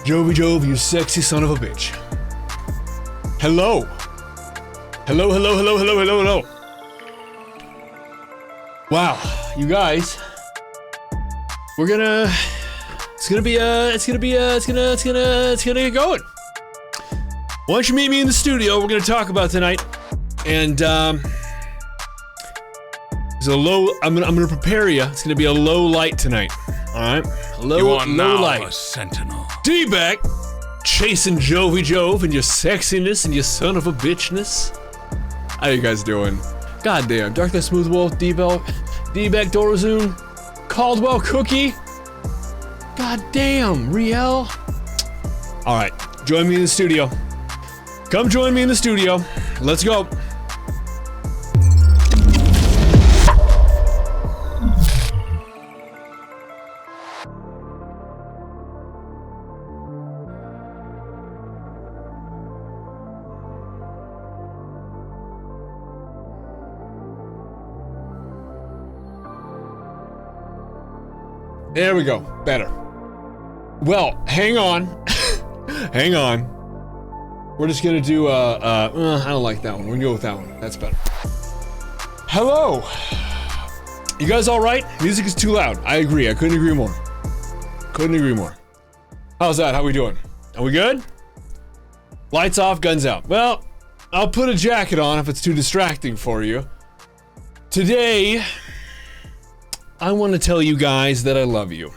Jovi Jove, you sexy son of a bitch. Hello. Hello, hello, hello, hello, hello, hello. Wow, you guys. It's gonna get going. Why don't you meet me in the studio? We're gonna talk about tonight. And there's a low, I'm gonna prepare you. It's gonna be a low light tonight. Alright? Low light. A sentinel. D-back, chasing Jovi Jove and your sexiness and your son of a bitchness. How you guys doing? Goddamn, Darkness Smooth Wolf, D-back Dorazoon, Caldwell Cookie. Goddamn, Riel. Alright, join me in the studio. Come join me in the studio. Let's go. There we go. Better. Well, hang on. Hang on. We're just gonna do I don't like that one. We're gonna go with that one. That's better. Hello. You guys all right? Music is too loud. I agree. I couldn't agree more. Couldn't agree more. How's that? How we doing? Are we good? Lights off, guns out. Well, I'll put a jacket on if it's too distracting for you. Today, I want to tell you guys that I love you.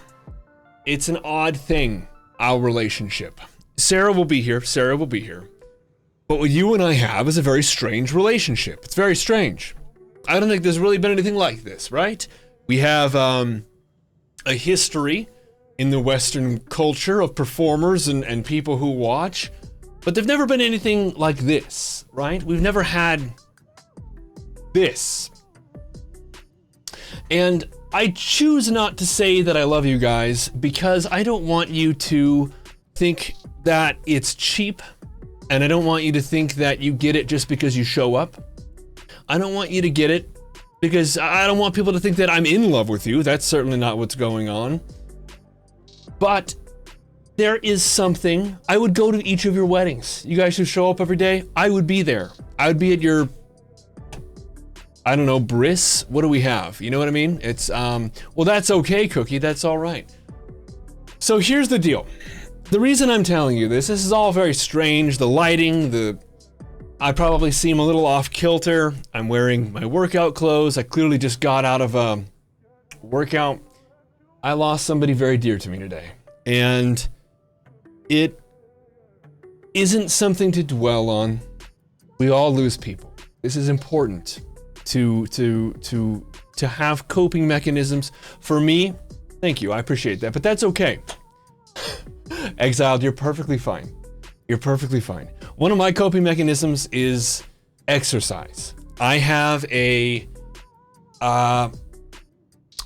It's an odd thing, our relationship. Sarah will be here. But what you and I have is a very strange relationship. It's very strange. I don't think there's really been anything like this, right? We have a history in the Western culture of performers and people who watch, but there've never been anything like this, right? We've never had this. And I choose not to say that I love you guys because I don't want you to think that it's cheap, and I don't want you to think that you get it just because you show up. I don't want you to get it because I don't want people to think that I'm in love with you. That's certainly not what's going on. But there is something. I would go to each of your weddings. You guys who show up every day, I would be there. I would be at your, I don't know, bris? What do we have? You know what I mean? It's, well, that's okay, Cookie. That's all right. So here's the deal. The reason I'm telling you this is all very strange. The lighting, I probably seem a little off kilter. I'm wearing my workout clothes. I clearly just got out of a workout. I lost somebody very dear to me today. And it isn't something to dwell on. We all lose people. This is important to have coping mechanisms. For me, thank you, I appreciate that, but that's okay. Exiled, you're perfectly fine. You're perfectly fine. One of my coping mechanisms is exercise. I have a,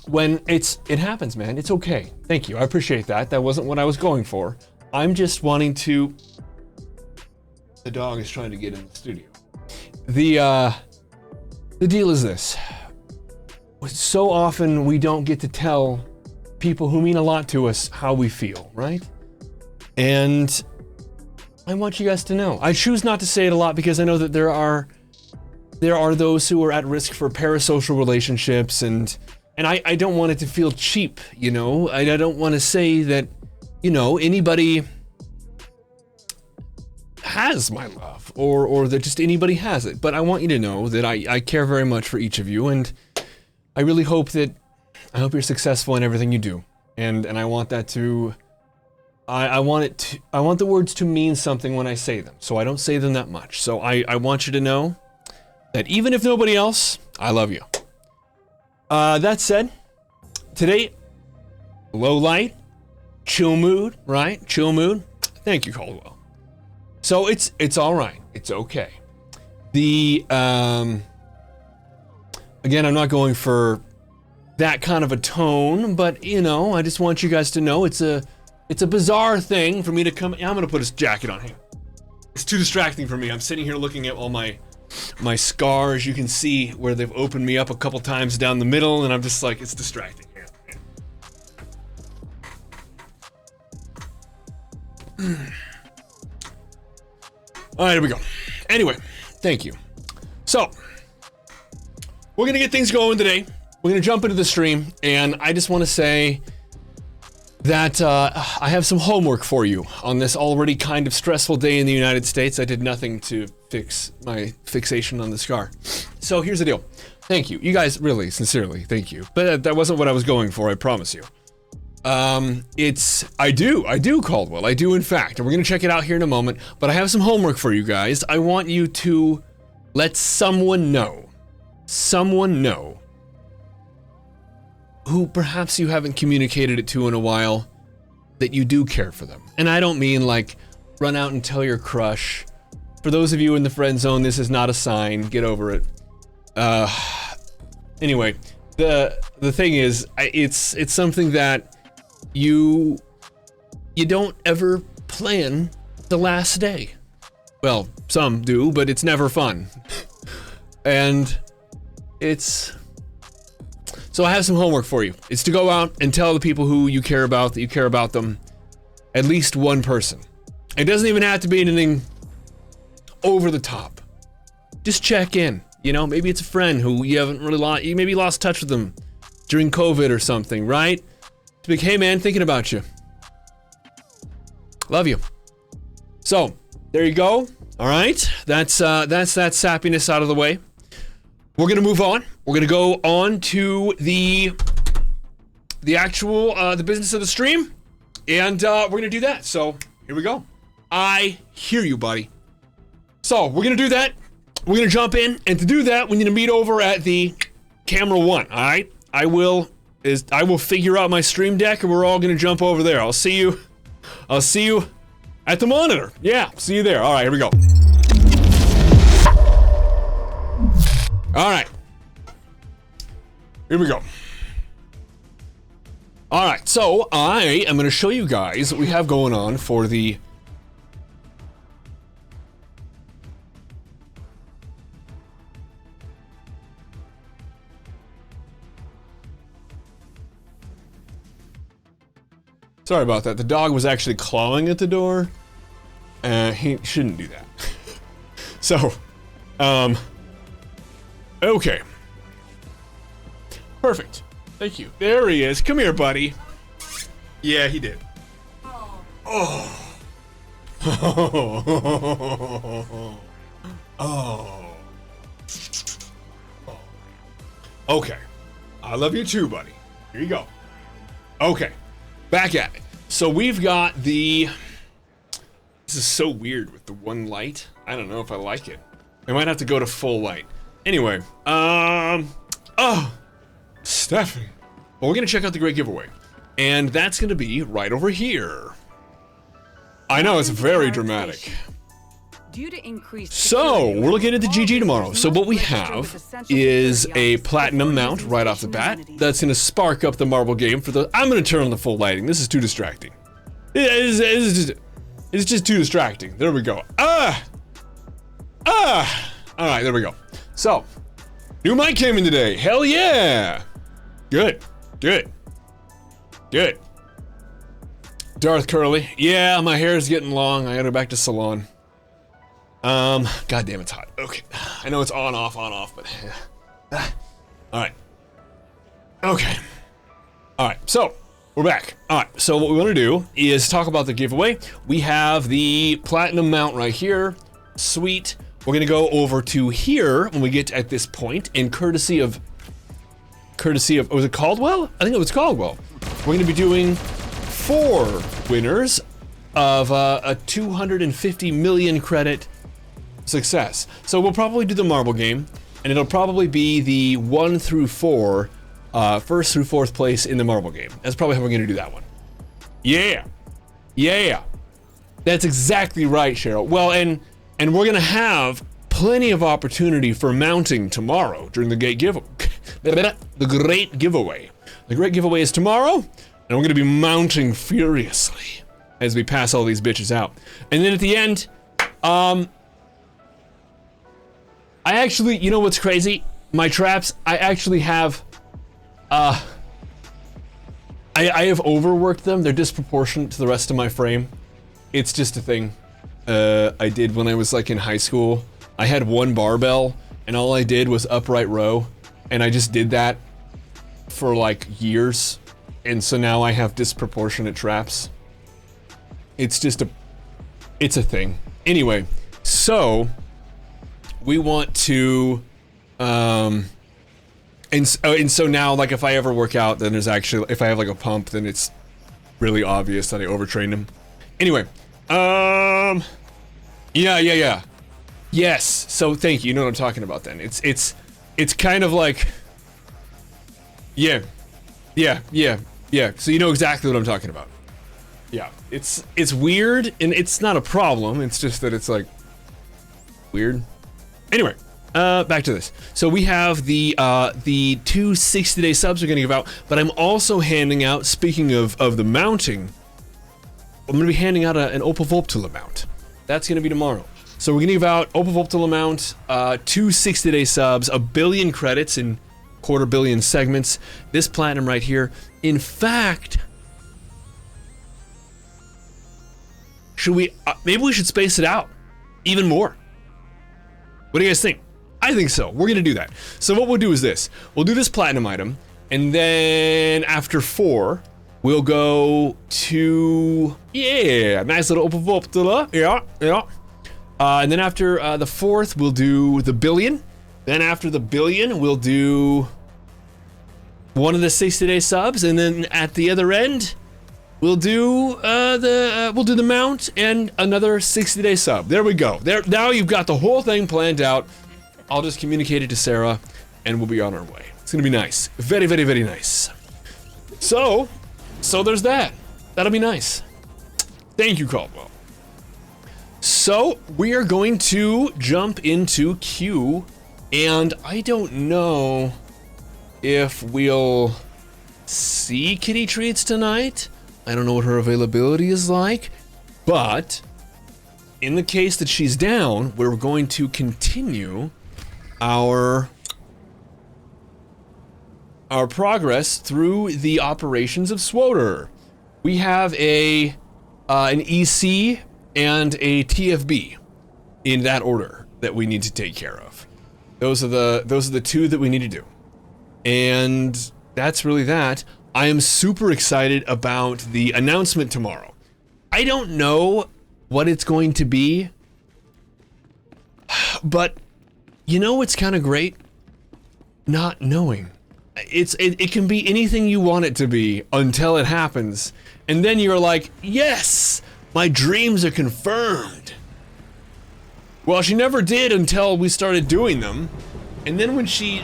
when it happens, man, it's okay. Thank you, I appreciate that. That wasn't what I was going for. I'm just wanting to, the dog is trying to get in the studio. The deal is this. So often we don't get to tell people who mean a lot to us how we feel, right? And I want you guys to know. I choose not to say it a lot because I know that there are those who are at risk for parasocial relationships, and I don't want it to feel cheap, you know? I don't want to say that, you know, anybody has my love or that just anybody has it. But I want you to know that I care very much for each of you, and I really hope you're successful in everything you do. And I want that to, I want the words to mean something when I say them, so I don't say them that much. So I want you to know that even if nobody else, I love you. That said, today, low light, chill mood, right? Chill mood. Thank you, Caldwell. So it's all right. It's okay. Again, I'm not going for that kind of a tone, but you know, I just want you guys to know it's a bizarre thing for me to come. I'm gonna put his jacket on here. It's too distracting for me. I'm sitting here looking at all my scars. You can see where they've opened me up a couple times down the middle, and I'm just like, it's distracting. All right, here we go. Anyway, thank you. So, we're gonna get things going today. We're gonna jump into the stream, and I just want to say that I have some homework for you on this already kind of stressful day in the United States. I did nothing to fix my fixation on the scar. So here's the deal. Thank you. You guys, really, sincerely, thank you. But that wasn't what I was going for, I promise you. I do, Caldwell. I do, in fact. And we're gonna check it out here in a moment. But I have some homework for you guys. I want you to let someone know who perhaps you haven't communicated it to in a while, that you do care for them. And I don't mean like run out and tell your crush. For those of you in the friend zone, this is not a sign. Get over it. Anyway, the thing is, it's something that you don't ever plan the last day. Well, some do, but it's never fun. And so I have some homework for you. It's to go out and tell the people who you care about that you care about them. At least one person. It doesn't even have to be anything over the top. Just check in. You know, maybe it's a friend who you haven't really you maybe lost touch with them during COVID or something, right? It's like, hey man, thinking about you. Love you. So, there you go. All right, that's that sappiness out of the way. We're gonna move on. We're gonna go on to the actual the business of the stream, and we're gonna do that. So here we go. I hear you, buddy. So we're gonna do that. We're gonna jump in, and to do that, we need to meet over at the camera one. All right, I will figure out my stream deck, and we're all gonna jump over there. I'll see you at the monitor. Yeah, see you there. All right, here we go. All right, here we go. All right, so I am going to show you guys what we have going on for the Sorry about that. The dog was actually clawing at the door. He shouldn't do that. So, okay. Perfect. Thank you. There he is. Come here, buddy. Yeah, he did. Oh. Oh. Okay. I love you too, buddy. Here you go. Okay. Back at it. So we've got the... This is so weird with the one light. I don't know if I like it. I might have to go to full light. Anyway, oh, Stephanie. Well, we're gonna check out the great giveaway. And that's gonna be right over here. I know, it's very dramatic. Due to increased so, we're looking at the GG tomorrow. So what we have is a platinum mount right off the bat. That's gonna spark up the marble game for the... I'm gonna turn on the full lighting. This is too distracting. It's just too distracting. There we go. Alright, there we go. So, new mic came in today. Hell yeah! Good. Darth Curly. Yeah, my hair is getting long. I gotta go back to salon. God damn, it's hot. Okay. I know it's on, off, but... Alright. Okay. Alright, so, we're back. Alright, so what we want to do is talk about the giveaway. We have the platinum mount right here. Sweet. We're gonna go over to here when we get at this point, and courtesy of, was it Caldwell? I think it was Caldwell. We're gonna be doing 4 winners of a 250 million credit success. So we'll probably do the marble game, and it'll probably be the 1 through 4, first through 4th place in the marble game. That's probably how we're gonna do that one. Yeah. That's exactly right, Cheryl. Well, and we're gonna have plenty of opportunity for mounting tomorrow during the great giveaway. The great giveaway. The great giveaway is tomorrow, and we're gonna be mounting furiously as we pass all these bitches out. And then at the end, I actually, you know what's crazy? My traps, I actually have, I have overworked them. They're disproportionate to the rest of my frame. It's just a thing I did when I was like in high school. I had one barbell and all I did was upright row, and I just did that for like years, and so now I have disproportionate traps. It's just it's a thing. Anyway, so we want to and so now, like, if I ever work out, then there's actually, if I have like a pump, then it's really obvious that I overtrained him. Anyway, yeah. Yes, so thank you, you know what I'm talking about then. It's kind of like, yeah, so you know exactly what I'm talking about. Yeah, it's weird, and it's not a problem, it's just that it's like, weird. Anyway, back to this. So we have the 2 60-day subs we're gonna give out, but I'm also handing out, speaking of the mounting, I'm gonna be handing out an Opal Volptula mount. That's gonna be tomorrow. So we're gonna give out Opal Volptula mount, 2 60-day subs, 1 billion credits in 250 million segments. This platinum right here. In fact, should we, maybe we should space it out even more. What do you guys think? I think so. We're gonna do that. So what we'll do is this. We'll do this platinum item, and then after 4, we'll go to, yeah, nice little Opal Volptula. Yeah. And then after the 4th, we'll do the billion. Then after the billion, we'll do one of the 60-day subs, and then at the other end, we'll do the mount and another 60-day sub. There we go. There, now you've got the whole thing planned out. I'll just communicate it to Sarah, and we'll be on our way. It's gonna be nice. Very, very, very nice. So there's that. That'll be nice. Thank you, Caldwell. So we are going to jump into Q, and I don't know if we'll see Kitty Treats tonight. I don't know what her availability is like, but in the case that she's down, we're going to continue our progress through the operations of SWTOR. We have an EC and a TFB in that order that we need to take care of. Those are the 2 that we need to do. And that's really that. I am super excited about the announcement tomorrow. I don't know what it's going to be, but you know what's kind of great? Not knowing. It can be anything you want it to be until it happens, and then you're like, yes, my dreams are confirmed. Well, she never did until we started doing them, and then when she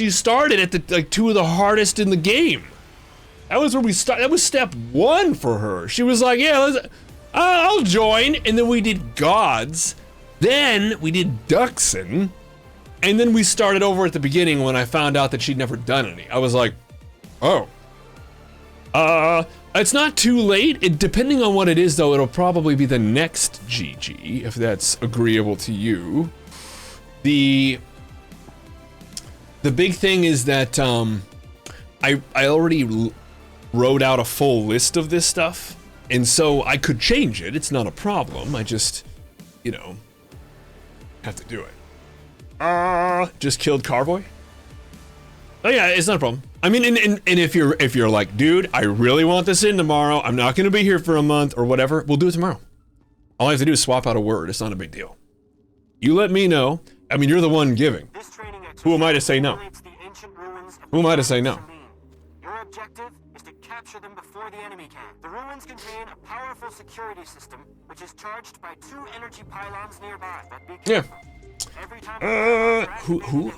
started at the, like, 2 of the hardest in the game. That was where we started. That was step 1 for her. She was like, yeah, I'll join. And then we did Gods. Then we did Duxon. And then we started over at the beginning when I found out that she'd never done any. I was like, oh. It's not too late. Depending on what it is, though, it'll probably be the next GG, if that's agreeable to you. The big thing is that I already wrote out a full list of this stuff, and so I could change it. It's not a problem. I just, you know, have to do it. Just killed Carboy? Oh yeah, it's not a problem. I mean, and if you're like, dude, I really want this in tomorrow, I'm not gonna be here for a month or whatever, we'll do it tomorrow. All I have to do is swap out a word. It's not a big deal. You let me know. I mean, you're the one giving. Who am I to say no? Who am I to say no? Your objective is to capture them before the enemy can. The ruins contain a powerful security system, which is charged by 2 energy pylons nearby. But be careful. Every time Who?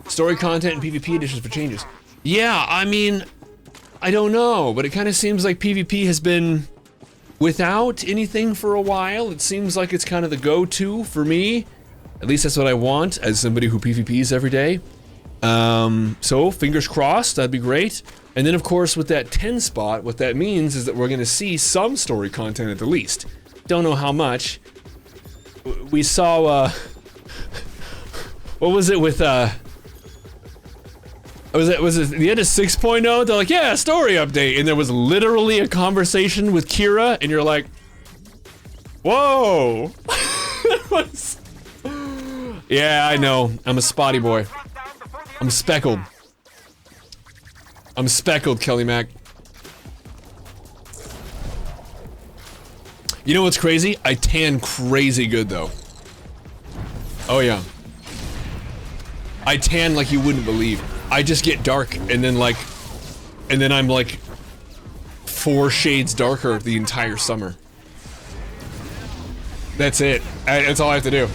Story content and PvP additions for changes. Yeah, I mean, I don't know, but it kind of seems like PvP has been without anything for a while. It seems like it's kind of the go-to for me. At least that's what I want as somebody who PvPs every day. So fingers crossed, that'd be great. And then of course with that 10 spot, what that means is that we're gonna see some story content at the least. Don't know how much. We saw, what was it with, Was it the end of 6.0? They're like, yeah, story update, and there was literally a conversation with Kira, and you're like, whoa. Yeah, I know. I'm a spotty boy. I'm speckled. I'm speckled, Kelly Mac. You know what's crazy? I tan crazy good though. Oh yeah. I tan like you wouldn't believe. I just get dark and then I'm like 4 shades darker the entire summer. That's it. That's all I have to do.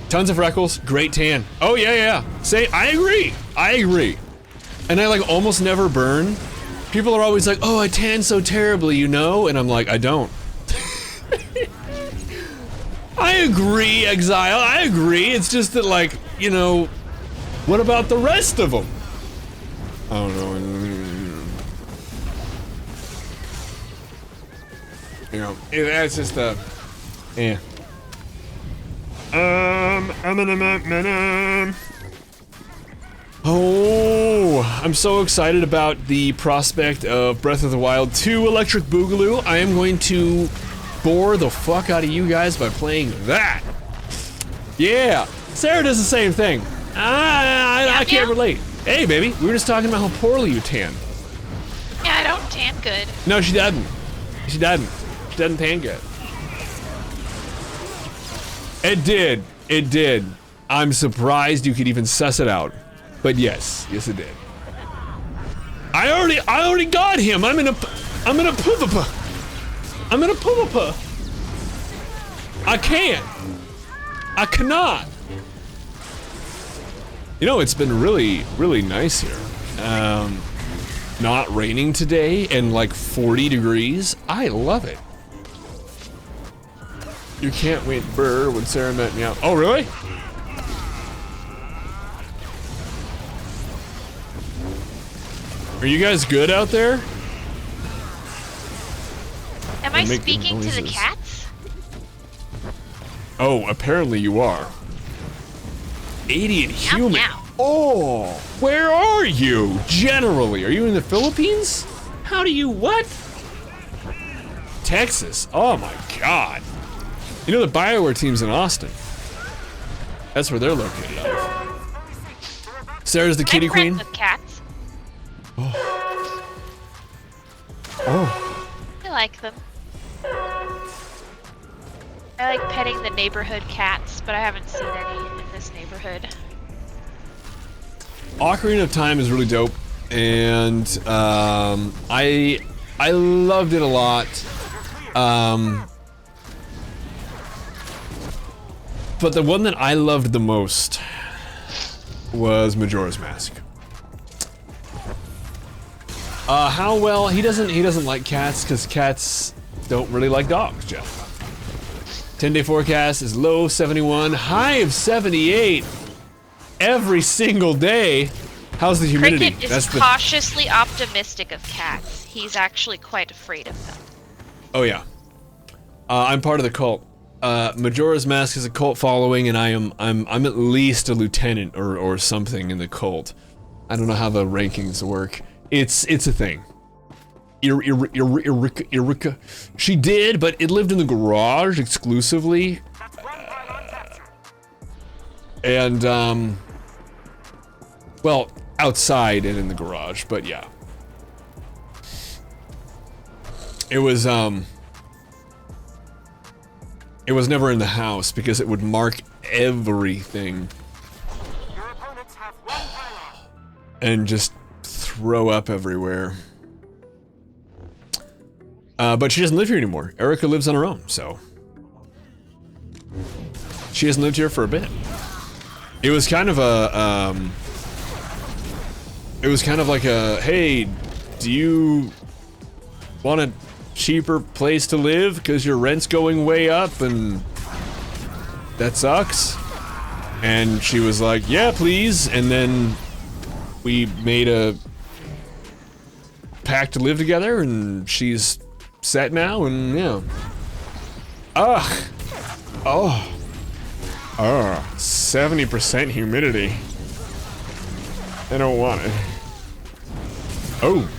Tons of freckles, great tan. Oh yeah. I agree. And I like almost never burn. People are always like, oh, I tan so terribly, you know? And I'm like, I don't. I agree, Exile, I agree. It's just that, like, you know, what about the rest of them? I don't know. You know, that's just yeah. Oh, I'm so excited about the prospect of Breath of the Wild 2 Electric Boogaloo. I am going to bore the fuck out of you guys by playing that. Yeah, Sarah does the same thing. I can't relate. Hey, baby, we were just talking about how poorly you tan. Yeah, I don't tan good. No, she doesn't. She doesn't. She doesn't tan good. It did. It did. I'm surprised you could even suss it out. But yes, it did. I already got him. I'm in a poopapa. I'm in a poopapa. I can't. I cannot. You know, it's been really, really nice here. Not raining today and like 40 degrees. I love it. You can't wait, burr, when Sarah met me out. Oh, really? Are you guys good out there? Am I speaking to the cats? Oh, apparently you are. Idiot human. Meow. Oh, where are you? Generally, are you in the Philippines? How do you what? Texas. Oh my God. You know the BioWare team's in Austin. That's where they're located out of. Sarah's the kitty queen. With cats. Oh. Oh. I like them. I like petting the neighborhood cats, but I haven't seen any in this neighborhood. Ocarina of Time is really dope, and I loved it a lot. But the one that I loved the most was Majora's Mask. How well he doesn't like cats because cats don't really like dogs, Jeff. 10-day forecast is low 71, high of 78 every single day. How's the humidity? Cricket is cautiously optimistic of cats. He's actually quite afraid of them. Oh yeah. I'm part of the cult. Majora's Mask is a cult following, and I'm at least a lieutenant or something in the cult. I don't know how the rankings work. It's a thing. Erika. She did, but it lived in the garage exclusively. And well, outside and in the garage, but yeah. It was never in the house because it would mark everything and just throw up everywhere. But she doesn't live here anymore. Erica lives on her own, so she hasn't lived here for a bit. It was kind of a like a, hey, do you want a cheaper place to live because your rent's going way up and that sucks? And she was like, yeah, please. And then we made a pact to live together, and she's set now, and yeah. Ugh. Oh. 70% humidity. I don't want it. Oh,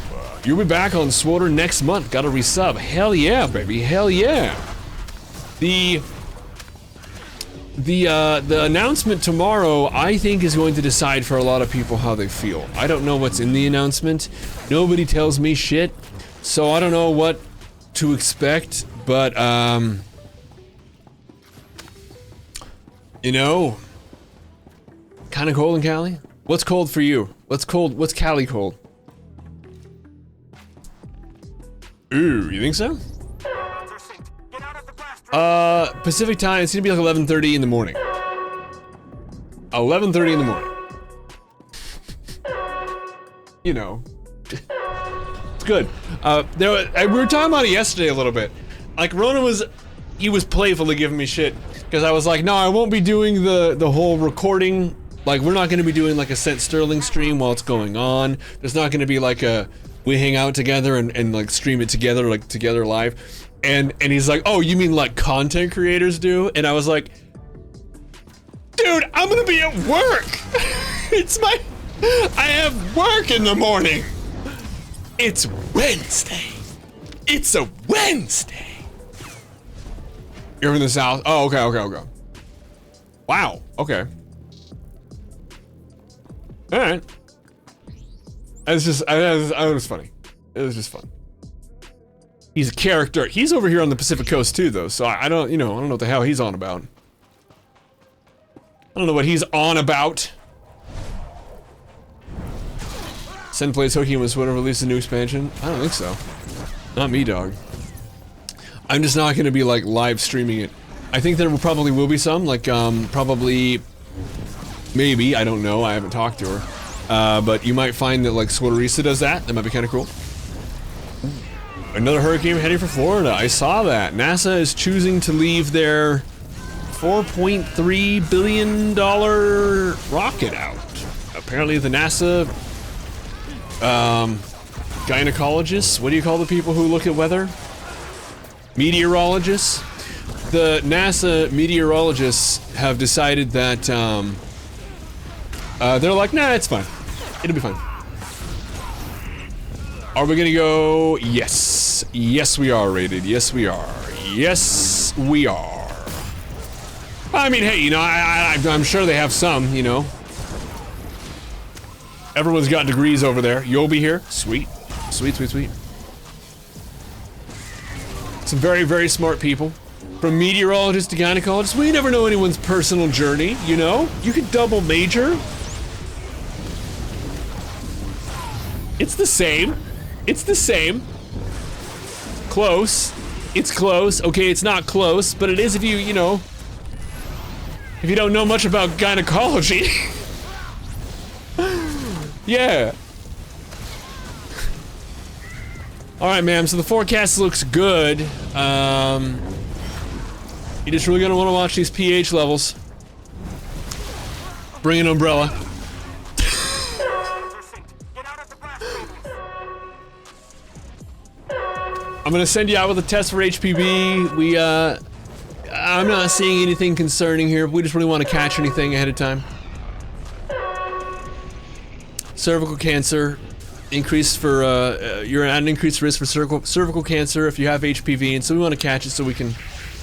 you'll be back on SWTOR next month. Gotta resub. Hell yeah, baby. Hell yeah. The announcement tomorrow, I think, is going to decide for a lot of people how they feel. I don't know what's in the announcement. Nobody tells me shit, so I don't know what to expect, but, you know, kind of cold in Cali? What's cold for you? What's cold? What's Cali cold? Ooh, you think so? Pacific time, it's gonna be like 11:30 in the morning. 11:30 in the morning. You know. It's good. We were talking about it yesterday a little bit. Like, Rona he was playfully giving me shit. Because I was like, no, I won't be doing the whole recording. Like, we're not gonna be doing like a Cent Sterling stream while it's going on. There's not gonna be like we hang out together and like stream it together, like together live. And he's like, oh, you mean like content creators do? And I was like, dude, I'm gonna be at work. I have work in the morning. It's Wednesday. It's a Wednesday. You're in the South? Oh, okay. Wow, okay. All right. It was funny. It was just fun. He's a character. He's over here on the Pacific Coast too, though, so I don't know what the hell he's on about. I don't know what he's on about. Sen plays Hokey when SWTOR released a new expansion? I don't think so. Not me, dog. I'm just not gonna be like live streaming it. I think there probably will be some, like probably, maybe, I don't know, I haven't talked to her. But you might find that like SWTORista does that. That might be kind of cool. Another hurricane heading for Florida. I saw that. NASA is choosing to leave their $4.3 billion rocket out. Apparently the NASA gynecologists, what do you call the people who look at weather? Meteorologists? The NASA meteorologists have decided that they're like, nah, it's fine. It'll be fine. Are we gonna go? Yes. Yes, we are rated. Yes, we are. Yes, we are. I mean, hey, you know, I'm sure they have some, you know. Everyone's got degrees over there. You'll be here. Sweet. Sweet. Some very, very smart people. From meteorologists to gynecologists. We never know anyone's personal journey, you know? You could double major. It's the same. It's the same. Close. It's close. Okay, it's not close, but it is if you know, if you don't know much about gynecology. Yeah. Alright, ma'am, so the forecast looks good. You just really gonna want to watch these pH levels. Bring an umbrella. I'm gonna send you out with a test for HPV. I'm not seeing anything concerning here. We just really want to catch anything ahead of time. Cervical cancer, increased for, you're at an increased risk for cervical cancer if you have HPV, and so we want to catch it so we can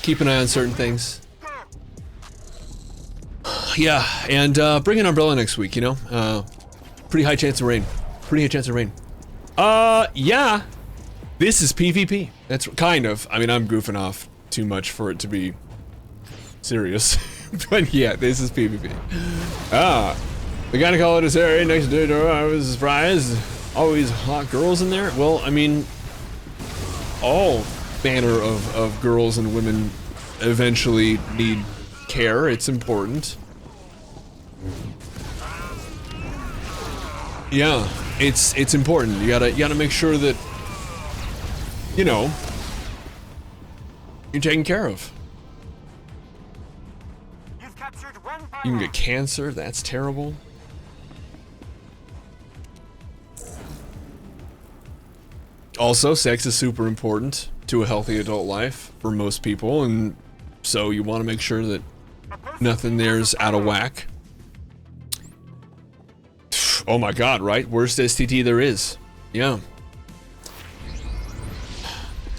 keep an eye on certain things. Yeah, and bring an umbrella next week, you know? Pretty high chance of rain. Pretty high chance of rain. Yeah. This is PvP. That's kind of. I mean, I'm goofing off too much for it to be serious. But yeah, this is PvP. The gynecologist area next door, I was surprised. Always hot girls in there? Well, I mean, all manner of girls and women eventually need care. It's important. Yeah, it's important. You gotta make sure that, you know, you're taken care of. You can get cancer, that's terrible. Also, sex is super important to a healthy adult life for most people, and so you want to make sure that nothing there's out of whack. Oh my god, right? Worst STT there is. Yeah.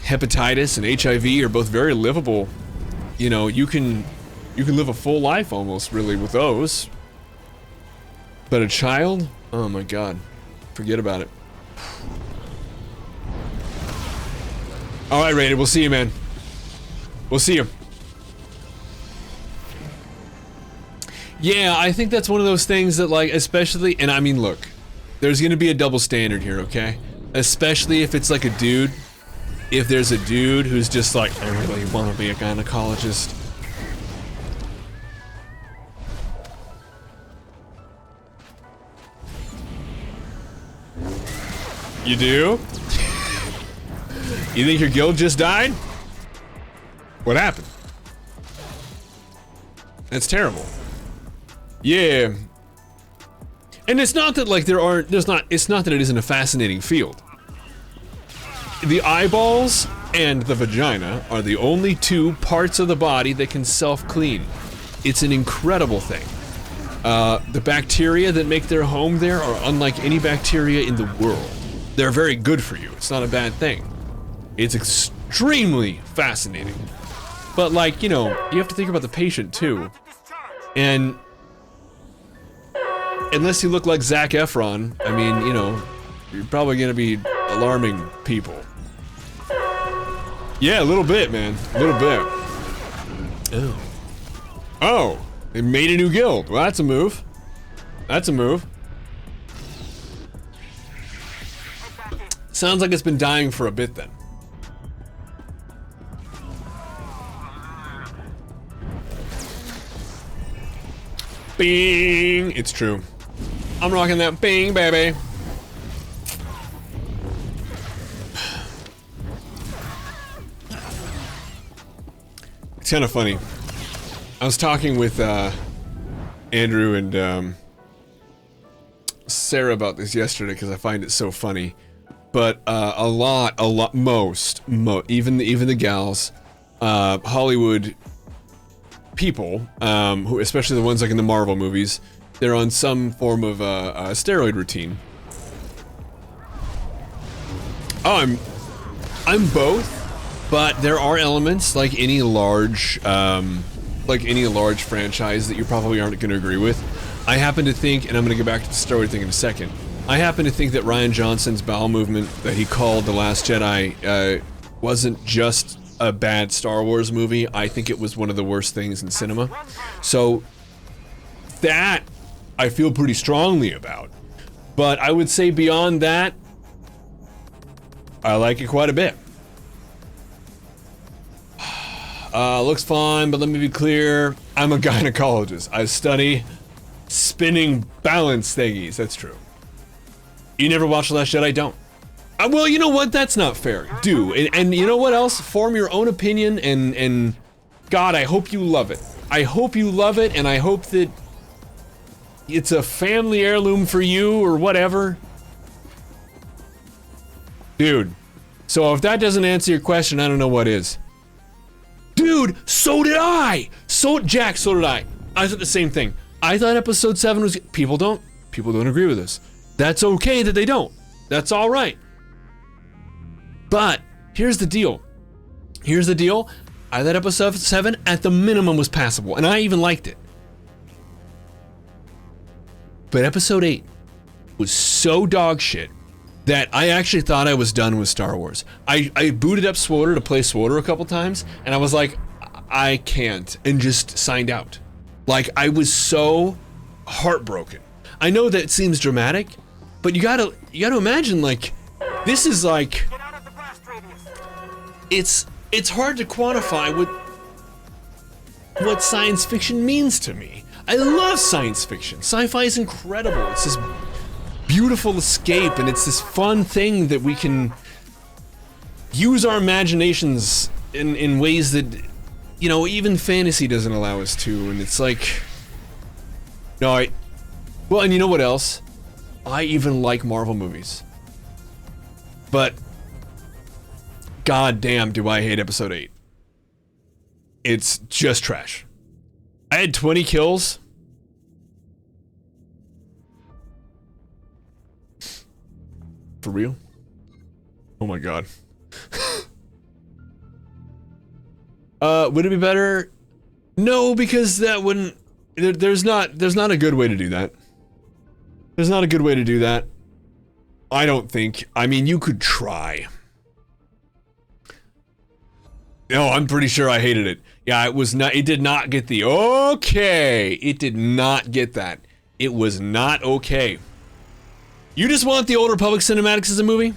Hepatitis and HIV are both very livable. You know, you can live a full life almost, really, with those. But a child? Oh my god. Forget about it. Alright, Rated, we'll see you, man. We'll see you. Yeah, I think that's one of those things that, like, especially, and I mean, look, there's gonna be a double standard here, okay? Especially if it's like a dude. If there's a dude who's just like, I really want to be a gynecologist. You do? You think your guild just died? What happened? That's terrible. Yeah. And it's not that like it's not that it isn't a fascinating field. The eyeballs and the vagina are the only two parts of the body that can self-clean. It's an incredible thing. The bacteria that make their home there are unlike any bacteria in the world. They're very good for you. It's not a bad thing. It's extremely fascinating. But like, you know, you have to think about the patient too. And unless you look like Zac Efron, I mean, you know, you're probably gonna be alarming people. Yeah, a little bit, man. A little bit. Oh. Oh, they made a new guild. Well, that's a move. That's a move. Sounds like it's been dying for a bit then. Bing! It's true. I'm rocking that bing, baby. It's kind of funny. I was talking with Andrew and Sarah about this yesterday because I find it so funny. But most, even the gals, Hollywood people, who, especially the ones like in the Marvel movies, they're on some form of a steroid routine. Oh, I'm both, but there are elements like any large franchise that you probably aren't going to agree with. I happen to think, and I'm going to get back to the steroid thing in a second. I happen to think that Rian Johnson's bowel movement that he called The Last Jedi wasn't just a bad Star Wars movie. I think it was one of the worst things in cinema. So that I feel pretty strongly about. But I would say beyond that, I like it quite a bit. Looks fine, but let me be clear. I'm a gynecologist. I study spinning balance thingies. That's true. You never watched The Last Jedi? Don't. Well, you know what? That's not fair. Do. And you know what else? Form your own opinion and God, I hope you love it. I hope you love it, and I hope that it's a family heirloom for you or whatever. Dude. So if that doesn't answer your question, I don't know what is. Dude, so did I! Jack, so did I. I thought the same thing. I thought episode 7 was... People don't agree with this. That's okay that they don't. That's alright. But, here's the deal. I thought episode 7, at the minimum, was passable, and I even liked it. But episode 8 was so dog shit that I actually thought I was done with Star Wars. I booted up SWTOR to play SWTOR a couple times, and I was like, I can't, and just signed out. Like, I was so heartbroken. I know that it seems dramatic, but you gotta imagine, like, this is like, it's hard to quantify what science fiction means to me. I love science fiction. Sci-fi is incredible. It's this beautiful escape, and it's this fun thing that we can use our imaginations in ways that, you know, even fantasy doesn't allow us to, and it's like, no, well, and you know what else? I even like Marvel movies. But, goddamn, do I hate episode 8. It's just trash. I had 20 kills. For real? Oh my god. Would it be better? No, because that wouldn't... There's not a good way to do that. There's not a good way to do that. I don't think. I mean, you could try. No, I'm pretty sure I hated it. Yeah, it did not get the okay. It did not get that. It was not okay. You just want the Old Republic cinematics as a movie?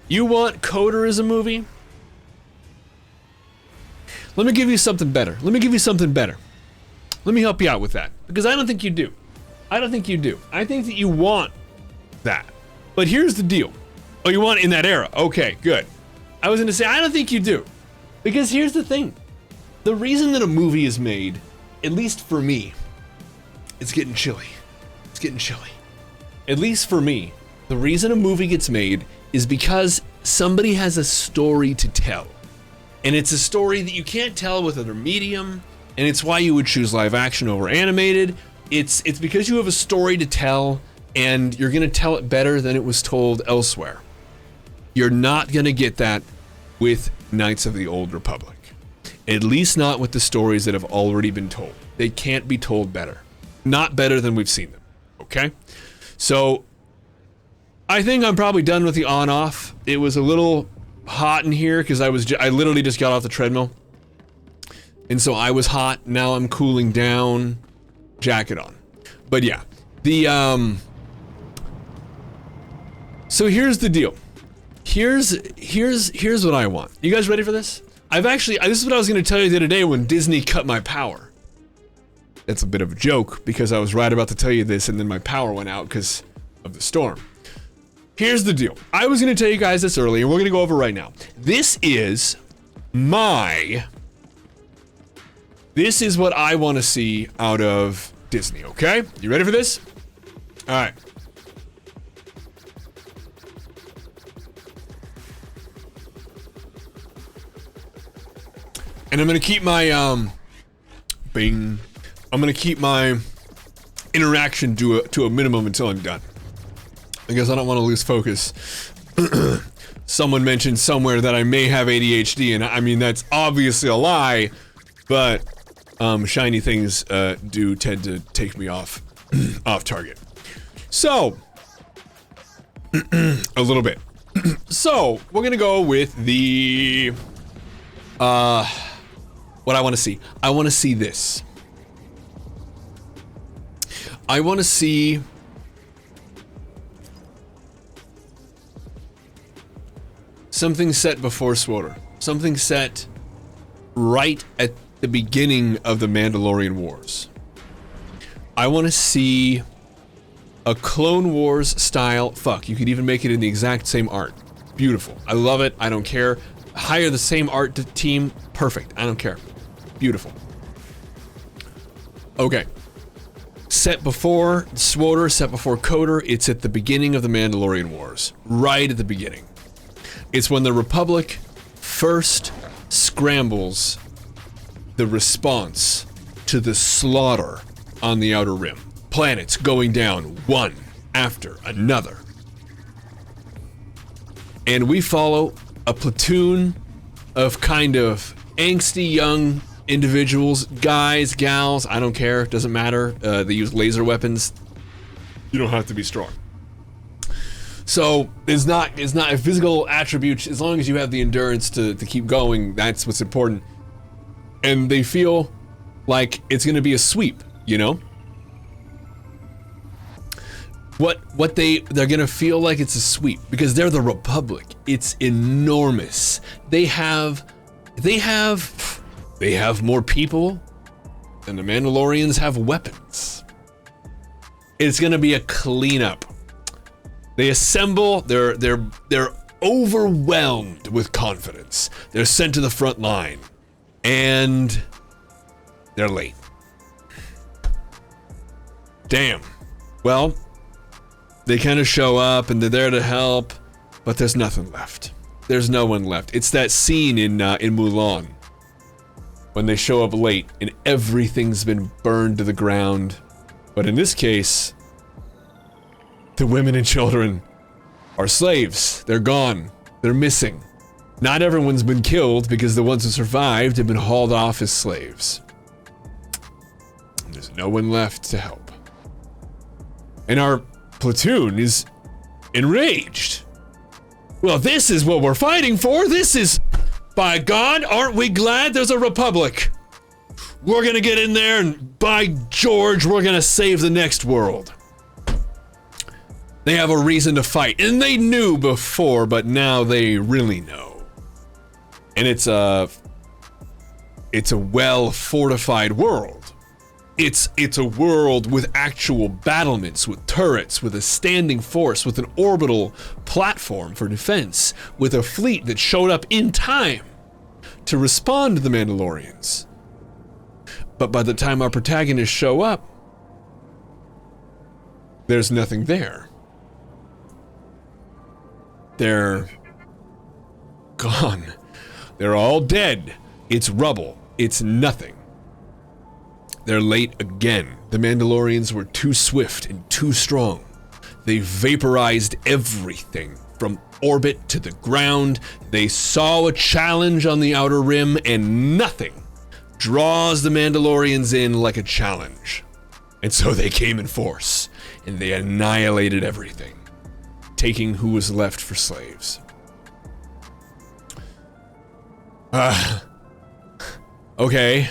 You want KOTOR as a movie? Let me give you something better. Let me give you something better. Let me help you out with that. Because I don't think you do. I don't think you do. I think that you want that. But here's the deal. Oh, you want it in that era? Okay, good. I was gonna say, I don't think you do. Because here's the thing. The reason that a movie is made, at least for me, it's getting chilly. It's getting chilly. At least for me, the reason a movie gets made is because somebody has a story to tell. And it's a story that you can't tell with other medium, and it's why you would choose live action over animated. It's because you have a story to tell, and you're gonna tell it better than it was told elsewhere. You're not gonna get that with Knights of the Old Republic. At least not with the stories that have already been told. They can't be told better. Not better than we've seen them, okay? So, I think I'm probably done with the on-off. It was a little hot in here because I literally just got off the treadmill. And so I was hot, now I'm cooling down. Jacket on. But yeah, so here's the deal. Here's what I want. You guys ready for this? This is what I was gonna tell you the other day when Disney cut my power. That's a bit of a joke because I was right about to tell you this and then my power went out because of the storm. Here's the deal. I was gonna tell you guys this earlier, and we're gonna go over right now. This is what I want to see out of Disney, okay? You ready for this? All right. And I'm gonna keep my bing. I'm gonna keep my interaction to a minimum until I'm done, because I don't want to lose focus. Someone mentioned somewhere that I may have ADHD, and I mean that's obviously a lie, but shiny things do tend to take me off target. So a little bit. So we're gonna go with the what I want to see. I want to see this. I want to see something set before SWTOR. Something set right at the beginning of the Mandalorian Wars. I want to see a Clone Wars style. Fuck, you could even make it in the exact same art. Beautiful. I love it. I don't care. Hire the same art team. Perfect. I don't care. Beautiful. Okay. Set before SWTOR, set before KOTOR. It's at the beginning of the Mandalorian Wars. Right at the beginning. It's when the Republic first scrambles the response to the slaughter on the Outer Rim. Planets going down one after another. And we follow a platoon of kind of angsty young individuals, guys, gals, I don't care, doesn't matter. They use laser weapons. You don't have to be strong. So it's not a physical attribute. As long as you have the endurance to keep going, that's what's important. And they feel like it's gonna be a sweep, you know? They're gonna feel like it's a sweep because they're the Republic. It's enormous. They have more people than the Mandalorians have weapons. It's gonna be a cleanup. They assemble, they're overwhelmed with confidence. They're sent to the front line, and they're late. Damn. Well, they kind of show up and they're there to help, but there's nothing left. There's no one left. It's that scene in Mulan when they show up late and everything's been burned to the ground. But in this case, the women and children Our slaves, they're gone. They're missing. Not everyone's been killed because the ones who survived have been hauled off as slaves. There's no one left to help. And our platoon is enraged. Well, this is what we're fighting for. This is, by God, aren't we glad there's a republic? We're gonna get in there and by George, we're gonna save the next world. They have a reason to fight, and they knew before, but now they really know. And it's a well-fortified world. It's a world with actual battlements, with turrets, with a standing force, with an orbital platform for defense, with a fleet that showed up in time to respond to the Mandalorians. But by the time our protagonists show up, there's nothing there. They're gone. They're all dead. It's rubble. It's nothing. They're late again. The Mandalorians were too swift and too strong. They vaporized everything from orbit to the ground. They saw a challenge on the outer rim, and nothing draws the Mandalorians in like a challenge. And so they came in force, and they annihilated everything, taking who was left for slaves. Okay.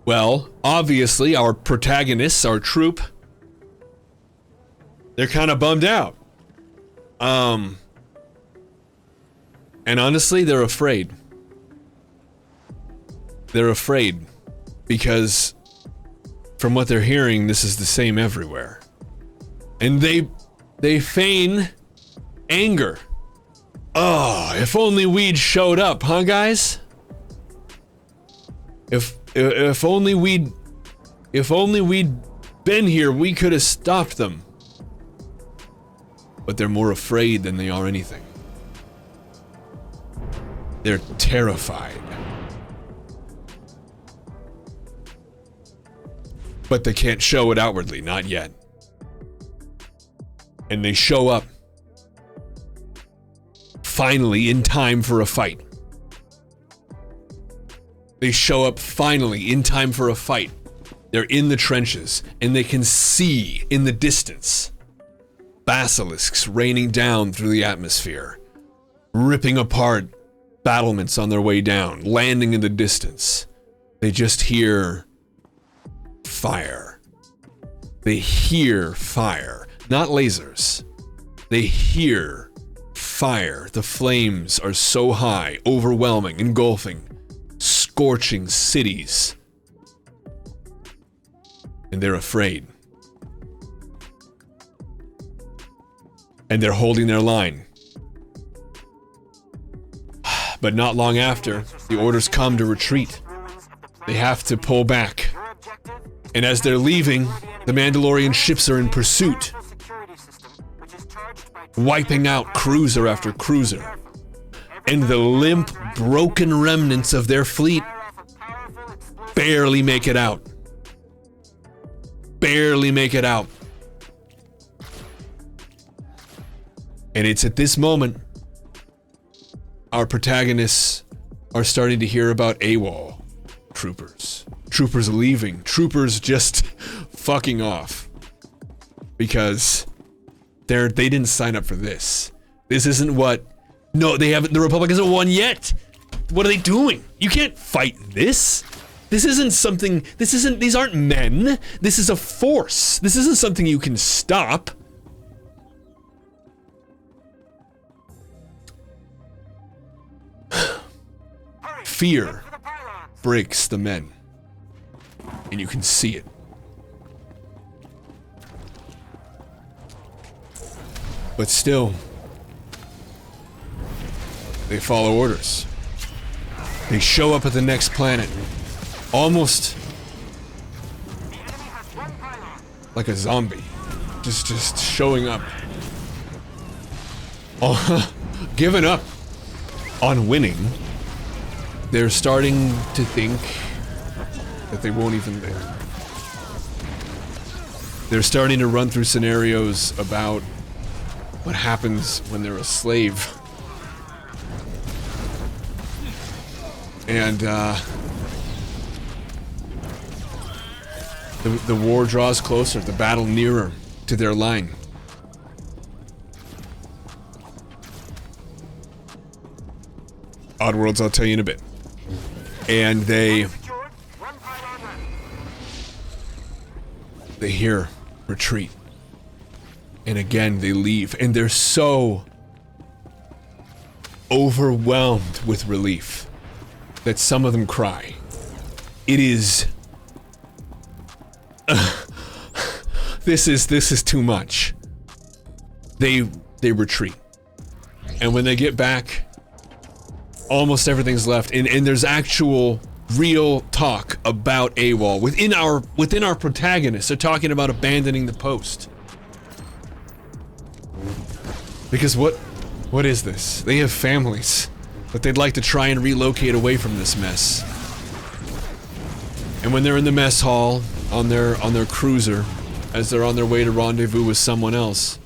Well, obviously, our protagonists, our troop, they're kind of bummed out. And honestly, they're afraid. They're afraid because from what they're hearing, this is the same everywhere. And they feign anger. Oh, if only we'd showed up, huh, guys? If only we'd been here, we could have stopped them. But they're more afraid than they are anything. They're terrified. But they can't show it outwardly, not yet. And they show up finally in time for a fight. They show up finally in time for a fight. They're in the trenches, and they can see in the distance basilisks raining down through the atmosphere, ripping apart battlements on their way down, landing in the distance. They just hear fire. They hear fire, not lasers. They hear fire. The flames are so high, overwhelming, engulfing, scorching cities. And they're afraid. And they're holding their line. But not long after, the orders come to retreat. They have to pull back. And as they're leaving, the Mandalorian ships are in pursuit, wiping out cruiser after cruiser. And the limp, broken remnants of their fleet barely make it out. Barely make it out. And it's at this moment our protagonists are starting to hear about AWOL troopers. Troopers leaving. Troopers just fucking off. Because they didn't sign up for this. This isn't what... No, they haven't... The Republic hasn't won yet! What are they doing? You can't fight this! This isn't something... This isn't... These aren't men! This is a force! This isn't something you can stop! Fear breaks the men. And you can see it. But still, they follow orders. They show up at the next planet, almost like a zombie, just showing up, giving up on winning. They're starting to think that they won't even win. They're starting to run through scenarios about what happens when they're a slave. And the war draws closer, the battle nearer to their line. Oddworlds, I'll tell you in a bit. And they hear retreat. And again, they leave. And they're so overwhelmed with relief that some of them cry. It is... This is too much. They retreat. And when they get back, almost everything's left, and there's actual real talk about AWOL within our protagonists. They're talking about abandoning the post. Because what is this? They have families, but they'd like to try and relocate away from this mess. And when they're in the mess hall on their cruiser, as they're on their way to rendezvous with someone else,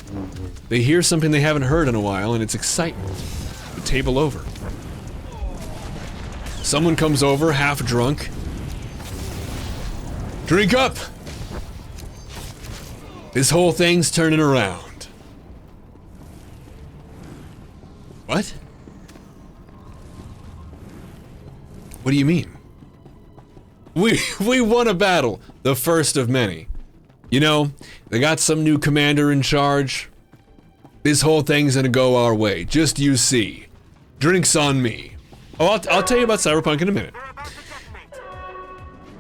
they hear something they haven't heard in a while, and it's excitement. The table over. Someone comes over, half drunk. Drink up! This whole thing's turning around. What? What do you mean? We won a battle, the first of many. You know, they got some new commander in charge. This whole thing's gonna go our way, just you see. Drinks on me. Oh, I'll tell you about Cyberpunk in a minute.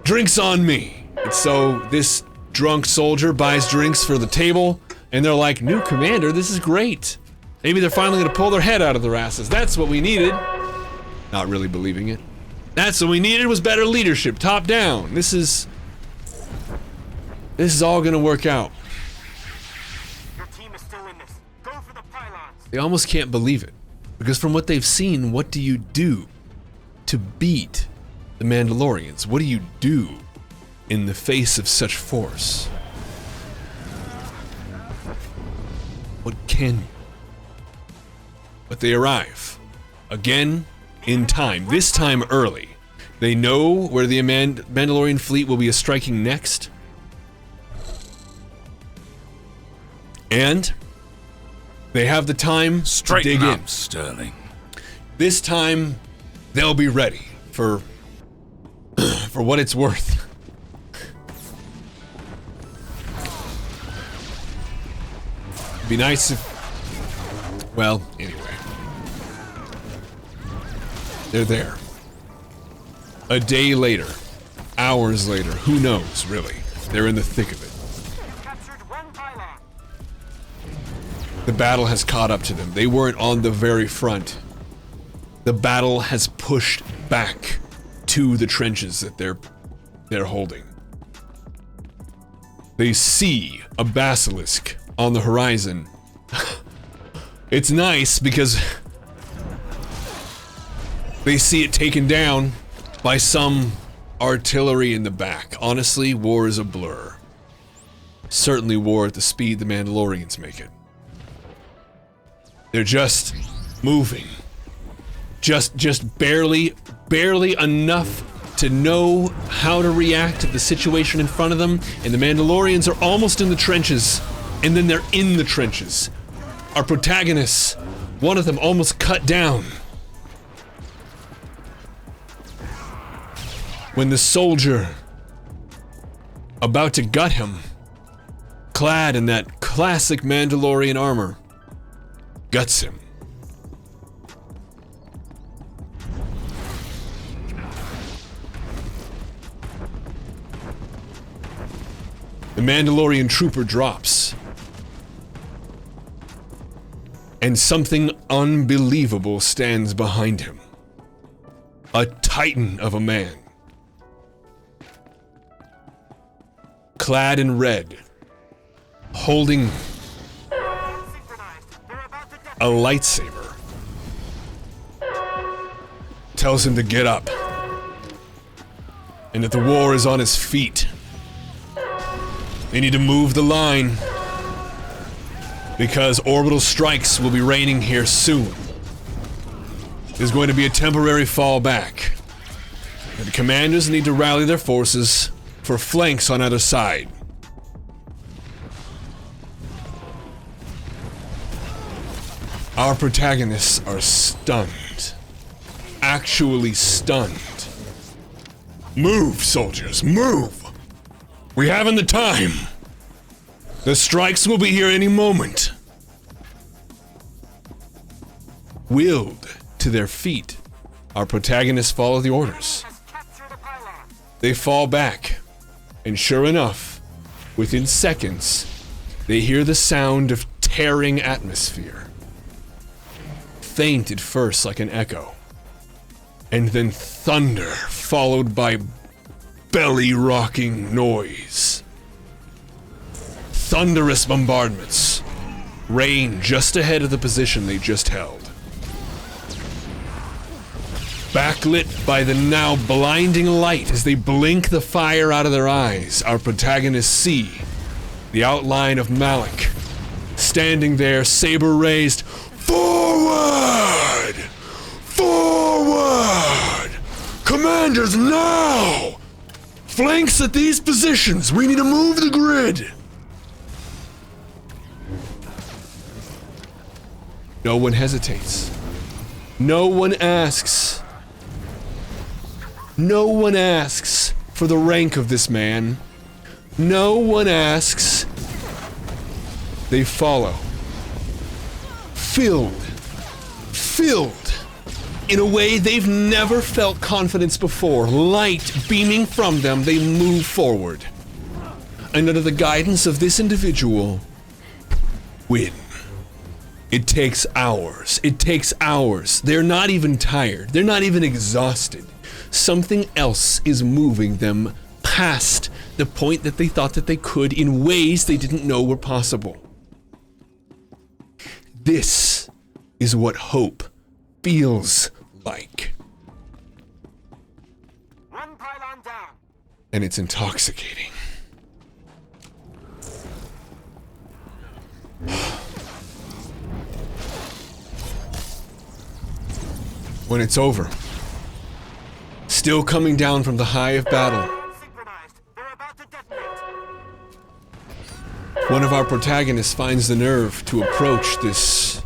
Drinks on me. And so this drunk soldier buys drinks for the table, and they're like, new commander, this is great. Maybe they're finally gonna pull their head out of their asses. That's what we needed. Not really believing it. That's what we needed, was better leadership, top down. This is all gonna work out. Your team is still in this. Go for the pylons. They almost can't believe it. Because from what they've seen, what do you do to beat the Mandalorians? What do you do in the face of such force? What can you? But they arrive. Again, in time. This time early. They know where the Mandalorian fleet will be striking next. And they have the time to dig in. Sterling. This time, they'll be ready for what it's worth. It'd be nice if... Well, anyway. They're there. A day later. Hours later. Who knows, really? They're in the thick of it. The battle has caught up to them. They weren't on the very front. The battle has pushed back to the trenches that they're holding. They see a basilisk on the horizon. It's nice because they see it taken down by some artillery in the back. Honestly, war is a blur. Certainly war at the speed the Mandalorians make it. They're just moving. Just barely enough to know how to react to the situation in front of them, and the Mandalorians are almost in the trenches, and then they're in the trenches. Our protagonists, one of them almost cut down. When the soldier, about to gut him, clad in that classic Mandalorian armor, guts him. The Mandalorian trooper drops. And something unbelievable stands behind him. A titan of a man. Clad in red. Holding a lightsaber. Tells him to get up. And that the war is on his feet. They need to move the line. Because orbital strikes will be raining here soon. There's going to be a temporary fallback. And the commanders need to rally their forces for flanks on either side. Our protagonists are stunned. Actually stunned. Move, soldiers, move! We haven't the time! The strikes will be here any moment. Willed to their feet, our protagonists follow the orders. They fall back, and sure enough, within seconds, they hear the sound of tearing atmosphere. Faint at first like an echo, and then thunder followed by belly-rocking noise. Thunderous bombardments rain just ahead of the position they just held. Backlit by the now blinding light as they blink the fire out of their eyes, our protagonists see the outline of Malik, standing there, saber raised. Forward! Forward! Commanders, now! Flanks at these positions! We need to move the grid! No one hesitates. No one asks. No one asks for the rank of this man. No one asks. They follow. Filled in a way they've never felt confidence before. Light beaming from them, they move forward. And under the guidance of this individual, win. It takes hours. It takes hours. They're not even tired. They're not even exhausted. Something else is moving them past the point that they thought that they could in ways they didn't know were possible. This is what hope feels like. One pylon down. And it's intoxicating. When it's over, still coming down from the high of battle, Synchronized. They're about to detonate. one of our protagonists finds the nerve to approach this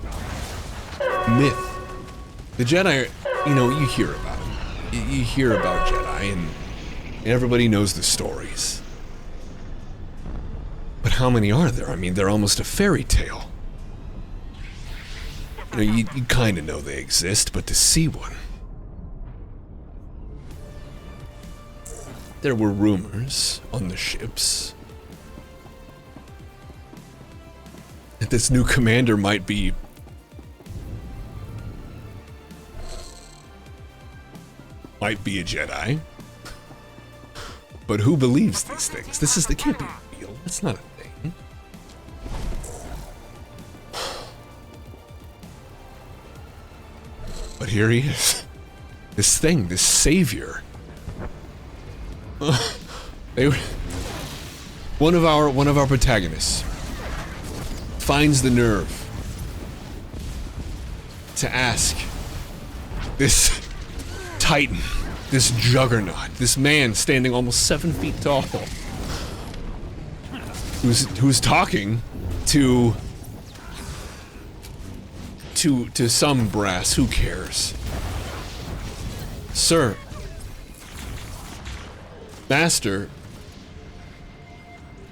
myth. The Jedi, you know, you hear about them. You hear about Jedi, and everybody knows the stories. But how many are there? I mean, they're almost a fairy tale. You know, you kind of know they exist, but to see one... There were rumors on the ships that this new commander might be a Jedi. But who believes these things? They can't be real. That's not a thing. But here he is. This thing, this savior. One of our protagonists finds the nerve to ask this titan, this juggernaut, this man standing almost 7 feet tall, who's talking to some brass. Who cares? Sir, Master,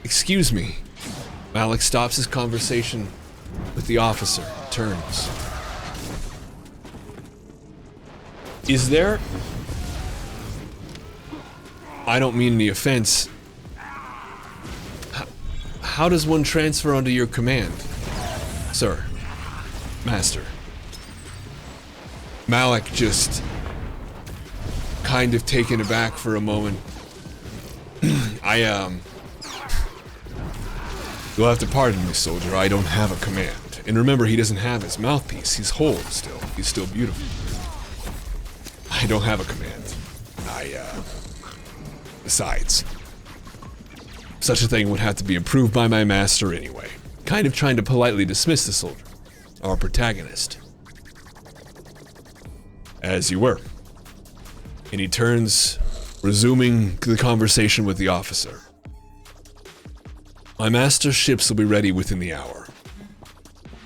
excuse me. Malik stops his conversation with the officer, turns. Is there... I don't mean any offense. How does one transfer under your command? Sir. Master. Malik just kind of taken aback for a moment. You'll have to pardon me, soldier. I don't have a command. And remember, he doesn't have his mouthpiece. He's whole still. He's still beautiful. I don't have a command. Besides, such a thing would have to be approved by my master anyway. kind of trying to politely dismiss the soldier, our protagonist. As you were. And he turns, resuming the conversation with the officer. My master's ships will be ready within the hour.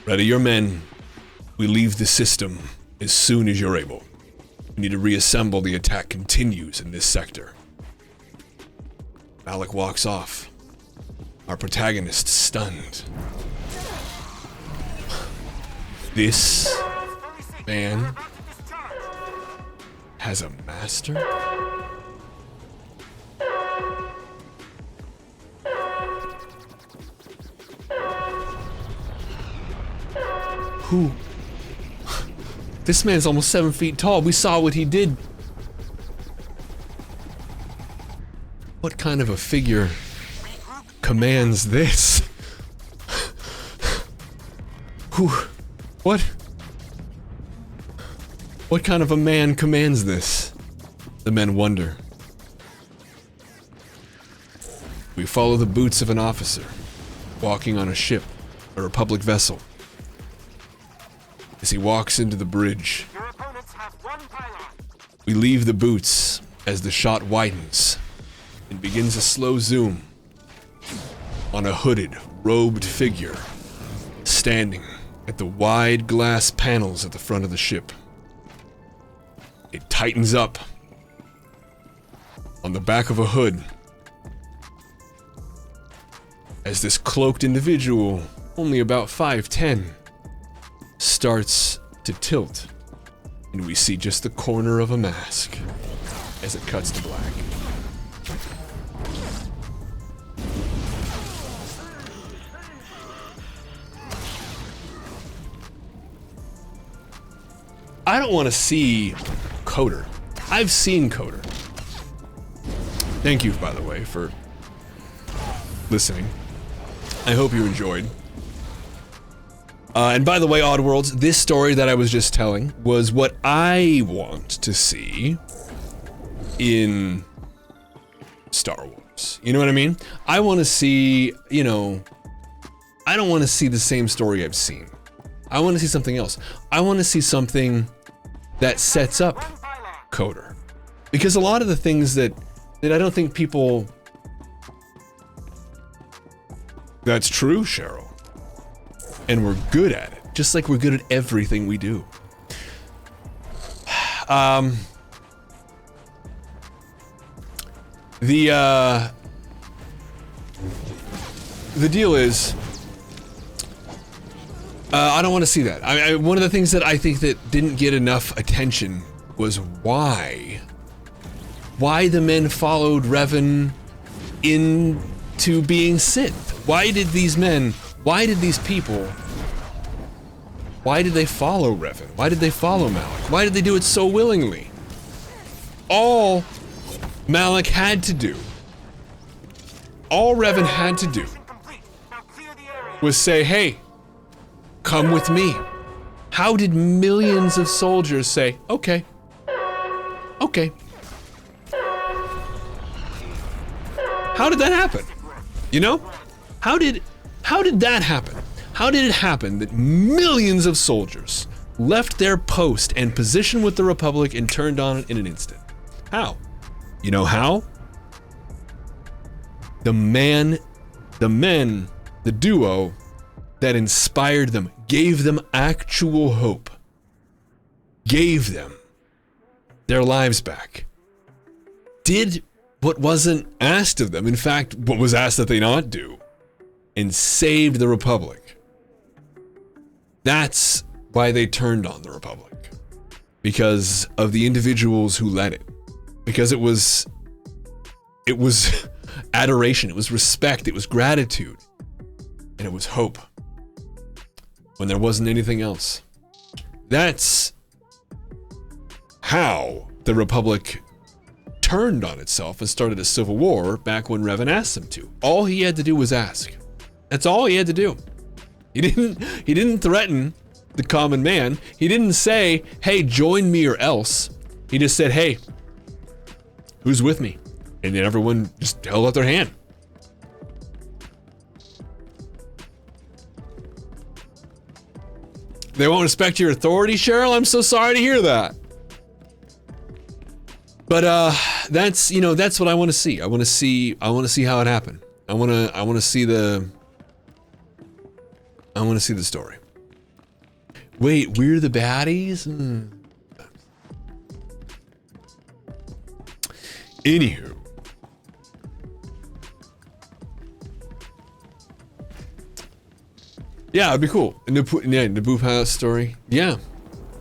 Ready your men. We leave the system as soon as you're able. We need to reassemble. The attack continues in this sector. Malik walks off. Our protagonist stunned. This man has a master? Who? This man's almost 7 feet tall. We saw what he did. What kind of a figure commands this? Who? What? What kind of a man commands this? The men wonder. We follow the boots of an officer, walking on a ship, a Republic vessel. As he walks into the bridge, Your opponents have one pylon. we leave the boots as the shot widens and begins a slow zoom on a hooded, robed figure standing at the wide glass panels at the front of the ship. It tightens up on the back of a hood as this cloaked individual, only about 5'10", starts to tilt, and we see just the corner of a mask as it cuts to black. I don't want to see Coder. I've seen Coder. Thank you, by the way, for listening. I hope you enjoyed. And by the way, Oddworlds, this story that I was just telling was what I want to see in Star Wars. You know what I mean? I want to see, you know, I don't want to see the same story I've seen. I want to see something else. I want to see something that sets up Coder. Because a lot of the things that I don't think people... That's true, Cheryl. And we're good at it. Just like we're good at everything we do. The deal is... I don't want to see that. One of the things that I think that didn't get enough attention was why the men followed Revan into being Sith. Why did these men, why did these people, why did they follow Revan? Why did they follow Malik? Why did they do it so willingly? All Malik had to do, all Revan had to do was say, hey, come with me. How did millions of soldiers say, okay, okay? How did that happen? You know? How did that happen? How did it happen that millions of soldiers left their post and position with the Republic and turned on it in an instant? How? You know how? The men, the duo that inspired them, gave them actual hope, gave them their lives back, did what wasn't asked of them, in fact, what was asked that they not do, and saved the Republic. That's why they turned on the Republic. Because of the individuals who led it. Because it was adoration, it was respect, it was gratitude, and it was hope. When there wasn't anything else. That's how the Republic turned on itself and started a civil war back when Revan asked them to. All he had to do was ask. That's all he had to do. He didn't threaten the common man. He didn't say, hey, join me or else. He just said, hey, who's with me? And then everyone just held out their hand. They won't respect your authority, Cheryl? I'm so sorry to hear that. But that's, you know, that's what I want to see. I want to see how it happened. I want to see the story. Wait, we're the baddies? Anywho. Yeah, it'd be cool. The Boop House story. Yeah.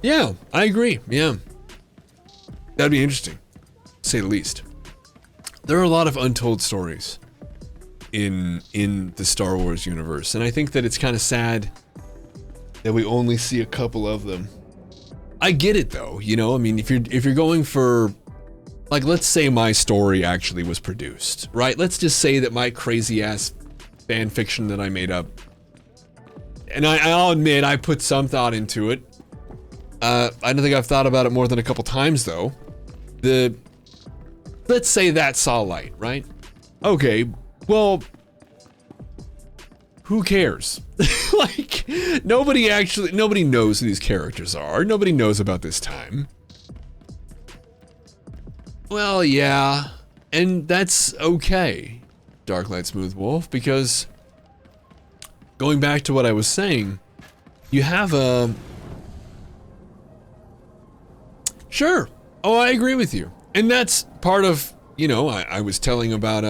Yeah, I agree. Yeah. That'd be interesting, to say the least. There are a lot of untold stories in the Star Wars universe, and I think that it's kind of sad that we only see a couple of them. I get it though, you know, I mean, if you're going for, like, let's say my story actually was produced, right? Let's just say that my crazy ass fan fiction that I made up, and I'll admit I put some thought into it. I don't think I've thought about it more than a couple times though. Let's say that saw light, right? Okay, well, who cares? Like, nobody knows who these characters are. Nobody knows about this time. Well, yeah, and that's okay, Darklight Smooth Wolf, because going back to what I was saying, you have a... Sure. Oh, I agree with you. And that's part of, you know, I was telling about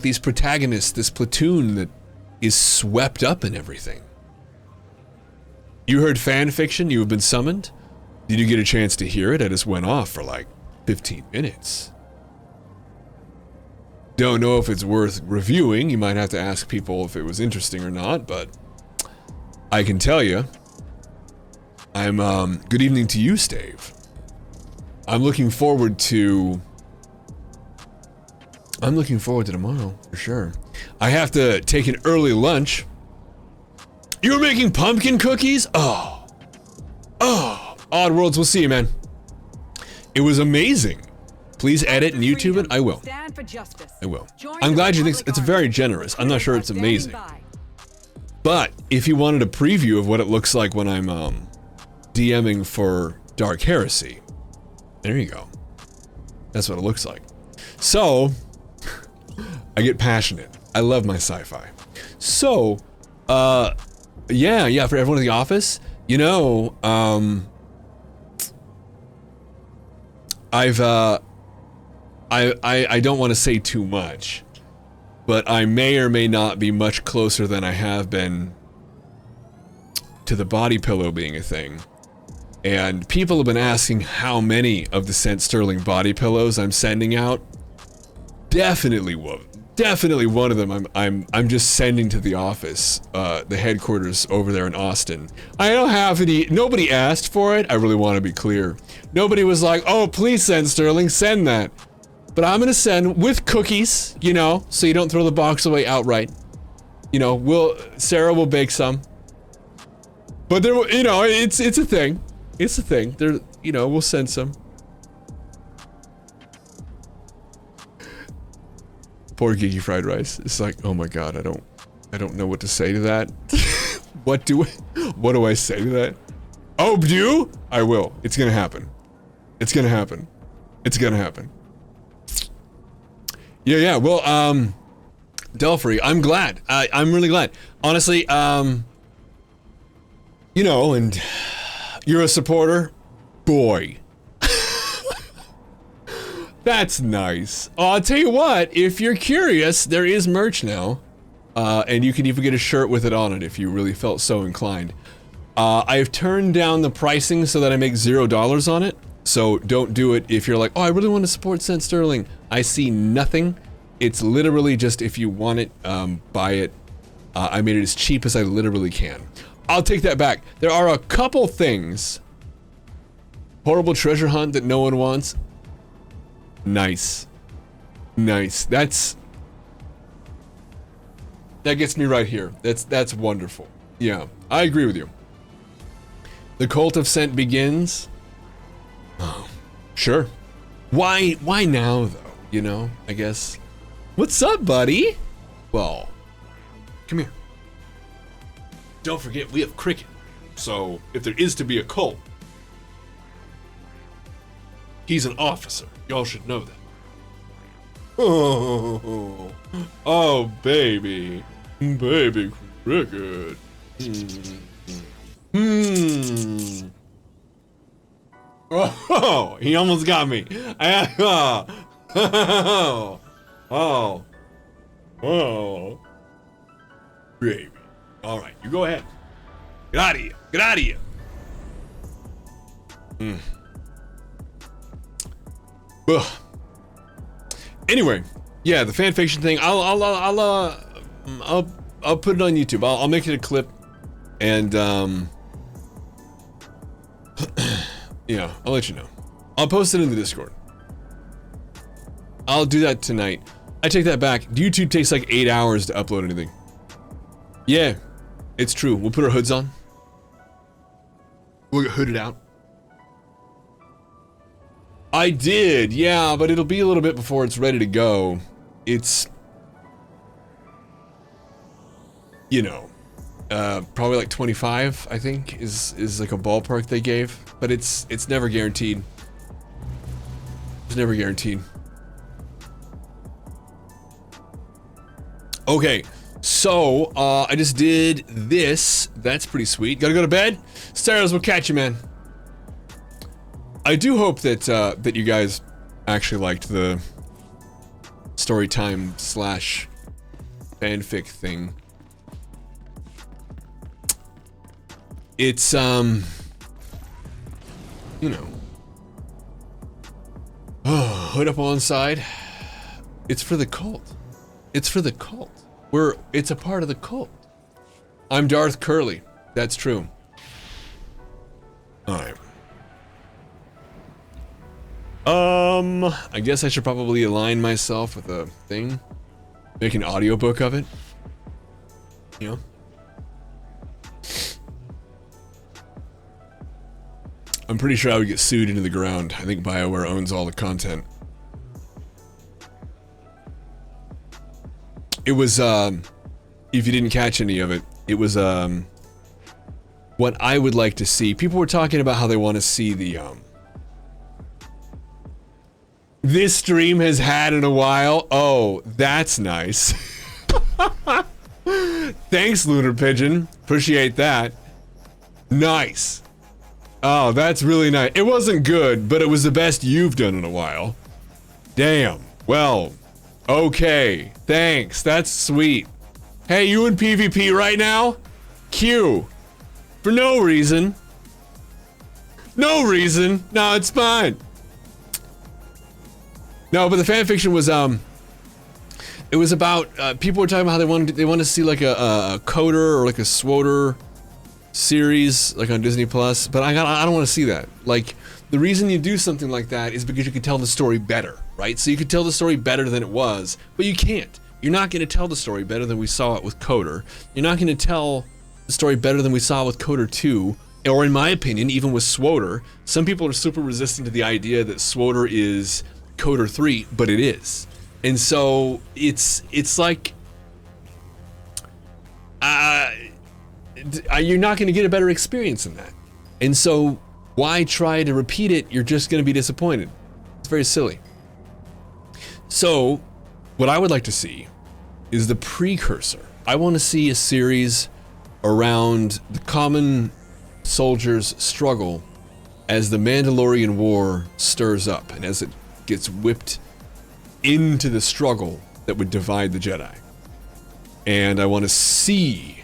these protagonists, this platoon that is swept up in everything. You heard fan fiction, you have been summoned? Did you get a chance to hear it? I just went off for like 15 minutes. Don't know if it's worth reviewing. You might have to ask people if it was interesting or not, but I can tell you. Good evening to you, Stave. I'm looking forward to tomorrow, for sure. I have to take an early lunch. You were making pumpkin cookies? Oh, Odd Worlds, we'll see you, man. It was amazing. Please edit and YouTube it. I will. I will. I'm glad you think it's very generous. I'm not sure it's amazing. But if you wanted a preview of what it looks like when I'm DMing for Dark Heresy, there you go. That's what it looks like. So, I get passionate. I love my sci-fi. So, yeah, for everyone in the office, you know, I don't want to say too much, but I may or may not be much closer than I have been to the body pillow being a thing. And people have been asking how many of the Sent Sterling body pillows I'm sending out. Definitely one of them I'm just sending to the office, the headquarters over there in Austin. I don't have any, nobody asked for it, I really want to be clear. Nobody was like, oh, please send Sterling, send that. But I'm gonna send with cookies, you know, so you don't throw the box away outright. You know, Sarah will bake some. But there, you know, it's a thing. It's a thing. There, you know, we'll send some. Poor Geeky Fried Rice. It's like, oh my god, I don't know what to say to that. What do I say to that? Oh, do? I will. It's gonna happen. It's gonna happen. It's gonna happen. Yeah, well, Delphrey, I'm glad. I'm really glad. Honestly, you know, and you're a supporter? Boy. That's nice. Oh, I'll tell you what, if you're curious, there is merch now. And you can even get a shirt with it on it if you really felt so inclined. I've turned down the pricing so that I make $0 on it. So don't do it if you're like, oh, I really want to support Sent Sterling. I see nothing. It's literally just if you want it, buy it. I made it as cheap as I literally can. I'll take that back. There are a couple things. Horrible treasure hunt that no one wants. Nice. Nice. That gets me right here. That's wonderful. Yeah, I agree with you. The Cult of Scent begins. Oh, sure. Why now though? You know, I guess. What's up, buddy? Well, come here. Don't forget, we have cricket. So if there is to be a cult, he's an officer. Y'all should know that. Oh, baby. Baby cricket. Oh, he almost got me. Oh. Baby. All right, you go ahead. Get out of here. Get out of here. Ugh. Anyway, yeah, the fanfiction thing. I'll put it on YouTube. I'll make it a clip, and yeah, I'll let you know. I'll post it in the Discord. I'll do that tonight. I take that back. YouTube takes like 8 hours to upload anything. Yeah, it's true. We'll put our hoods on. We'll get hooded out. I did, yeah, but it'll be a little bit before it's ready to go. It's, you know, probably like 25, I think, is like a ballpark they gave, but it's never guaranteed. It's never guaranteed. Okay, so I just did this. That's pretty sweet. Gotta go to bed. Stars, we'll catch you, man. I do hope that that you guys actually liked the story time / fanfic thing. It's you know, hood up on side. It's for the cult. It's for the cult. It's a part of the cult. I'm Darth Curly. That's true. All right. I guess I should probably align myself with a thing. Make an audiobook of it. You know? I'm pretty sure I would get sued into the ground. I think BioWare owns all the content. It was, if you didn't catch any of it, it was, what I would like to see. People were talking about how they want to see the, this stream has had in a while. Oh, that's nice. Thanks, Lunar Pigeon. Appreciate that. Nice. Oh, that's really nice. It wasn't good, but it was the best you've done in a while. Damn. Well, okay. Thanks. That's sweet. Hey, you in PvP right now? Q. For no reason. No reason. No, it's fine. No, but the fanfiction was it was about people were talking about how they wanted to see like a coder or like a SWTOR series like on Disney Plus, but I don't want to see that. Like, the reason you do something like that is because you can tell the story better, right? So you could tell the story better than it was, but you can't. You're not going to tell the story better than we saw it with Coder. You're not going to tell the story better than we saw with Coder 2, or in my opinion, even with SWTOR. Some people are super resistant to the idea that SWTOR is Coder 3, but it is. And so it's like you're not going to get a better experience than that. And so why try to repeat it? You're just going to be disappointed. It's very silly. So what I would like to see is the precursor. I want to see a series around the common soldier's struggle as the Mandalorian War stirs up and as it gets whipped into the struggle that would divide the Jedi. And I want to see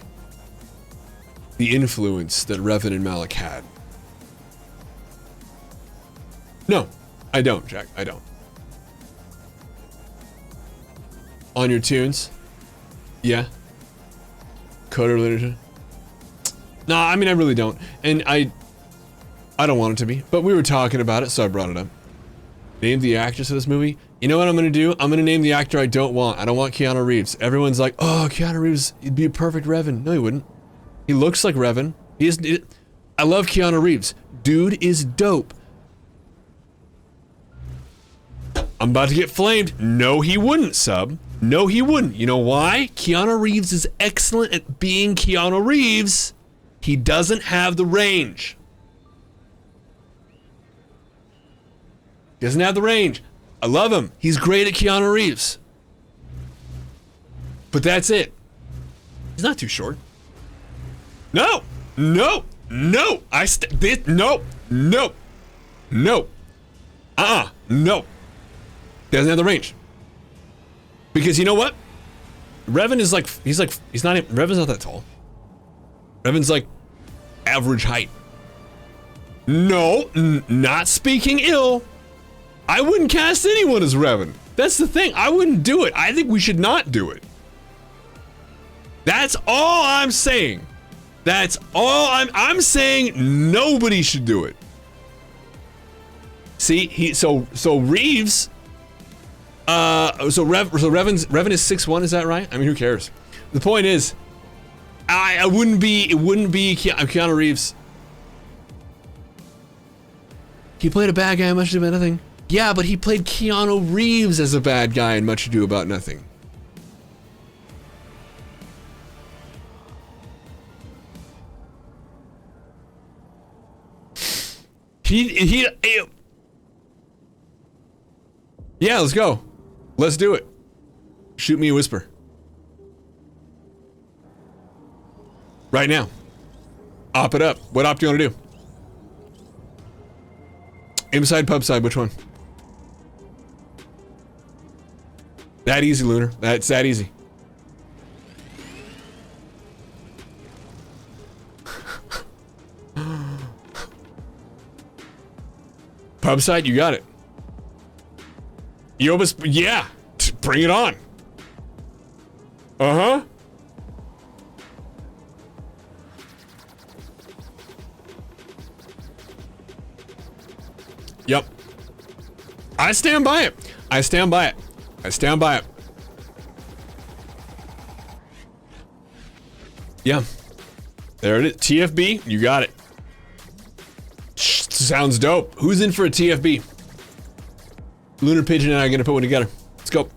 the influence that Revan and Malak had. No, I don't, Jack. I don't. On your tunes? Yeah. Coder literature? No, I mean, I really don't. And I don't want it to be, but we were talking about it, so I brought it up. Name the actress of this movie. You know what I'm gonna do? I'm gonna name the actor I don't want. I don't want Keanu Reeves. Everyone's like, oh, Keanu Reeves, he'd be a perfect Revan. No, he wouldn't. He looks like Revan. I love Keanu Reeves. Dude is dope. I'm about to get flamed. No, he wouldn't, sub. No, he wouldn't. You know why? Keanu Reeves is excellent at being Keanu Reeves. He doesn't have the range. Doesn't have the range. I love him. He's great at Keanu Reeves. But that's it. He's not too short. No. No. No. No. No. No. No. Doesn't have the range. Because you know what? Revan is like, he's not, Revan's not that tall. Revan's like average height. No, not speaking ill. I wouldn't cast anyone as Revan. That's the thing. I wouldn't do it. I think we should not do it. That's all I'm saying. That's all I'm saying. Nobody should do it. See, so Reeves. So Revan is 6'1", is that right? I mean, who cares? The point is, it wouldn't be Keanu Reeves. He played a bad guy in Much Ado About Nothing. Yeah, but he played Keanu Reeves as a bad guy in Much Ado About Nothing. Yeah, let's go. Let's do it. Shoot me a whisper. Right now. Op it up. What op do you want to do? Inside, pub side, which one? That easy, Lunar. That's that easy. Pub side, you got it. Yobus, yeah, bring it on. Uh-huh. Yep. I stand by it. I stand by it. I stand by it. Yeah. There it is. TFB, you got it. Sounds dope. Who's in for a TFB? Lunar Pigeon and I are gonna put one together. Let's go.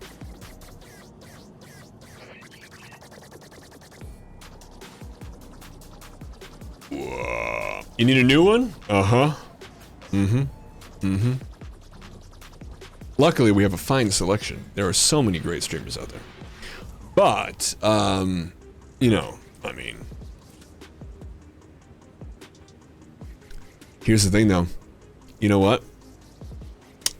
Whoa. You need a new one? Uh-huh. Mm-hmm. Mm-hmm. Luckily, we have a fine selection. There are so many great streamers out there. But, you know, I mean... Here's the thing, though. You know what?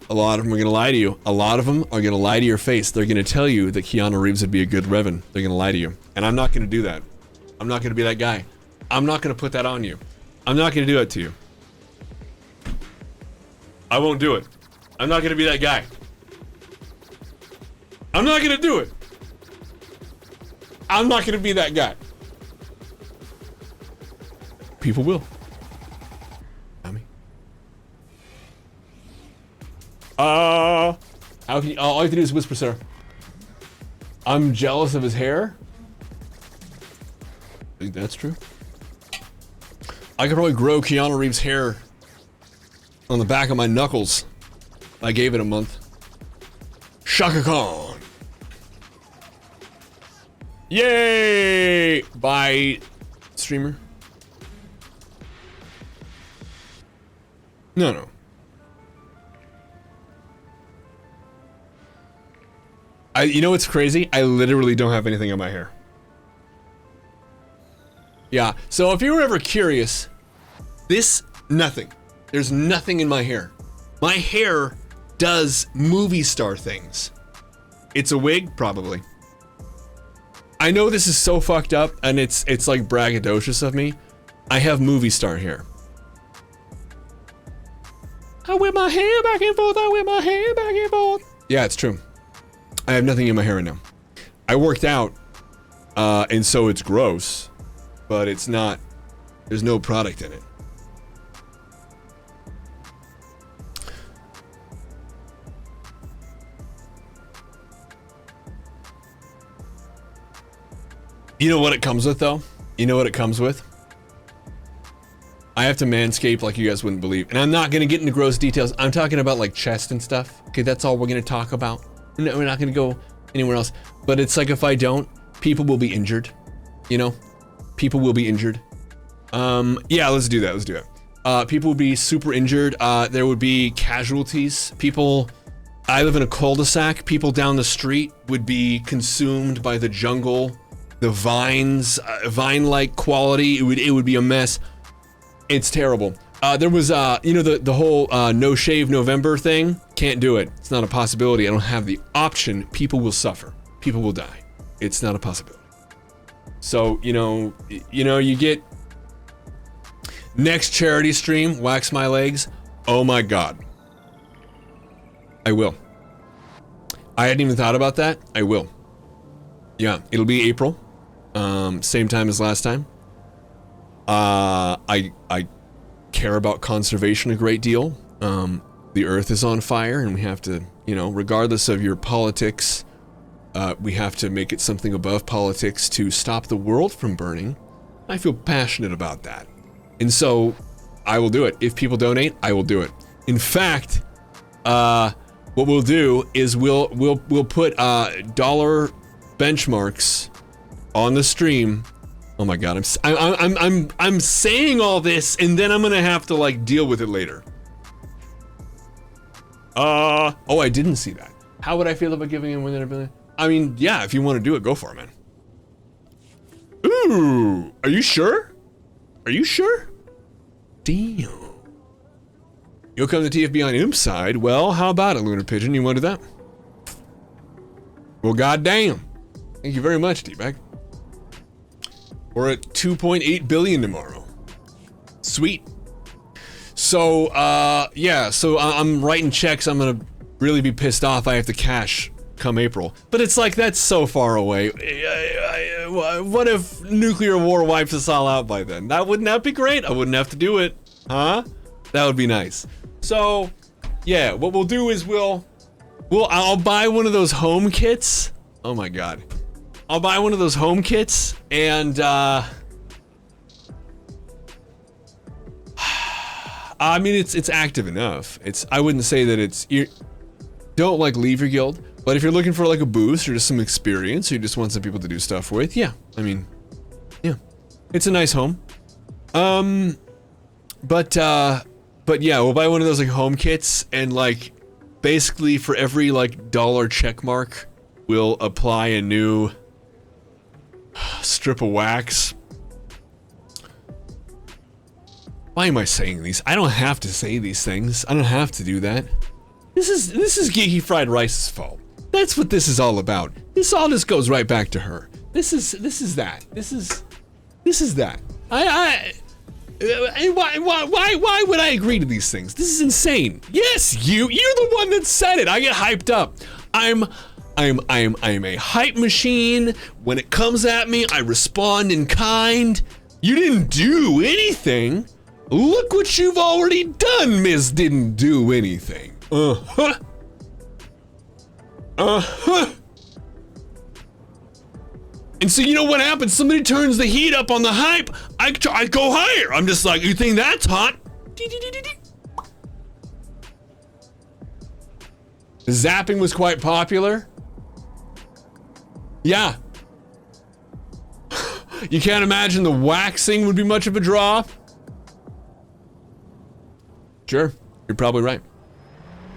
A lot of them are gonna lie to you. A lot of them are gonna lie to your face. They're gonna tell you that Keanu Reeves would be a good Revan. They're gonna lie to you. And I'm not gonna do that. I'm not gonna be that guy. I'm not gonna put that on you. I'm not gonna do that to you. I won't do it. I'm not gonna be that guy. I'm not gonna do it. I'm not gonna be that guy. People will. How can you, all you have to do is whisper, sir. I'm jealous of his hair. I think that's true. I could probably grow Keanu Reeves' hair on the back of my knuckles. I gave it a month. Shaka Khan. Yay! Bye, streamer. No. You know what's crazy? I literally don't have anything in my hair. Yeah, so if you were ever curious, nothing. There's nothing in my hair. My hair does movie star things. It's a wig? Probably. I know this is so fucked up, and it's like braggadocious of me. I have movie star hair. I whip my hair back and forth, I whip my hair back and forth. Yeah, it's true. I have nothing in my hair right now. I worked out, and so it's gross, but it's not, there's no product in it. You know what it comes with, though? You know what it comes with? I have to manscape like you guys wouldn't believe. And I'm not gonna get into gross details. I'm talking about like chest and stuff. Okay, that's all we're gonna talk about. No, we're not gonna go anywhere else. But it's like if I don't, people will be injured. You know? People will be injured. Yeah, let's do that. Let's do it. People would be super injured. There would be casualties. I live in a cul-de-sac. People down the street would be consumed by the jungle, the vines, vine-like quality. It would be a mess. It's terrible. There was, the whole no shave November thing. Can't do it. It's not a possibility. I don't have the option. People will suffer. People will die. It's not a possibility. So, you get next charity stream, wax my legs. Oh my God. I will. I hadn't even thought about that. I will. Yeah, it'll be April. Same time as last time. I care about conservation a great deal. The earth is on fire and we have to, regardless of your politics, we have to make it something above politics to stop the world from burning. I feel passionate about that. And so I will do it. If people donate, I will do it. In fact, what we'll do is we'll put dollar benchmarks on the stream. Oh my God, I'm saying all this and then I'm gonna have to like deal with it later. Oh, I didn't see that. How would I feel about giving him $1 billion? I mean, yeah, if you want to do it, go for it, man. Ooh, are you sure? Are you sure? Damn. You'll come to TFB on Oom's side. Well, how about it, Lunar Pigeon? You want to do that? Well, goddamn. Thank you very much, D-Bag. We're at 2.8 billion tomorrow. Sweet. So, yeah, so I'm writing checks. I'm gonna really be pissed off. I have to cash come April. But it's like, that's so far away. What if nuclear war wipes us all out by then? Wouldn't that be great? I wouldn't have to do it. Huh? That would be nice. So, yeah, what we'll do is I'll buy one of those home kits. Oh my God. I'll buy one of those home kits and, I mean, it's active enough. I wouldn't say that don't like leave your guild, but if you're looking for like a boost or just some experience or you just want some people to do stuff with, yeah, I mean, yeah, it's a nice home. But yeah, we'll buy one of those like home kits and like basically for every like dollar check mark, we'll apply a new strip of wax. Why am I saying these? I don't have to say these things. I don't have to do that. This is Geeky Fried Rice's fault. That's what this is all about. This all just goes right back to her. This is that. This is that. Why would I agree to these things? This is insane. Yes, you're the one that said it. I get hyped up. I'm a hype machine. When it comes at me, I respond in kind. You didn't do anything. Look what you've already done, Miss Didn't Do Anything. Uh-huh. Uh-huh. And so you know what happens? Somebody turns the heat up on the hype. I go higher. I'm just like, you think that's hot? The zapping was quite popular. Yeah. You can't imagine the waxing would be much of a draw. Sure, you're probably right.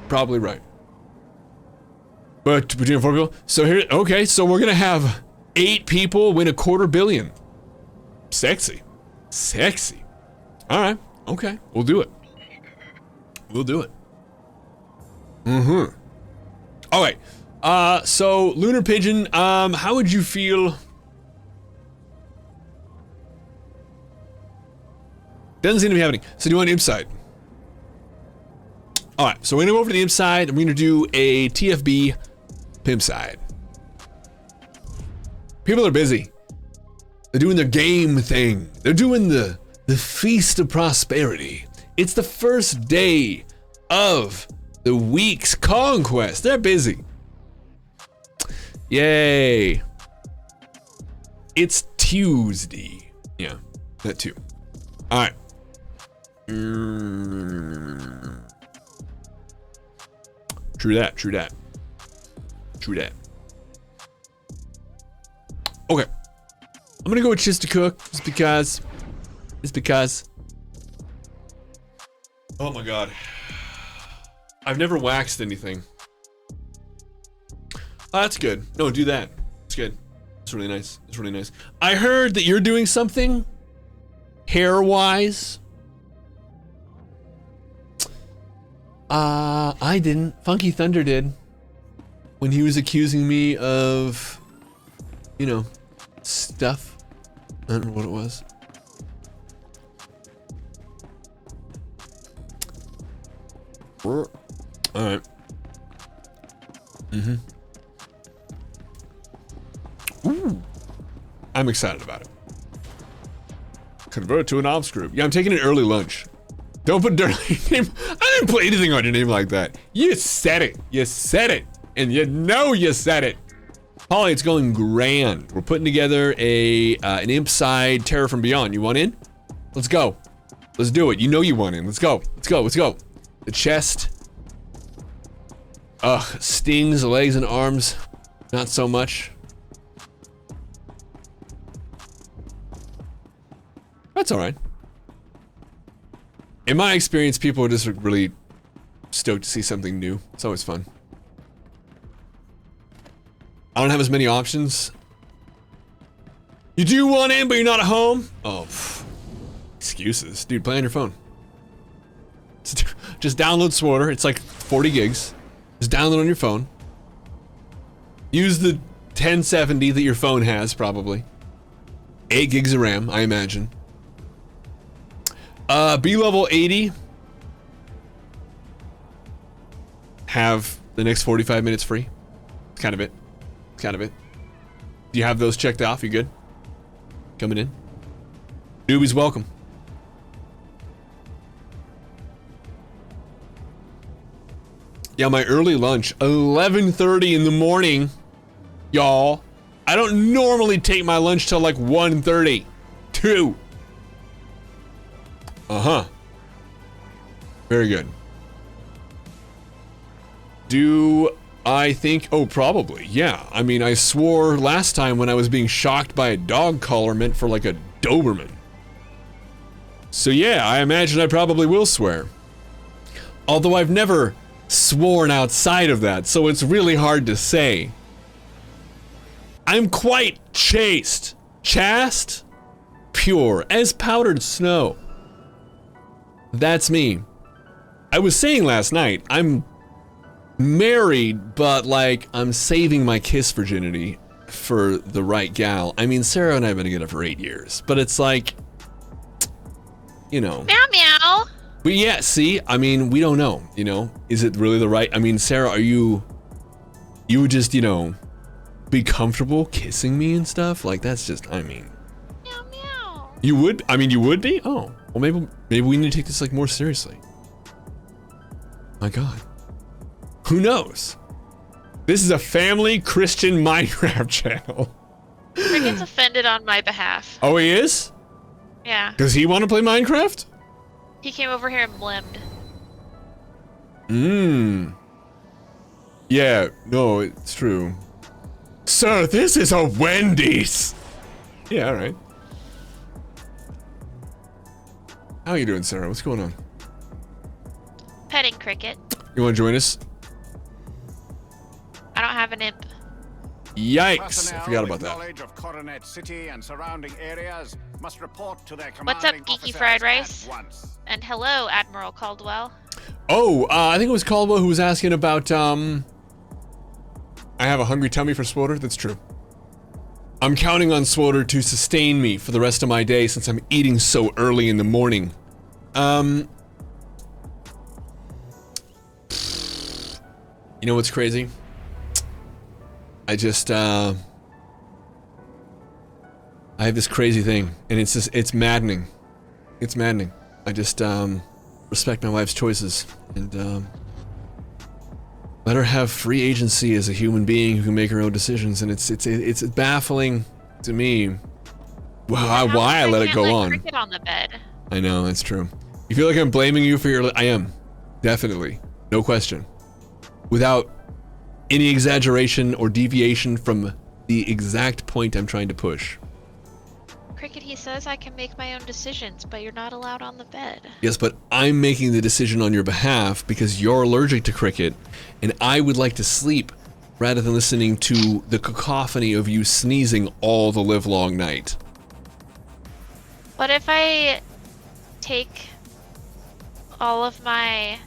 Probably right. But between 4 people, so here, okay, so we're gonna have 8 people win $250 million. Sexy. Sexy. All right, okay, we'll do it. We'll do it. Mm-hmm. All right, so Lunar Pigeon, how would you feel? Doesn't seem to be happening. So do you want inside? All right, so we're gonna go over to the inside and we're gonna do a TFB pimp side. People are busy. They're doing their game thing. They're doing the feast of prosperity. It's the first day of the week's conquest. They're busy. Yay. It's Tuesday. Yeah, that too. All right. True that, true that. True that. Okay. I'm gonna go with Chistacook just because is because... Oh my god. I've never waxed anything. Oh, that's good. No, do that. It's good. It's really nice. It's really nice. I heard that you're doing something hair-wise. I didn't. Funky Thunder did. When he was accusing me of, you know, stuff. I don't know what it was. Alright. Mm-hmm. Ooh. I'm excited about it. Convert to an ops group. Yeah, I'm taking an early lunch. Don't put dirt on your name. I didn't put anything on your name like that. You said it. You said it. And you know you said it. Holly, it's going grand. We're putting together an imp side Terror from Beyond. You want in? Let's go. Let's do it. You know you want in. Let's go. Let's go. Let's go. The chest. Ugh, stings, legs and arms. Not so much. That's alright. In my experience, people are just really stoked to see something new. It's always fun. I don't have as many options. You do want in, but you're not at home? Oh, excuses. Dude, play on your phone. Just download SWTOR. It's like 40 gigs. Just download on your phone. Use the 1070 that your phone has, probably. 8 gigs of RAM, I imagine. B level 80. Have the next 45 minutes free. Kind of it. Kind of it. Do you have those checked off? You good? Coming in? Newbies welcome. Yeah, my early lunch, 11:30 in the morning, y'all. I don't normally take my lunch till like 1:30, 2. Uh-huh. Very good. Do I think, oh, probably, yeah. I mean, I swore last time when I was being shocked by a dog collar meant for like a Doberman. So yeah, I imagine I probably will swear. Although I've never sworn outside of that, so it's really hard to say. I'm quite chaste, pure, as powdered snow. That's me. I was saying last night, I'm married, but like, I'm saving my kiss virginity for the right gal. I mean, Sarah and I have been together for 8 years, but it's like, you know. Meow meow. But yeah, see, I mean, we don't know, you know, is it really the right, I mean, Sarah, are you would just, you know, be comfortable kissing me and stuff? Like, that's just, I mean. Meow meow. You would? I mean, you would be? Oh, well, maybe we need to take this, like, more seriously. My God. Who knows? This is a family Christian Minecraft channel. Rick gets offended on my behalf. Oh, he is? Yeah. Does he want to play Minecraft? He came over here and blimmed. Yeah, no, it's true. Sir, this is a Wendy's! Yeah, alright. How you doing, Sarah? What's going on? Petting Cricket. You want to join us? I don't have an imp. Yikes! I forgot about that. Of Coronet City and surrounding areas must report to their What's up, commanding Geeky officers Fried at Rice? once. And hello, Admiral Caldwell. Oh, I think it was Caldwell who was asking about, I have a hungry tummy for SWTOR. That's true. I'm counting on SWTOR to sustain me for the rest of my day since I'm eating so early in the morning. You know what's crazy? I just, I have this crazy thing, and it's just, it's maddening. It's maddening. I just, respect my wife's choices, and, let her have free agency as a human being who can make her own decisions, and it's baffling to me why I let it go on. Cricket on the bed. I know, that's true. You feel like I'm blaming you for your, I am. Definitely. No question. Without any exaggeration or deviation from the exact point I'm trying to push. Cricket, he says I can make my own decisions, but you're not allowed on the bed. Yes, but I'm making the decision on your behalf because you're allergic to Cricket, and I would like to sleep rather than listening to the cacophony of you sneezing all the livelong night. What if I take all of my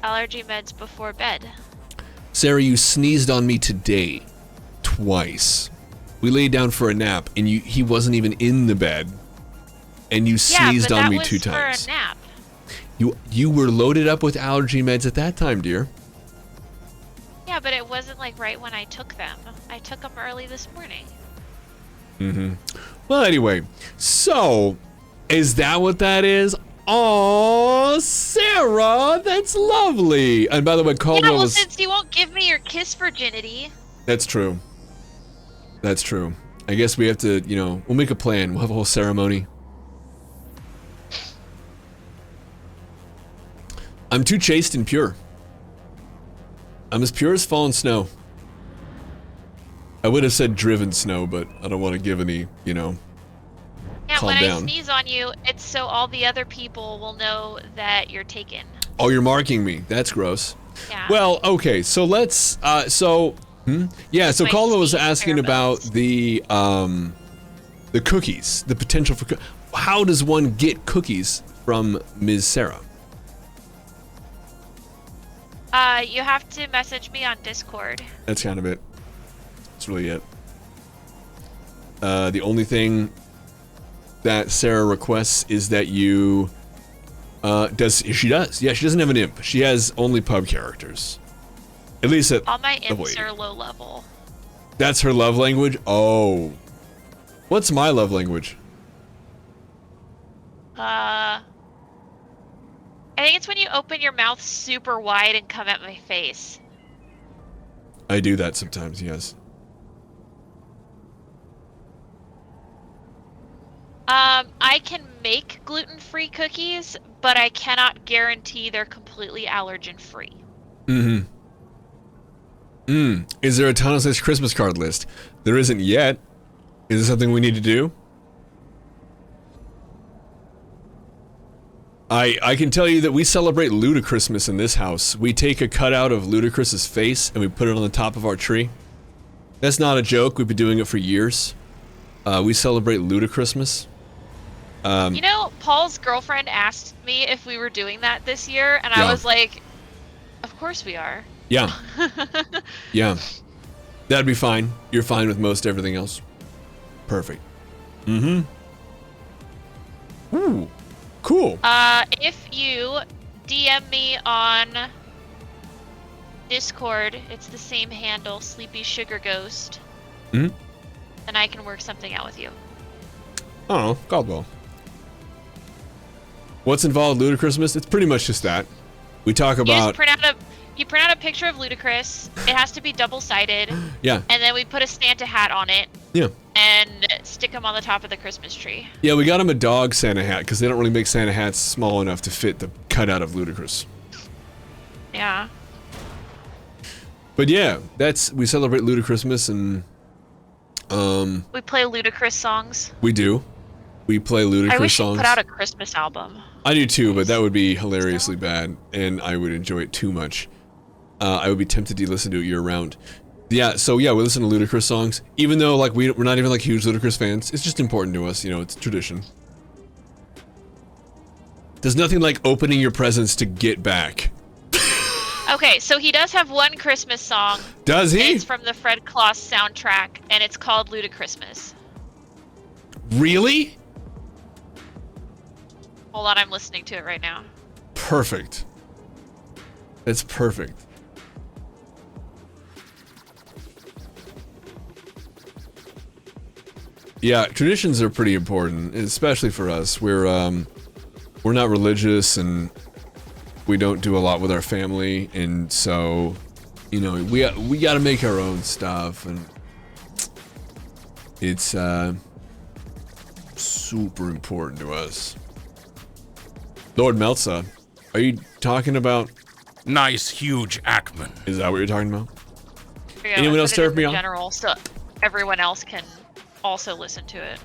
allergy meds before bed? Sarah, you sneezed on me today. Twice. We laid down for a nap, and he wasn't even in the bed, and you sneezed on me 2 times. Yeah, but that was for a nap. You were loaded up with allergy meds at that time, dear. Yeah, but it wasn't like right when I took them. I took them early this morning. Mm-hmm. Well, anyway, so is that what that is? Aw, Sarah, that's lovely. And by the way, Caldwell yeah, well, was... since you won't give me your kiss virginity. That's true. That's true. I guess we have to, you know, we'll make a plan. We'll have a whole ceremony. I'm too chaste and pure. I'm as pure as fallen snow. I would have said driven snow, but I don't want to give any, you know, Yeah, calm when down. I sneeze on you, it's so all the other people will know that you're taken. Oh, you're marking me. That's gross. Yeah. Well, okay, so let's, yeah, so My Caldwell was sneeze asking about the cookies, the potential for, how does one get cookies from Ms. Sarah? You have to message me on Discord. That's kind of it. That's really it. The only thing that Sarah requests is that you, she does. Yeah, she doesn't have an imp. She has only pub characters. At least at All my level imps 8. are low level. That's her love language? Oh. What's my love language? I think it's when you open your mouth super wide and come at my face. I do that sometimes, yes. I can make gluten-free cookies, but I cannot guarantee they're completely allergen-free. Mm-hmm. Is there a Tunnel Says Christmas card list? There isn't yet. Is it something we need to do? I can tell you that we celebrate Ludicrousmas in this house. We take a cutout of Ludacris's face and we put it on the top of our tree. That's not a joke. We've been doing it for years. We celebrate Ludicrousmas. You know, Paul's girlfriend asked me if we were doing that this year, and Yeah. I was like, of course we are. Yeah. Yeah. That'd be fine. You're fine with most everything else. Perfect. Mm-hmm. Ooh. Cool. If you DM me on Discord, it's the same handle, Sleepy Sugar Ghost. Hmm? And I can work something out with you. Oh, Caldwell. What's involved in Ludicrousmas? It's pretty much just that. We talk You about... just print out a picture of Ludacris. It has to be double-sided. Yeah. And then we put a Santa hat on it. Yeah. And stick him on the top of the Christmas tree. Yeah, we got him a dog Santa hat because they don't really make Santa hats small enough to fit the cutout of Ludacris. Yeah. But yeah, we celebrate Ludicrousmas and We play Ludacris songs. we do. We play Ludacris I wish songs. you put out a Christmas album. I do too, but that would be hilariously bad, and I would enjoy it too much. I would be tempted to listen to it year round. Yeah, so yeah, we listen to Ludacris songs, even though like we're not even like huge Ludacris fans. It's just important to us, you know. It's tradition. There's nothing like opening your presents to Get Back. Okay, so he does have one Christmas song. Does he? It's from the Fred Claus soundtrack, and it's called Ludachristmas. Really? Hold on, I'm listening to it right now. Perfect. That's perfect. Yeah, traditions are pretty important, especially for us. We're not religious and we don't do a lot with our family, and so, you know, we got to make our own stuff, and it's super important to us. Lord Meltza, are you talking about? Nice, huge Ackman. Is that what you're talking about? Yeah, Anyone I else put it serve in me the on? general, so everyone else can also listen to it.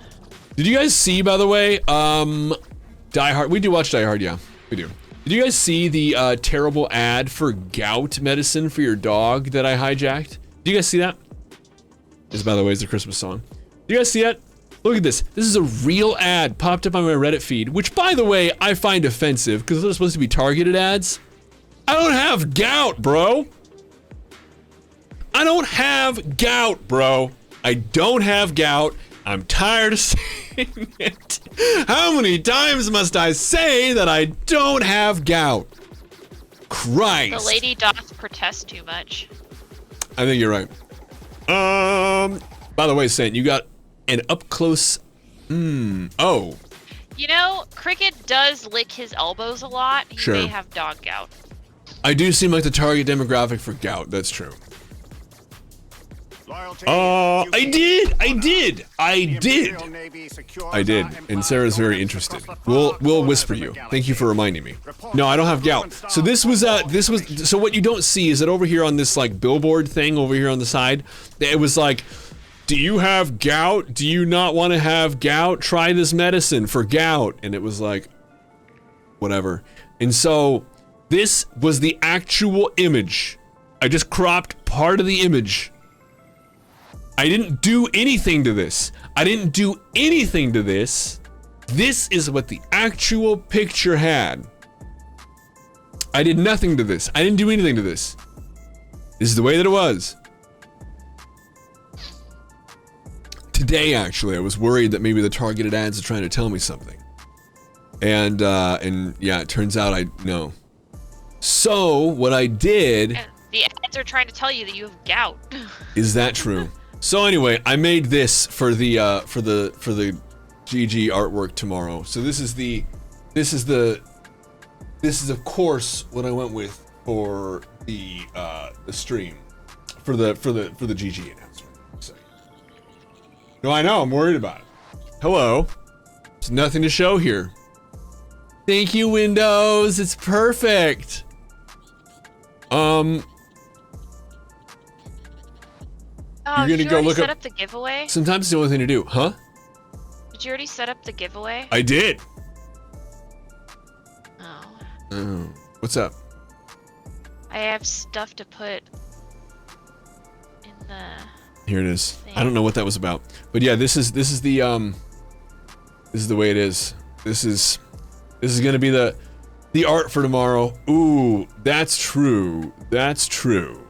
Did you guys see, by the way, Die Hard? We do watch Die Hard, yeah, we do. Did you guys see the terrible ad for gout medicine for your dog that I hijacked? Did you guys see that? This, by the way, is the Christmas song. Did you guys see that? Look at this. This is a real ad popped up on my Reddit feed, which, by the way, I find offensive because they're supposed to be targeted ads. I don't have gout, bro. I don't have gout, bro. I don't have gout. I'm tired of saying it. How many times must I say that I don't have gout? Christ. The lady doth protest too much. I think you're right. By the way, Saint, you got an up close. Oh. You know, Cricket does lick his elbows a lot. He Sure. may have dog gout. I do seem like the target demographic for gout. That's true. I did. And Sarah's very interested. We'll whisper you. Thank you for reminding me. No, I don't have gout. So so what you don't see is that over here on this like billboard thing over here on the side, it was like, do you have gout? Do you not want to have gout? Try this medicine for gout. And it was like, whatever. And so this was the actual image. I just cropped part of the image. I didn't do anything to this. This is what the actual picture had. I did nothing to this. I didn't do anything to this. This is the way that it was. Today, actually, I was worried that maybe the targeted ads are trying to tell me something. And yeah, it turns out I know. So, what I did... And the ads are trying to tell you that you have gout. Is that true? So anyway, I made this for the GG artwork tomorrow. So this is of course what I went with for the stream for the GG announcement. So, no, I know, I'm worried about it. Hello. There's nothing to show here. Thank you, Windows. It's perfect. Oh, You're gonna go look set up the giveaway? Sometimes it's the only thing to do, huh? Did you already set up the giveaway? I did. Oh. What's up? I have stuff to put in the... Here it is. thing. I don't know what that was about, but yeah, this is the way it is. This is gonna be the art for tomorrow. Ooh, that's true. That's true.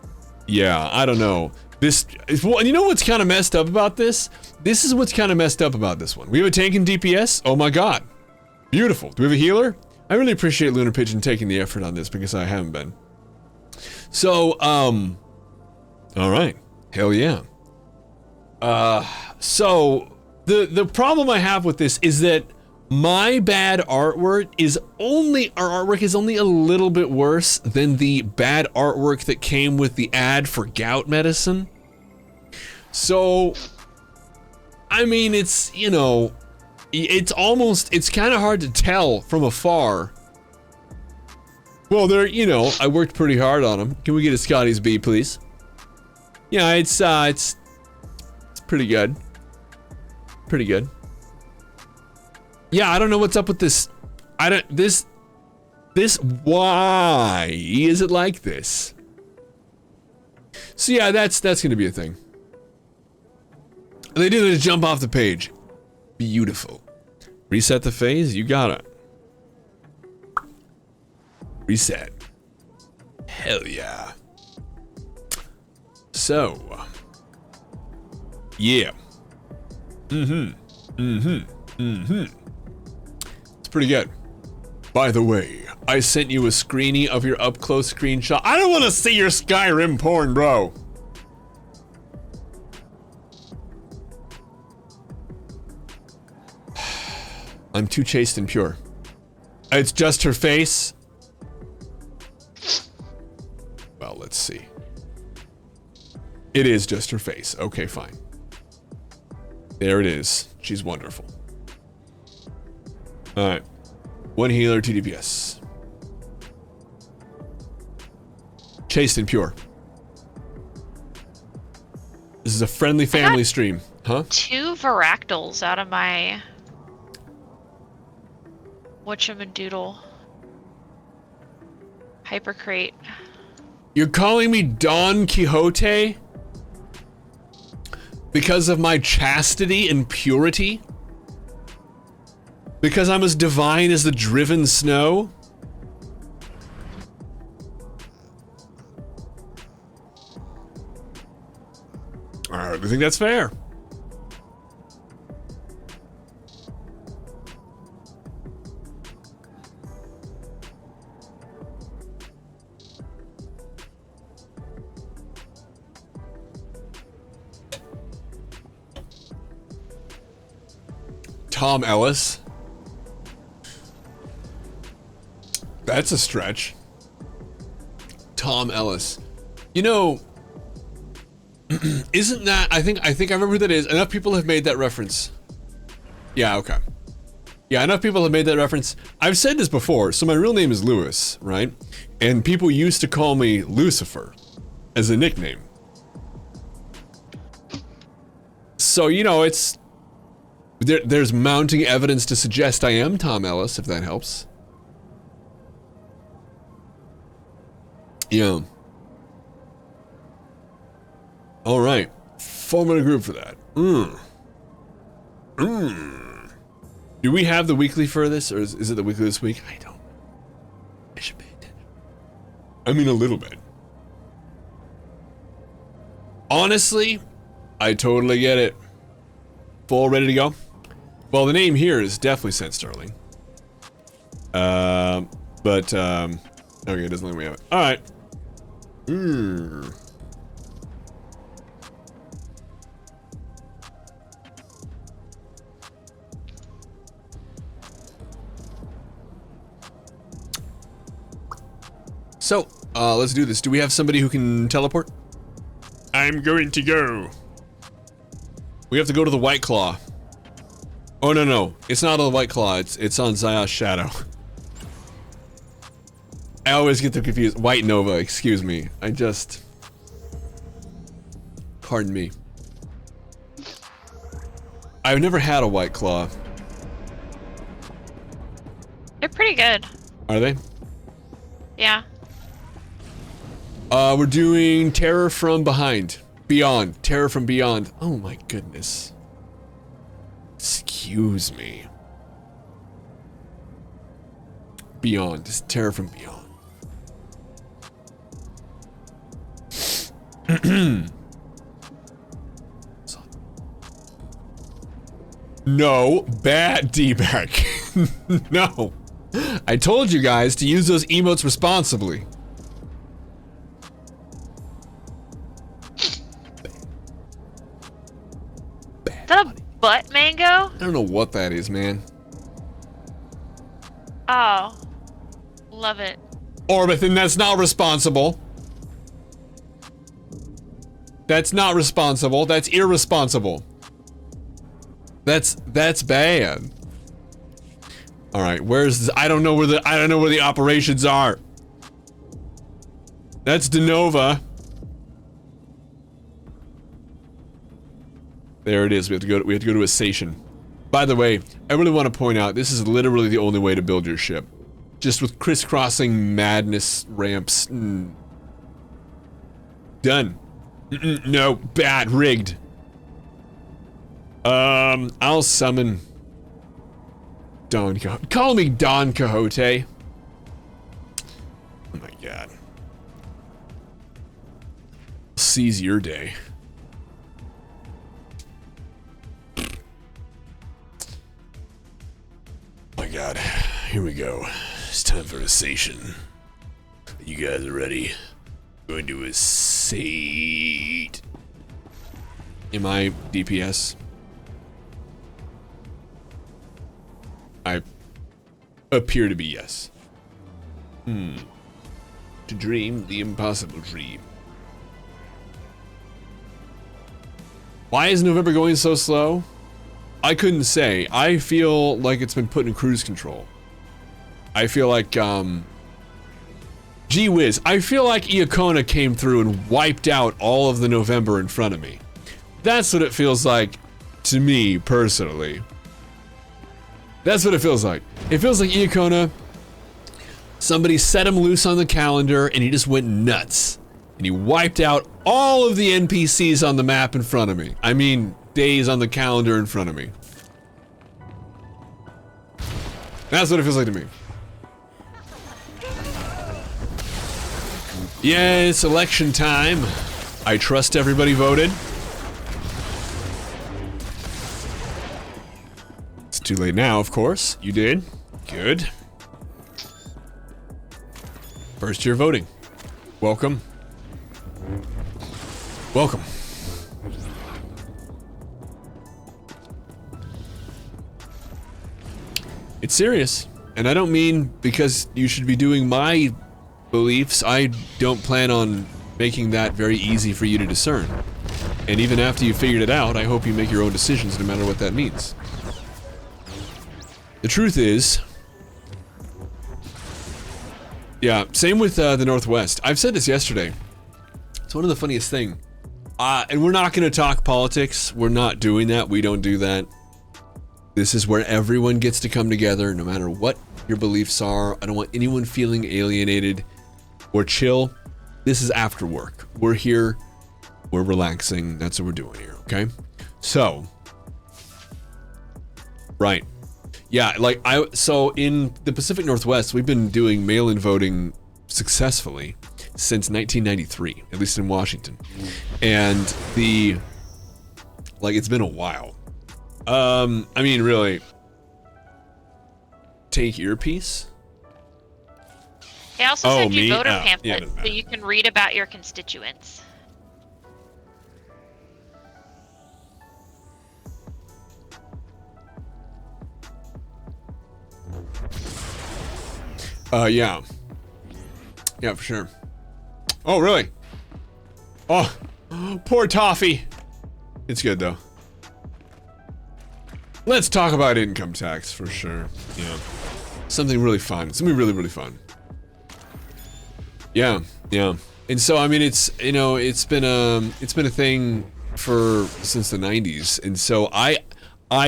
Yeah, I don't know. This is, well, and you know what's kind of messed up about this? This is what's kind of messed up about this one. We have a tank in DPS. Oh my god. Beautiful. Do we have a healer? I really appreciate Lunar Pigeon taking the effort on this because I haven't been. So, all right. Hell yeah. So the problem I have with this is that my bad artwork is only a little bit worse than the bad artwork that came with the ad for gout medicine. So, I mean, it's, you know, it's kind of hard to tell from afar. Well, you know, I worked pretty hard on them. Can we get a Scotty's B, please? Yeah, it's pretty good. Pretty good. Yeah, I don't know what's up with this. Why is it like this? So yeah, that's gonna be a thing. They did it to jump off the page. Beautiful. Reset the phase, you got it. Reset. Hell yeah. So. Yeah. It's pretty good. By the way, I sent you a screenie of your up-close screenshot. I don't want to see your Skyrim porn, bro. I'm too chaste and pure. It's just her face. Well, let's see. It is just her face. Okay, fine. There it is. She's wonderful. Alright. One healer, 2 DPS. Chaste and pure. This is a friendly family stream. Huh? Huh? 2 Varactyls out of my whatchamadoodle hypercrate. You're calling me Don Quixote? Because of my chastity and purity? Because I'm as divine as the driven snow? I think that's fair. Tom Ellis. That's a stretch. Tom Ellis. You know, isn't that, I think I remember who that is. Enough people have made that reference. Yeah, okay. Yeah, enough people have made that reference. I've said this before, so my real name is Lewis, right? And people used to call me Lucifer as a nickname. So, you know, it's, there's mounting evidence to suggest I am Tom Ellis, if that helps. Yeah. All right. 4-minute group for that. Do we have the weekly for this, or is it the weekly this week? I don't. I should pay attention. I mean, a little bit. Honestly, I totally get it. Full ready to go? Well, the name here is definitely Sent Sterling. Okay, it doesn't let me have it. All right. So, let's do this. Do we have somebody who can teleport? I'm going to go. We have to go to the White Claw. Oh, no. It's not on the White Claw. It's on Zaya's Shadow. I always get them confused. White Nova, excuse me. Pardon me. I've never had a White Claw. They're pretty good. Are they? Yeah. We're doing Terror from Behind. Beyond. Terror from Beyond. Oh my goodness. Excuse me. Beyond. Just Terror from Beyond. No, bad D-back. No. I told you guys to use those emotes responsibly. Is that a butt mango? I don't know what that is, man. Oh. Love it. Orbithin, that's not responsible. That's not responsible. That's irresponsible. That's bad. All right, I don't know where the operations are. That's DeNova. There it is. We have to go to a station. By the way, I really want to point out this is literally the only way to build your ship. Just with crisscrossing madness ramps. Done. No, bad, rigged. I'll summon Don Quixote. Call me Don Quixote. Oh my god. Seize your day. Oh my god. Here we go. It's time for a station. You guys are ready? Going to a sate. Am I DPS? I appear to be yes. To dream the impossible dream. Why is November going so slow? I couldn't say. I feel like it's been put in cruise control. I feel like, gee whiz, I feel like Iacona came through and wiped out all of the November in front of me. That's what it feels like to me, personally. That's what it feels like. It feels like Iacona, somebody set him loose on the calendar and he just went nuts. And he wiped out all of the NPCs on the map in front of me. I mean, days on the calendar in front of me. That's what it feels like to me. Yeah, it's election time. I trust everybody voted. It's too late now, of course. You did. Good. First year voting. Welcome. Welcome. It's serious. And I don't mean because you should be doing my beliefs. I don't plan on making that very easy for you to discern. And even after you figured it out, I hope you make your own decisions no matter what that means. The truth is... Yeah, same with the Northwest. I've said this yesterday. It's one of the funniest things. And we're not going to talk politics. We're not doing that. We don't do that. This is where everyone gets to come together, no matter what your beliefs are. I don't want anyone feeling alienated or chill. This is after work. We're here. We're relaxing. That's what we're doing here, okay? So, right. Yeah, like so in the Pacific Northwest, we've been doing mail-in voting successfully since 1993, at least in Washington. And it's been a while. I mean, really, take earpiece. They also send you voter Yeah, pamphlets so you can read about your constituents. Yeah. Yeah, for sure. Oh, really? Oh, poor Toffee. It's good, though. Let's talk about income tax, for sure. Yeah. Something really fun. Something really, really fun. Yeah, yeah. And so, I mean, it's, you know, it's been a thing since the 90s. And so I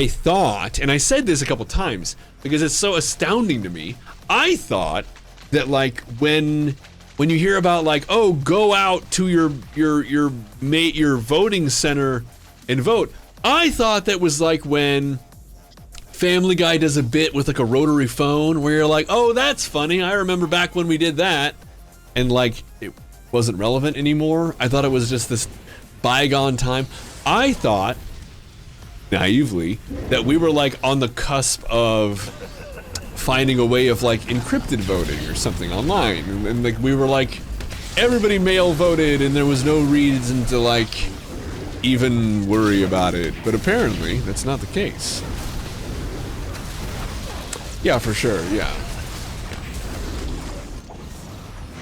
thought, and I said this a couple times because it's so astounding to me. I thought that, like, when you hear about, like, oh, go out to your voting center and vote, I thought that was like when Family Guy does a bit with, like, a rotary phone where you're like, oh, that's funny. I remember back when we did that. And, like, it wasn't relevant anymore. I thought it was just this bygone time. I thought, naively, that we were, like, on the cusp of finding a way of, like, encrypted voting or something online. And like, we were like, everybody mail voted and there was no reason to, like, even worry about it. But apparently, that's not the case. Yeah, for sure, yeah.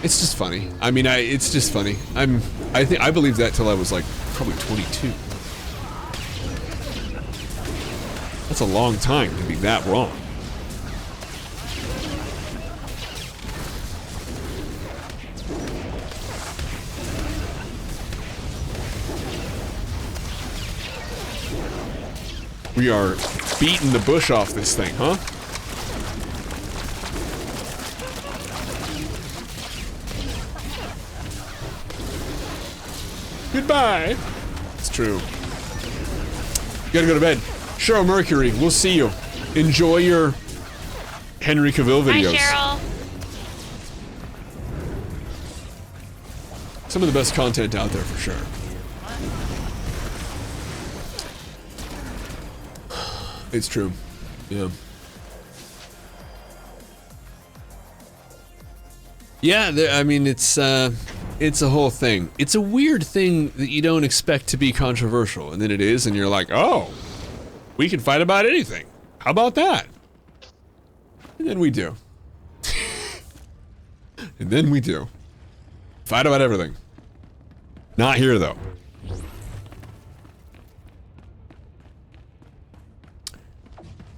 It's just funny. I mean, it's just funny. I believed that till I was, like, probably 22. That's a long time to be that wrong. We are beating the bush off this thing, huh? Goodbye. It's true. You gotta go to bed. Cheryl Mercury, we'll see you. Enjoy your Henry Cavill videos. Hi, Cheryl. Some of the best content out there, for sure. It's true. Yeah. Yeah, I mean, it's a whole thing. It's a weird thing that you don't expect to be controversial, and then it is, and you're like, oh, we can fight about anything. How about that? And then we do. And then we do. Fight about everything. Not here, though.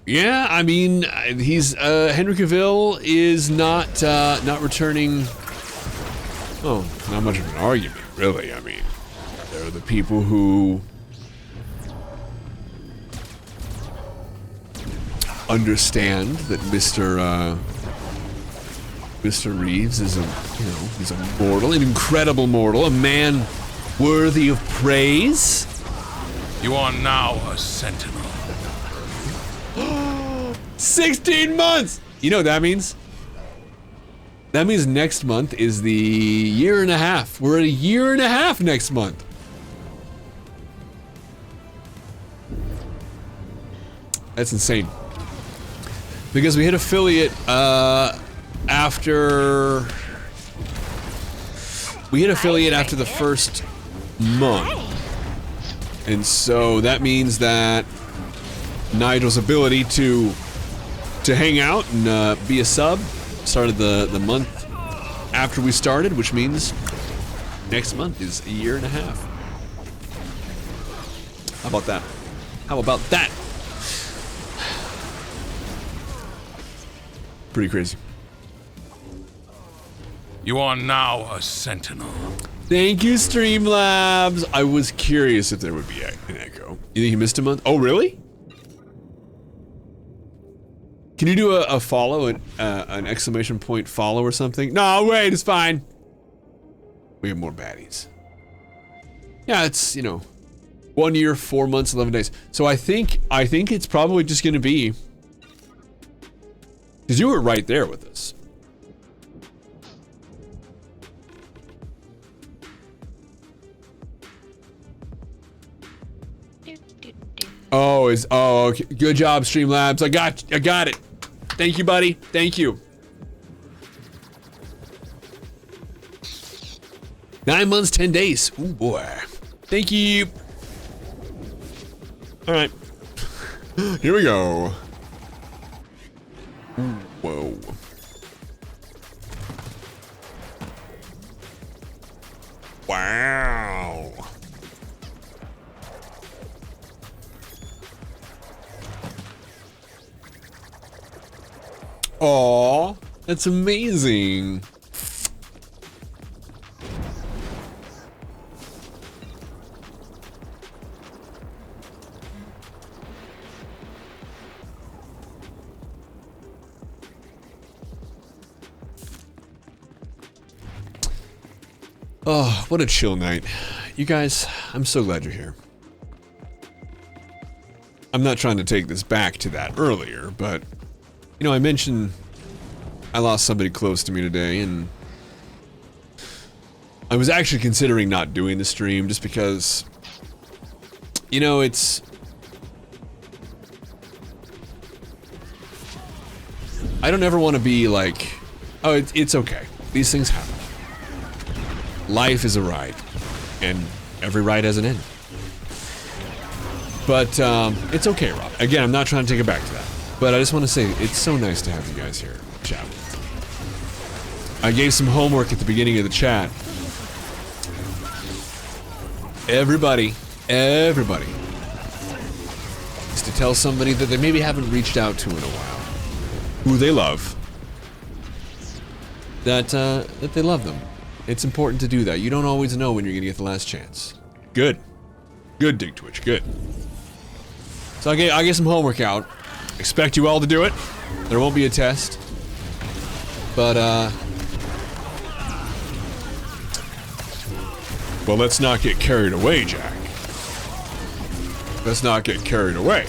Yeah, I mean, he's Henry Cavill is not returning. Oh, not much of an argument, really. I mean, there are the people who understand that Mr. Reeves is he's a mortal, an incredible mortal, a man worthy of praise. You are now a sentinel. 16 months! You know what that means? That means next month is the year and a half. We're at a year and a half next month. That's insane. Because we hit affiliate after the first month. And so that means that Nigel's ability to hang out and be a sub started the month after we started, which means next month is a year and a half. How about that? How about that? Pretty crazy. You are now a sentinel. Thank you, Streamlabs. I was curious if there would be an echo. You think you missed a month? Oh, really? Can you do a follow, an exclamation point follow or something? No, wait, it's fine. We have more baddies. Yeah, it's, 1 year, 4 months, 11 days. So I think it's probably just gonna be, because you were right there with us. Oh, okay. Good job, Streamlabs. I got it. Thank you, buddy. Thank you. 9 months, 10 days. Ooh, boy. Thank you. All right. Here we go. Ooh, whoa. Wow. Aw, that's amazing. Oh, what a chill night. You guys, I'm so glad you're here. I'm not trying to take this back to that earlier, but I mentioned I lost somebody close to me today, and I was actually considering not doing the stream just because, it's... I don't ever want to be like, oh, it's okay. These things happen. Life is a ride, and every ride has an end. But, it's okay, Rob. Again, I'm not trying to take it back to that. But I just want to say, it's so nice to have you guys here, chat. I gave some homework at the beginning of the chat. Everybody is to tell somebody that they maybe haven't reached out to in a while, who they love, that they love them. It's important to do that. You don't always know when you're gonna get the last chance. Good. Good, Dig Twitch, good. So I get some homework out. Expect you all to do it. There won't be a test. But, well, let's not get carried away, Jack. Let's not get carried away.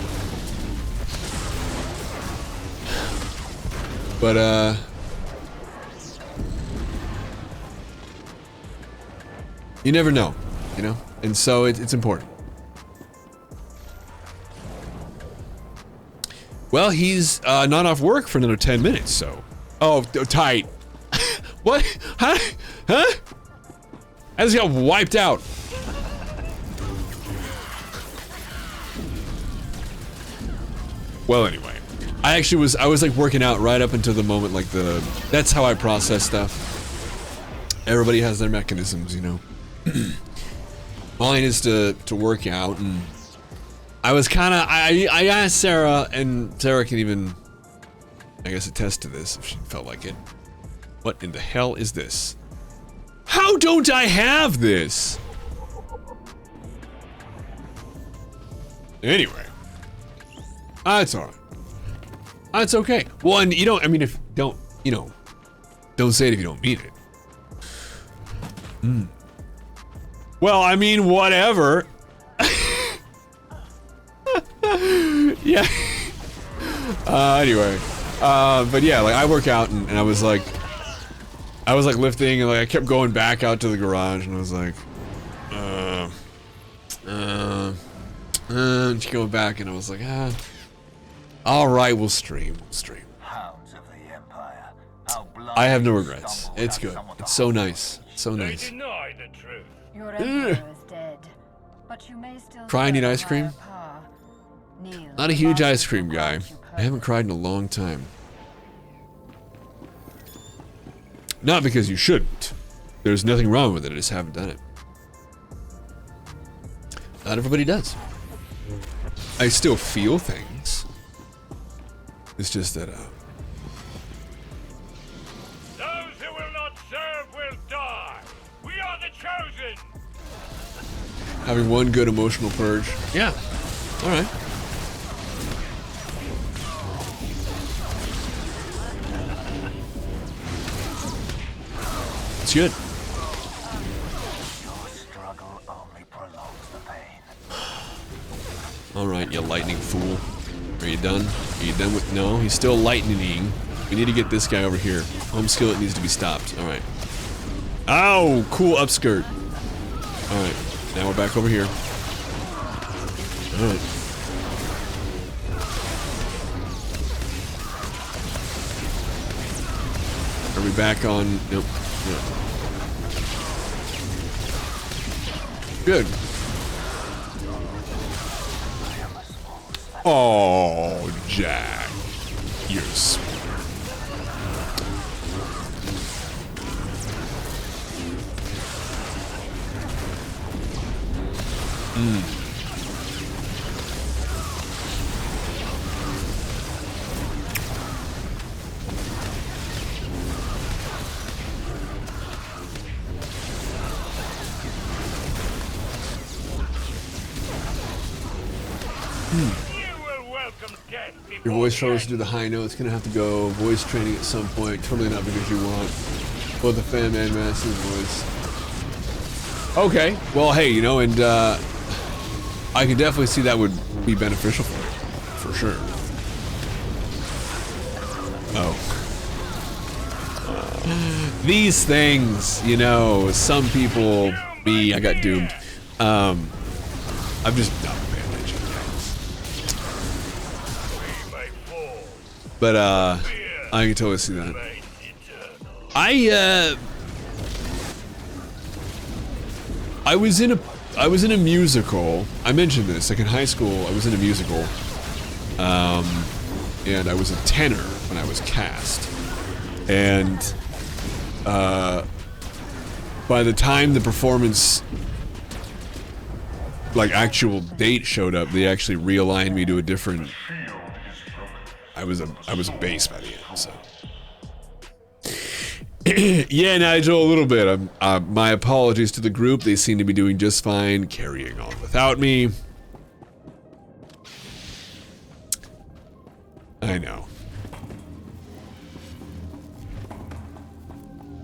But, you never know, And so it's important. Well, he's not off work for another 10 minutes, so... Oh, tight. What? Huh? Huh? I just got wiped out. Well, anyway. I was like working out right up until the moment, like that's how I process stuff. Everybody has their mechanisms, Mine is to work out, and I was kind of, I asked Sarah, and Sarah can even, I guess, attest to this if she felt like it. What in the hell is this? How don't I have this? Anyway. It's alright. That's okay. Well, and you don't, I mean, if don't, you know, don't say it if you don't mean it. Well, I mean, whatever. Yeah. Anyway. But yeah, like I work out and I was like lifting and like I kept going back out to the garage and I was like, and going back and I was like, all right, we'll stream. Hounds of the Empire. How I have no blind regrets. stumbled It's at good. some of the It's so horrors. nice. So nice. Deny the truth. Your emperor is dead, but you may still Crying, eat serve a ice cream? higher power. Kneel, Not a huge the ice cream master guy. grants you I haven't purpose. cried in a long time. Not because you shouldn't. There's nothing wrong with it, I just haven't done it. Not everybody does. I still feel things. It's just that, Those who will not serve will die. We are the chosen. having one good emotional purge. Yeah. Alright. It's good. Your struggle only prolongs the pain. Alright, you lightning fool. Are you done? Are you done with... No, he's still lightning. We need to get this guy over here. Home skillet needs to be stopped. Alright. Ow! Cool upskirt. Alright. Now we're back over here. Alright. Are we back on... Nope. No. Good. Oh, Jack. You're sweet. You will welcome death before Your voice struggles death. to do the high notes. Gonna have to go voice training at some point. Totally not because you want. Both the fan and master voice. Okay. Well, hey, you know, and I can definitely see that would be beneficial for you, for sure. Oh. These things, you know, some people, me, I got doomed. I'm just not paying attention, guys. We may fall. But I can totally see that. Remain eternal. I was in a musical. I mentioned this, like in high school, I was in a musical. And I was a tenor when I was cast. And by the time the performance, like actual date showed up, they actually realigned me to a different. I was a bass by the end, so. Yeah, Nigel, a little bit. My apologies to the group. They seem to be doing just fine, carrying on without me. I know.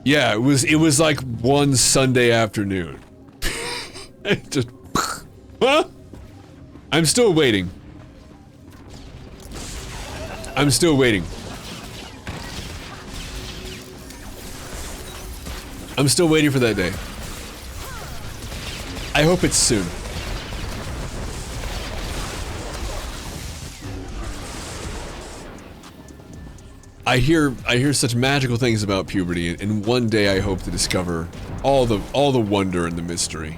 Yeah, it was like one Sunday afternoon. It just, huh? I'm still waiting. I'm still waiting. I'm still waiting for that day. I hope it's soon. I hear such magical things about puberty, and one day I hope to discover all the wonder and the mystery.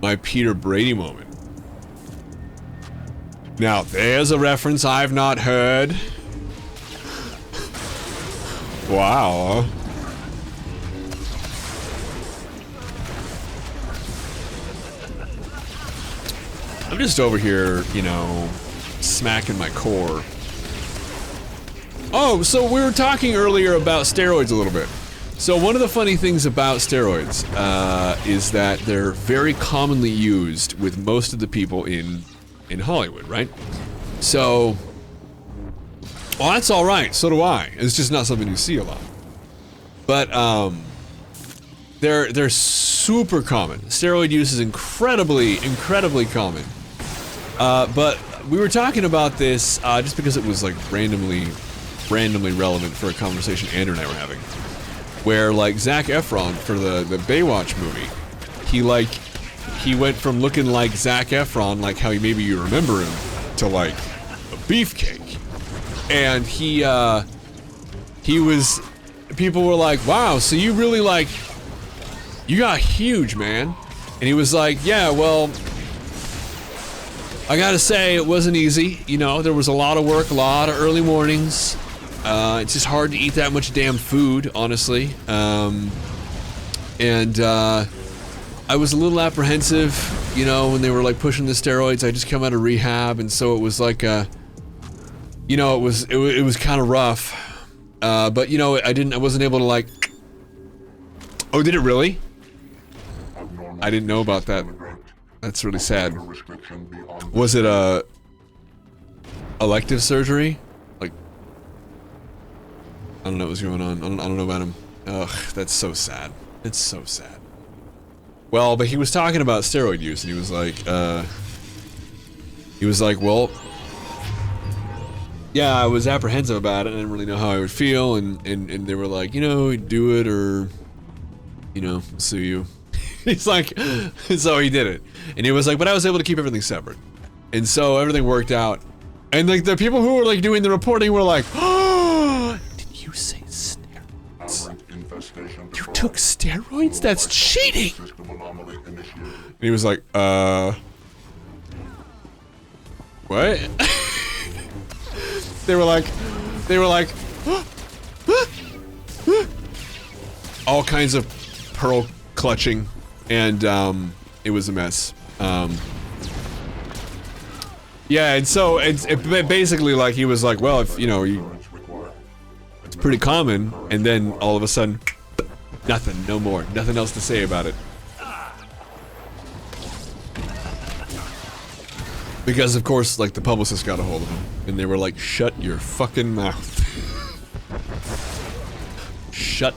My Peter Brady moment. Now, there's a reference I've not heard. Wow. I'm just over here, you know, smacking my core. Oh, so we were talking earlier about steroids a little bit. So one of the funny things about steroids is that they're very commonly used with most of the people in Hollywood, right? So, well, that's all right. So do I. It's just not something you see a lot. But they're super common. Steroid use is incredibly common. But we were talking about this just because it was like randomly relevant for a conversation Andrew and I were having, where like Zac Efron for the Baywatch movie, he went from looking like Zac Efron, like how maybe you remember him, to like a beefcake, and he was, people were like, wow, so you really like, you got huge, man. And he was like, yeah, well, I gotta say it wasn't easy, you know, there was a lot of work, a lot of early mornings. It's just hard to eat that much damn food, honestly. I was a little apprehensive, you know, when they were like pushing the steroids. I just come out of rehab, and so it was like you know, it was kind of rough. But you know, I wasn't able to like. Oh, did it really? I didn't know about that. That's really sad. Was it a elective surgery? Like, I don't know what was going on. I don't know about him. Ugh, that's so sad. It's so sad. Well, but he was talking about steroid use, and he was like, well, yeah, I was apprehensive about it. I didn't really know how I would feel, and they were like, you know, do it or, you know, sue you. He's like, so he did it, and he was like, but I was able to keep everything separate, and so everything worked out, and like the people who were like doing the reporting were like, oh, did you say steroids? You took steroids? That's cheating! And he was like, what? They were like, all kinds of pearl clutching, and it was a mess. Yeah, and so it basically like he was like, well, if you know, it's pretty common, and then all of a sudden, nothing, no more, nothing else to say about it. Because of course, like the publicist got a hold of him, and they were like, shut your fucking mouth. Shut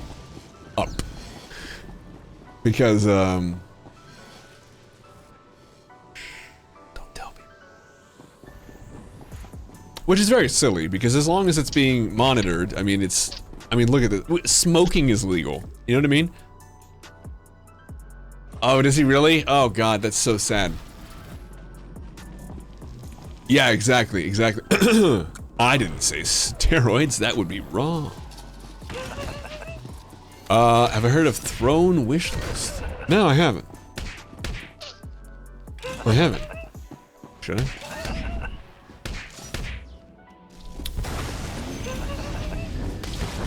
up. Because, don't tell me. Which is very silly, because as long as it's being monitored, I mean, look at this. Smoking is legal. You know what I mean? Oh, does he really? Oh god, that's so sad. Yeah, exactly. I didn't say steroids, that would be wrong. Have I heard of Throne Wishlist? No, I haven't. I haven't. Should I?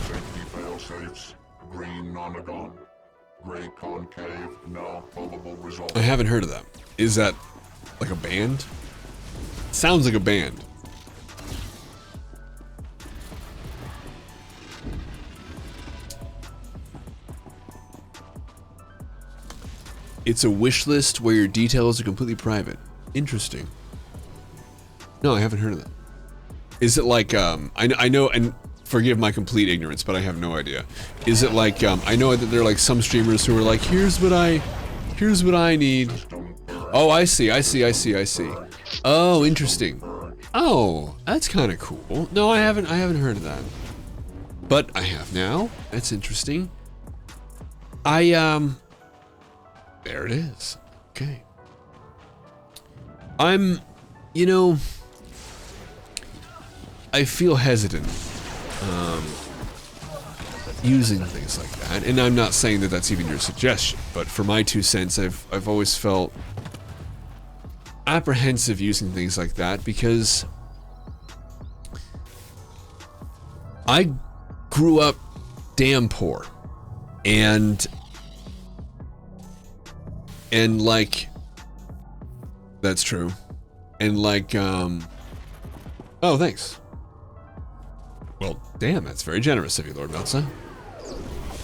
Safety fail-safes, green nonagon, gray concave, now probable result. I haven't heard of that. Is that like a band? Sounds like a band. It's a wish list where your details are completely private. Interesting. No, I haven't heard of that. Is it like, I know, and forgive my complete ignorance, but I have no idea. Is it like, I know that there are like some streamers who are like, here's what I need. Oh, I see. Oh, interesting. Oh, that's kind of cool. No, I haven't heard of that. But I have now. That's interesting. There it is. Okay. You know, I feel hesitant using things like that, and I'm not saying that that's even your suggestion, but for my 2 cents, I've always felt apprehensive using things like that because I grew up damn poor, and like, that's true, and like, oh, thanks. Well, damn, that's very generous of you, Lord Meltzer.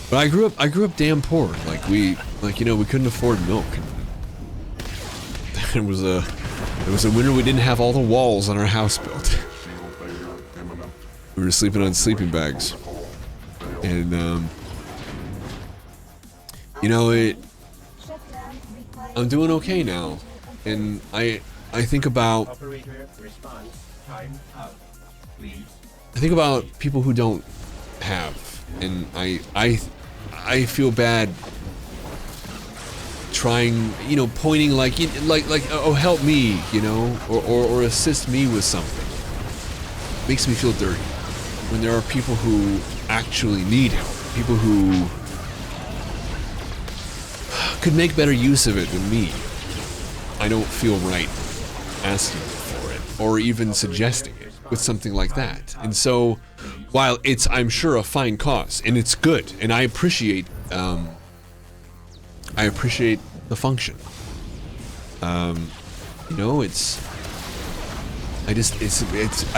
But I grew up damn poor. Like, you know, we couldn't afford milk. And it It was a winter we didn't have all the walls on our house built. We were sleeping on sleeping bags. And, you know, I'm doing okay now. And I think about... I think about people who don't have. And I feel bad trying, you know, pointing like, oh, help me, you know, or assist me with something. It makes me feel dirty when there are people who actually need help, people who could make better use of it than me. I don't feel right asking for it or even suggesting it with something like that. And so, while it's, I'm sure, a fine cause and it's good, and I appreciate the function. You know, I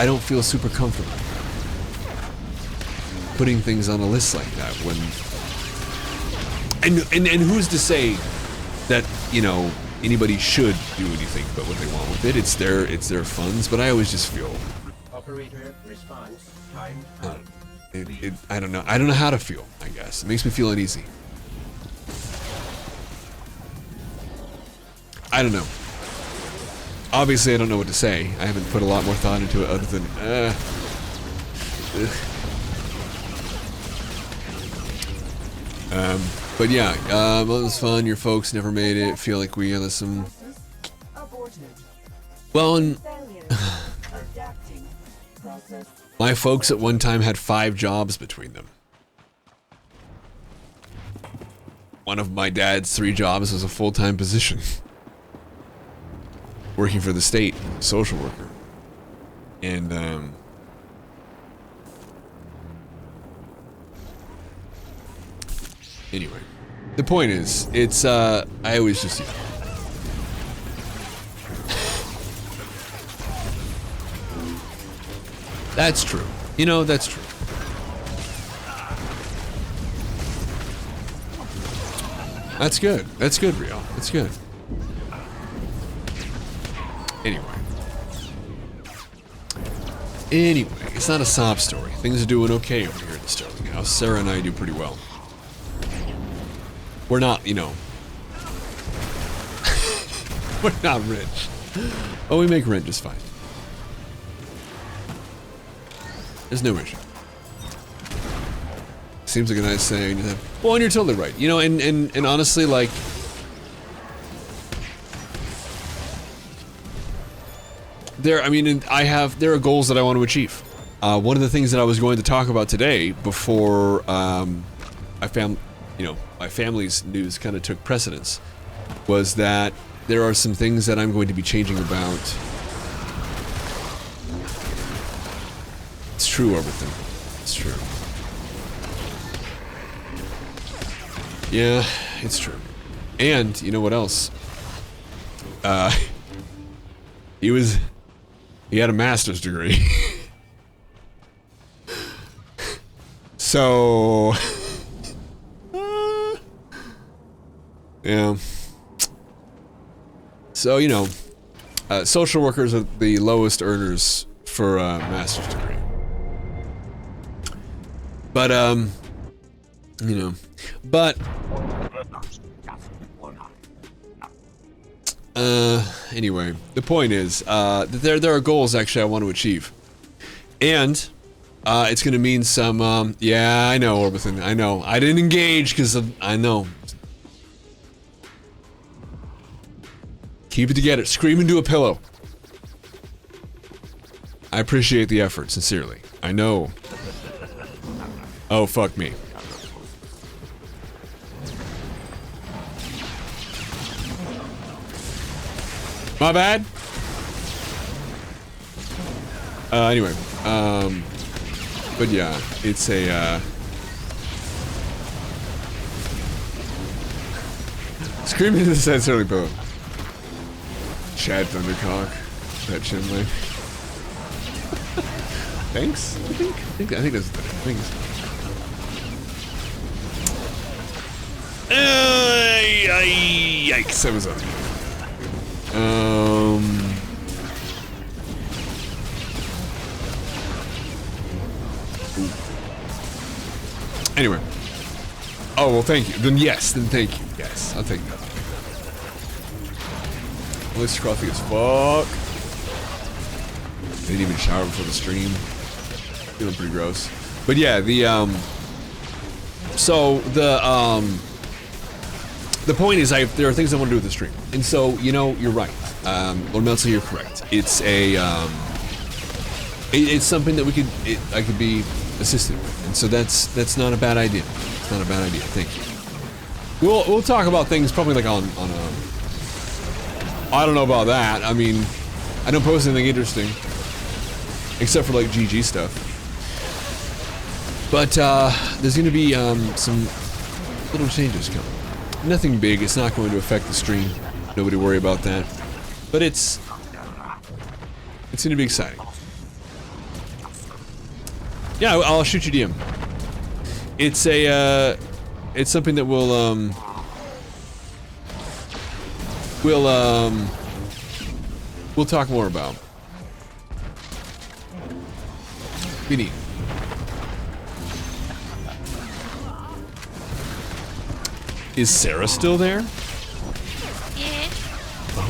don't feel super comfortable putting things on a list like that when, and who's to say that, you know, anybody should do anything but what they want with it. It's their funds, but I always just feel, operator response time out. I don't know how to feel, I guess. It makes me feel uneasy. I don't know. Obviously, I don't know what to say. I haven't put a lot more thought into it other than, but yeah, it was fun. Your folks never made it. Feel like we had some... Well, and my folks at one time had 5 jobs between them. One of my dad's 3 jobs was a full-time position. Working for the state, social worker. And, anyway. The point is, it's, I always just, you know. That's true. You know, that's true. That's good. That's good, Rio. That's good. Anyway, it's not a sob story. Things are doing okay over here at the Sterling House. Sarah and I do pretty well. We're not, you know... We're not rich. Oh, we make rent just fine. There's no issue. Seems like a nice saying. Well, and you're totally right. You know, and honestly, like... There are goals that I want to achieve. One of the things that I was going to talk about today, before my family's news kind of took precedence, was that there are some things that I'm going to be changing about. It's true, Overton. It's true. Yeah, it's true. And you know what else? He had a master's degree. So... yeah. So, you know, social workers are the lowest earners for a master's degree. But, you know, but... anyway, the point is, that there are goals actually I want to achieve. And, it's gonna mean some, yeah, I know, Orbithan, I know. I didn't engage because I know. Keep it together. Scream into a pillow. I appreciate the effort, sincerely. I know. Oh, fuck me. My bad. Anyway, but yeah, it's a, screaming into the sensory pillow. Chad Thundercock. That chin leg. Thanks? I think that's the thing. Yikes, that was up. Anyway. Oh, well, thank you. Then yes, then thank you. Yes, I'll take that. This scruffy as fuck. Didn't even shower before the stream. Feeling pretty gross. But yeah, so the point is there are things I want to do with the stream. And so, you know, you're right. Lord Meltzer, you're correct. It's it's something that I could be assisted with. And so that's not a bad idea. It's not a bad idea. Thank you. We'll talk about things probably like on I don't know about that. I mean, I don't post anything interesting. Except for like GG stuff. But there's gonna be some little changes coming. Nothing big, it's not going to affect the stream. Nobody worry about that. But it's gonna be exciting. Yeah, I'll shoot you DM. It's something that we'll talk more about. Be neat. Is Sarah still there? Yeah. Oh.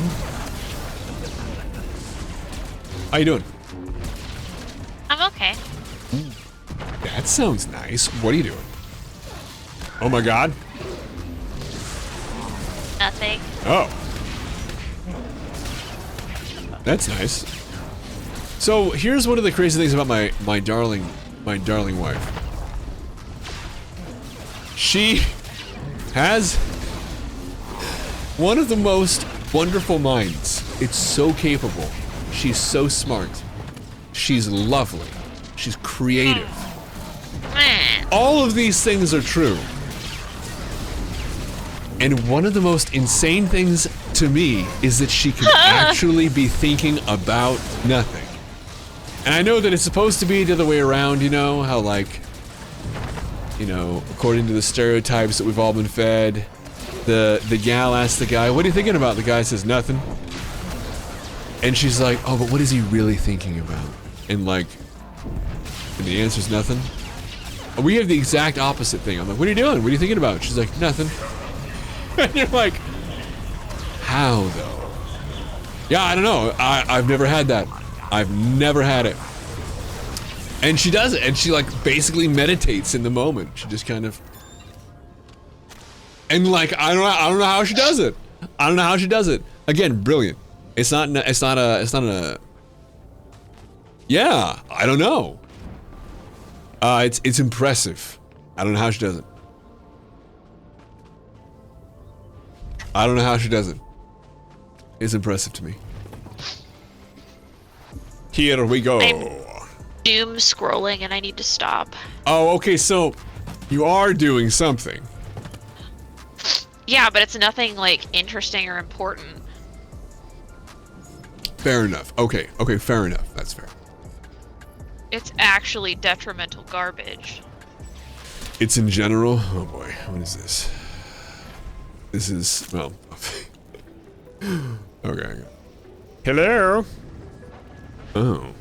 How you doing? I'm okay. That sounds nice. What are you doing? Oh my god. Nothing. Oh. That's nice. So here's one of the crazy things about my darling wife. She has one of the most wonderful minds. It's so capable. She's so smart. She's lovely. She's creative. All of these things are true. And one of the most insane things to me is that she can actually be thinking about nothing. And I know that it's supposed to be the other way around, you know, how like, you know, according to the stereotypes that we've all been fed, the gal asks the guy, what are you thinking about? The guy says nothing. And she's like, oh, but what is he really thinking about? And like, and the answer's nothing. We have the exact opposite thing. I'm like, what are you doing? What are you thinking about? She's like, nothing. And you're like, how though? Yeah, I don't know. I've never had that. I've never had it. And she does it, and she like basically meditates in the moment. She just kind of, and like I don't know how she does it. I don't know how she does it. Again, brilliant. It's not a. Yeah, I don't know. It's impressive. I don't know how she does it. I don't know how she does it. It's impressive to me. Here we go. I'm doom scrolling and I need to stop. Oh, okay, so you are doing something. Yeah, but it's nothing like interesting or important. Fair enough. Okay, fair enough. That's fair. It's actually detrimental garbage. It's in general? Oh boy, what is this? This is, well... okay. Hello? Oh.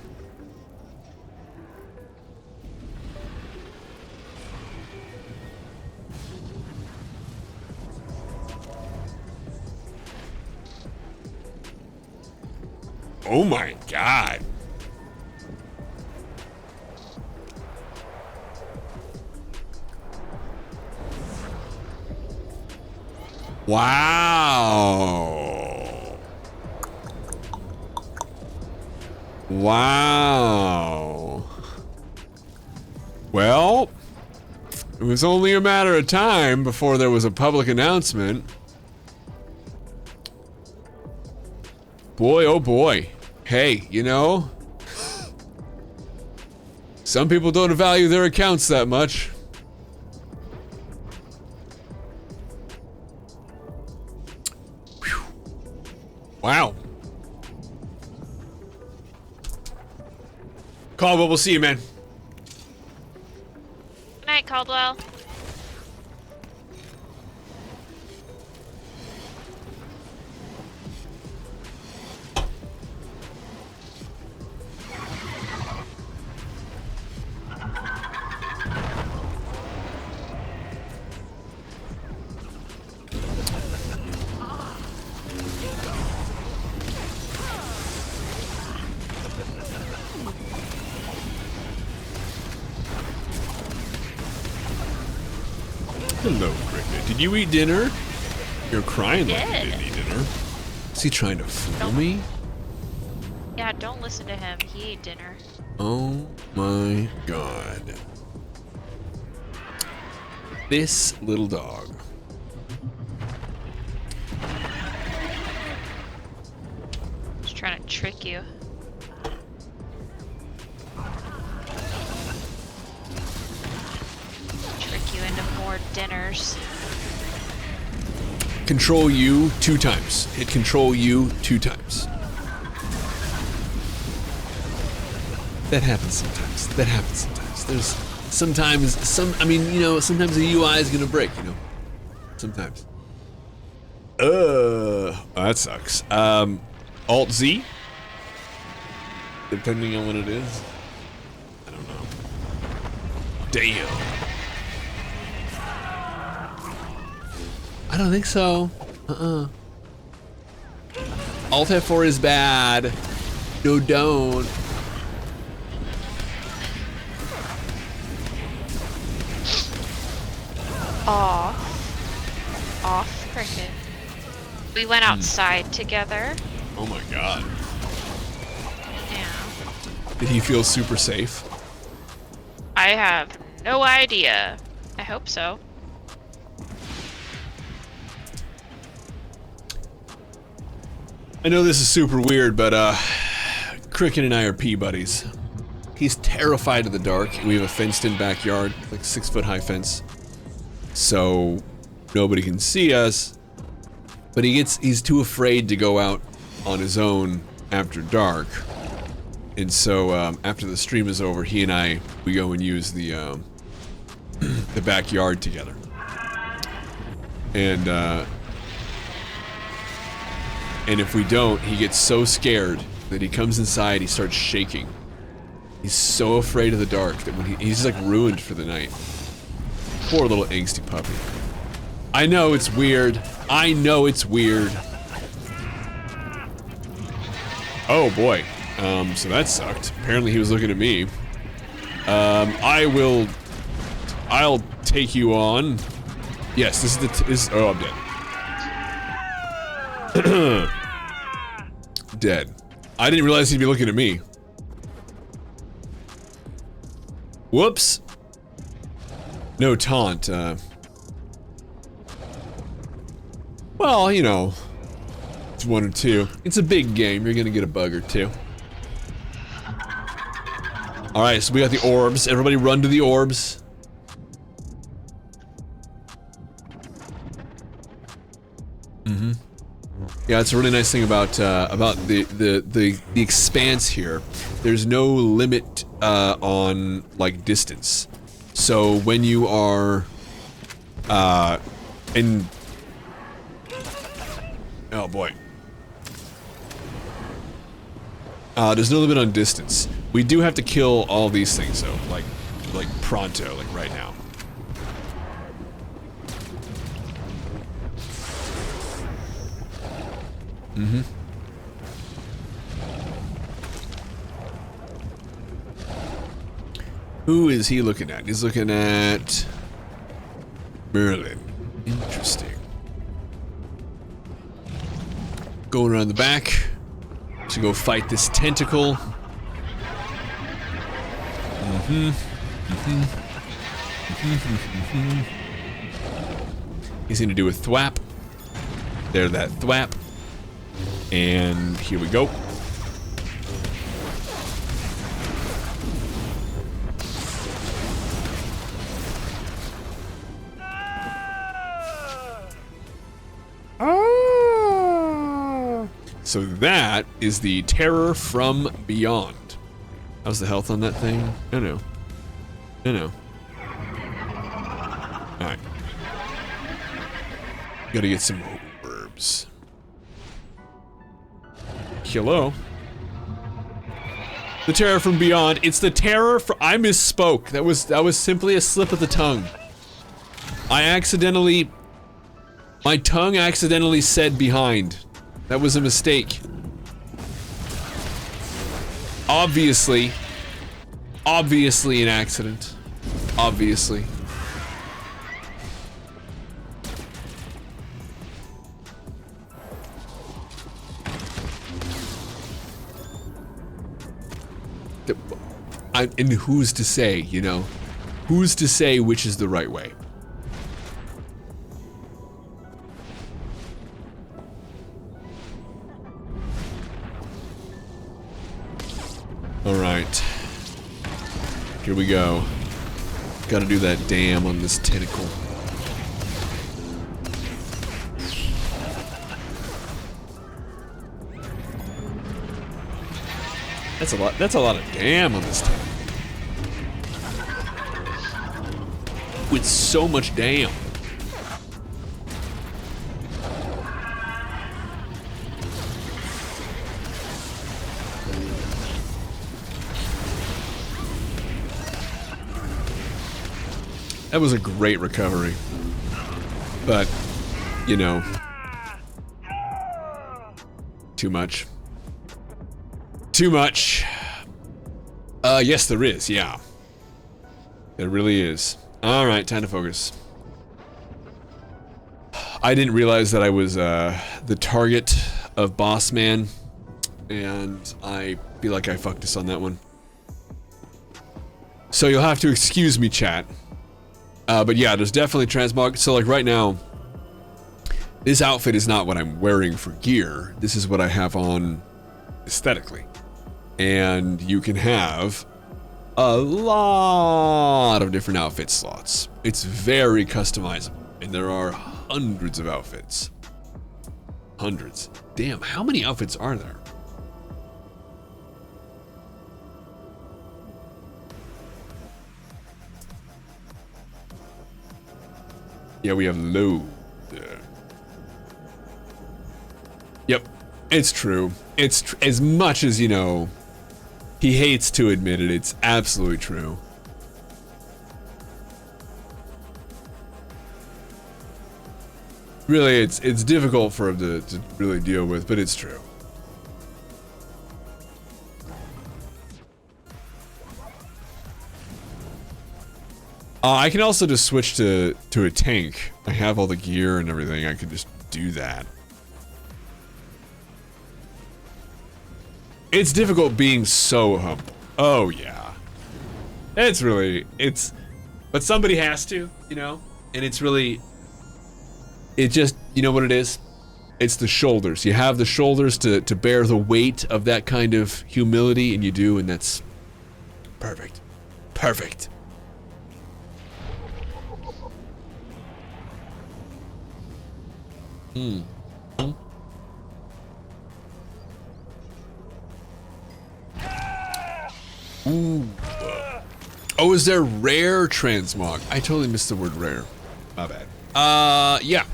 Oh my god. Wow. Wow. Well, it was only a matter of time before there was a public announcement. Boy, oh boy. Hey, you know, some people don't value their accounts that much. Whew. Wow. Caldwell, we'll see you, man. Good night, Caldwell. Hello, Cricket. Did you eat dinner? You're crying like you Did. didn't eat dinner. Is he trying to fool me? Yeah, don't listen to him. He ate dinner. Oh my god. This little dog. Just trying to trick you. Trick you into more dinners. Control U 2 times. Hit Control U 2 times. That happens sometimes. That happens sometimes. There's sometimes sometimes the UI is gonna break, Sometimes. That sucks. Alt Z. Depending on what it is. I don't know. Damn. I don't think so. Alt F4 is bad. No, don't. Off, Cricket. We went outside together. Oh my god. Yeah. Did he feel super safe? I have no idea. I hope so. I know this is super weird, but Cricket and I are pea buddies. He's terrified of the dark. We have a fenced-in backyard, like 6-foot high fence, so nobody can see us. But he's too afraid to go out on his own after dark, and so after the stream is over, he and we go and use the the backyard together, and if we don't, he gets so scared that he comes inside, he starts shaking. He's so afraid of the dark that when he's like ruined for the night. Poor little angsty puppy. I know it's weird. I know it's weird. Oh boy. So that sucked. Apparently he was looking at me. I'll take you on. Yes, this is oh, I'm dead. Dead. I didn't realize he'd be looking at me. Whoops. No taunt. Well, it's 1 or 2. It's a big game. You're gonna get a bug or 2. All right, so we got the orbs. Everybody, run to the orbs. Yeah, it's a really nice thing about the expanse here. There's no limit on like distance. So when you are in oh boy. There's no limit on distance. We do have to kill all these things though, like pronto, like right now. Who is he looking at? He's looking at Merlin. Interesting. Going around the back to go fight this tentacle. He's gonna do a thwap. There, that thwap. And here we go. So that is the Terror from Beyond. How's the health on that thing? I know. Alright. Gotta get some herbs. Hello. The Terror from Beyond. It's the Terror from... I misspoke. That was simply a slip of the tongue. My tongue accidentally said behind. That was a mistake. Obviously an accident. Obviously. and who's to say, you know? Who's to say which is the right way? All right. Here we go. Gotta do that dam on this tentacle. That's a lot of dam on this tentacle. With so much dam. That was a great recovery. But, you know, too much. Too much. Yes, there is, yeah. There really is. Alright, time to focus. I didn't realize that I was the target of Boss Man, and I feel like I fucked us on that one. So you'll have to excuse me, chat. But yeah, there's definitely transmog. So like right now, this outfit is not what I'm wearing for gear. This is what I have on aesthetically. And you can have a lot of different outfit slots. It's very customizable, and there are hundreds of outfits. Hundreds. Damn, how many outfits are there? Yeah, we have low there. Yep, it's true. It's as much as, you know, he hates to admit it, it's absolutely true. Really, it's difficult for him to really deal with, but it's true. I can also just switch to a tank. I have all the gear and everything. I could just do that. It's difficult being so humble. Oh yeah. It's really, but somebody has to, you know? And it's really, it just, you know what it is? It's the shoulders. You have the shoulders to bear the weight of that kind of humility, and you do, and that's perfect. Perfect. Ooh. Oh, is there rare transmog? I totally missed the word rare. My bad. Yeah.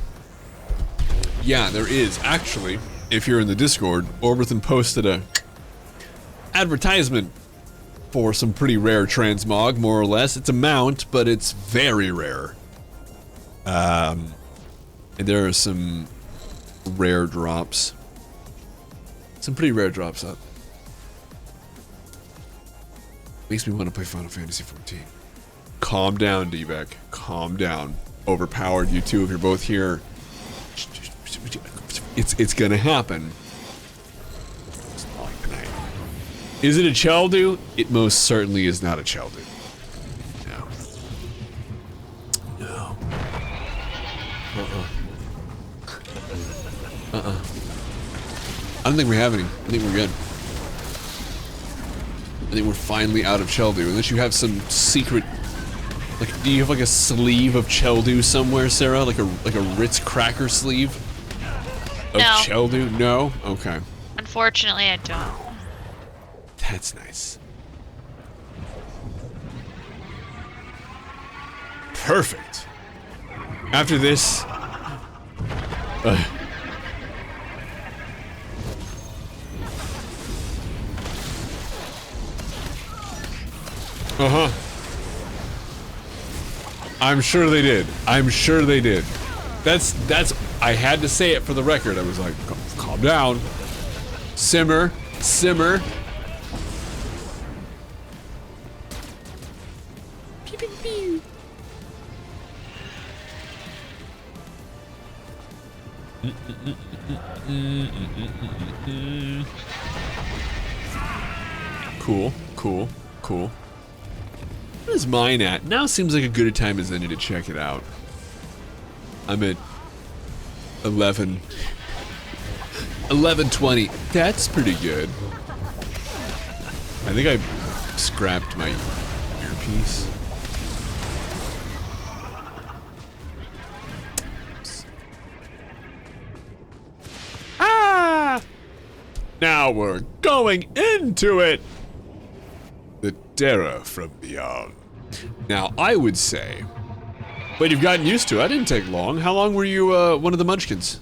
Yeah, there is. Actually, if you're in the Discord, Orbithan posted a advertisement for some pretty rare transmog, more or less. It's a mount, but it's very rare. And there are some rare drops. Some pretty rare drops up. Makes me want to play Final Fantasy 14. Calm down, D-Beck. Calm down. Overpowered, you two, if you're both here. It's gonna happen. Is it a Cheldu? It most certainly is not a Cheldu. No. No. I don't think we have any. I think we're good. I think we're finally out of Cheldu, unless you have some secret, like, do you have like a sleeve of Cheldu somewhere, Sarah? Like a Ritz cracker sleeve of Cheldu? No? Okay. Unfortunately, I don't. That's nice. Perfect. After this, I'm sure they did. I'm sure they did. That's, I had to say it for the record. I was like, calm down. Simmer. Simmer. Pew, pew, pew. Cool, cool, cool. What is mine at? Now seems like a good a time as any to check it out. I'm at 1120. That's pretty good. I think I scrapped my earpiece. Ah! Now we're going into it. The terror from beyond. Now I would say, but you've gotten used to it. I didn't take long. How long were you one of the Munchkins?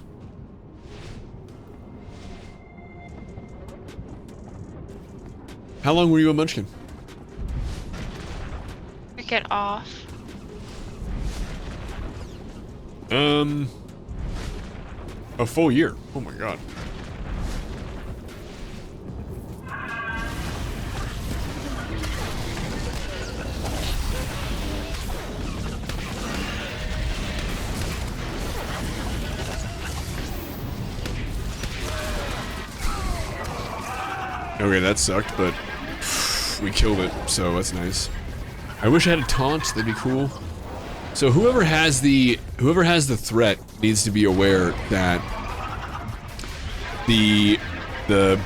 How long were you a Munchkin? Get off. A full year. Oh my god. Okay, that sucked, but we killed it, so that's nice. I wish I had a taunt, that'd be cool. So whoever has the threat needs to be aware that the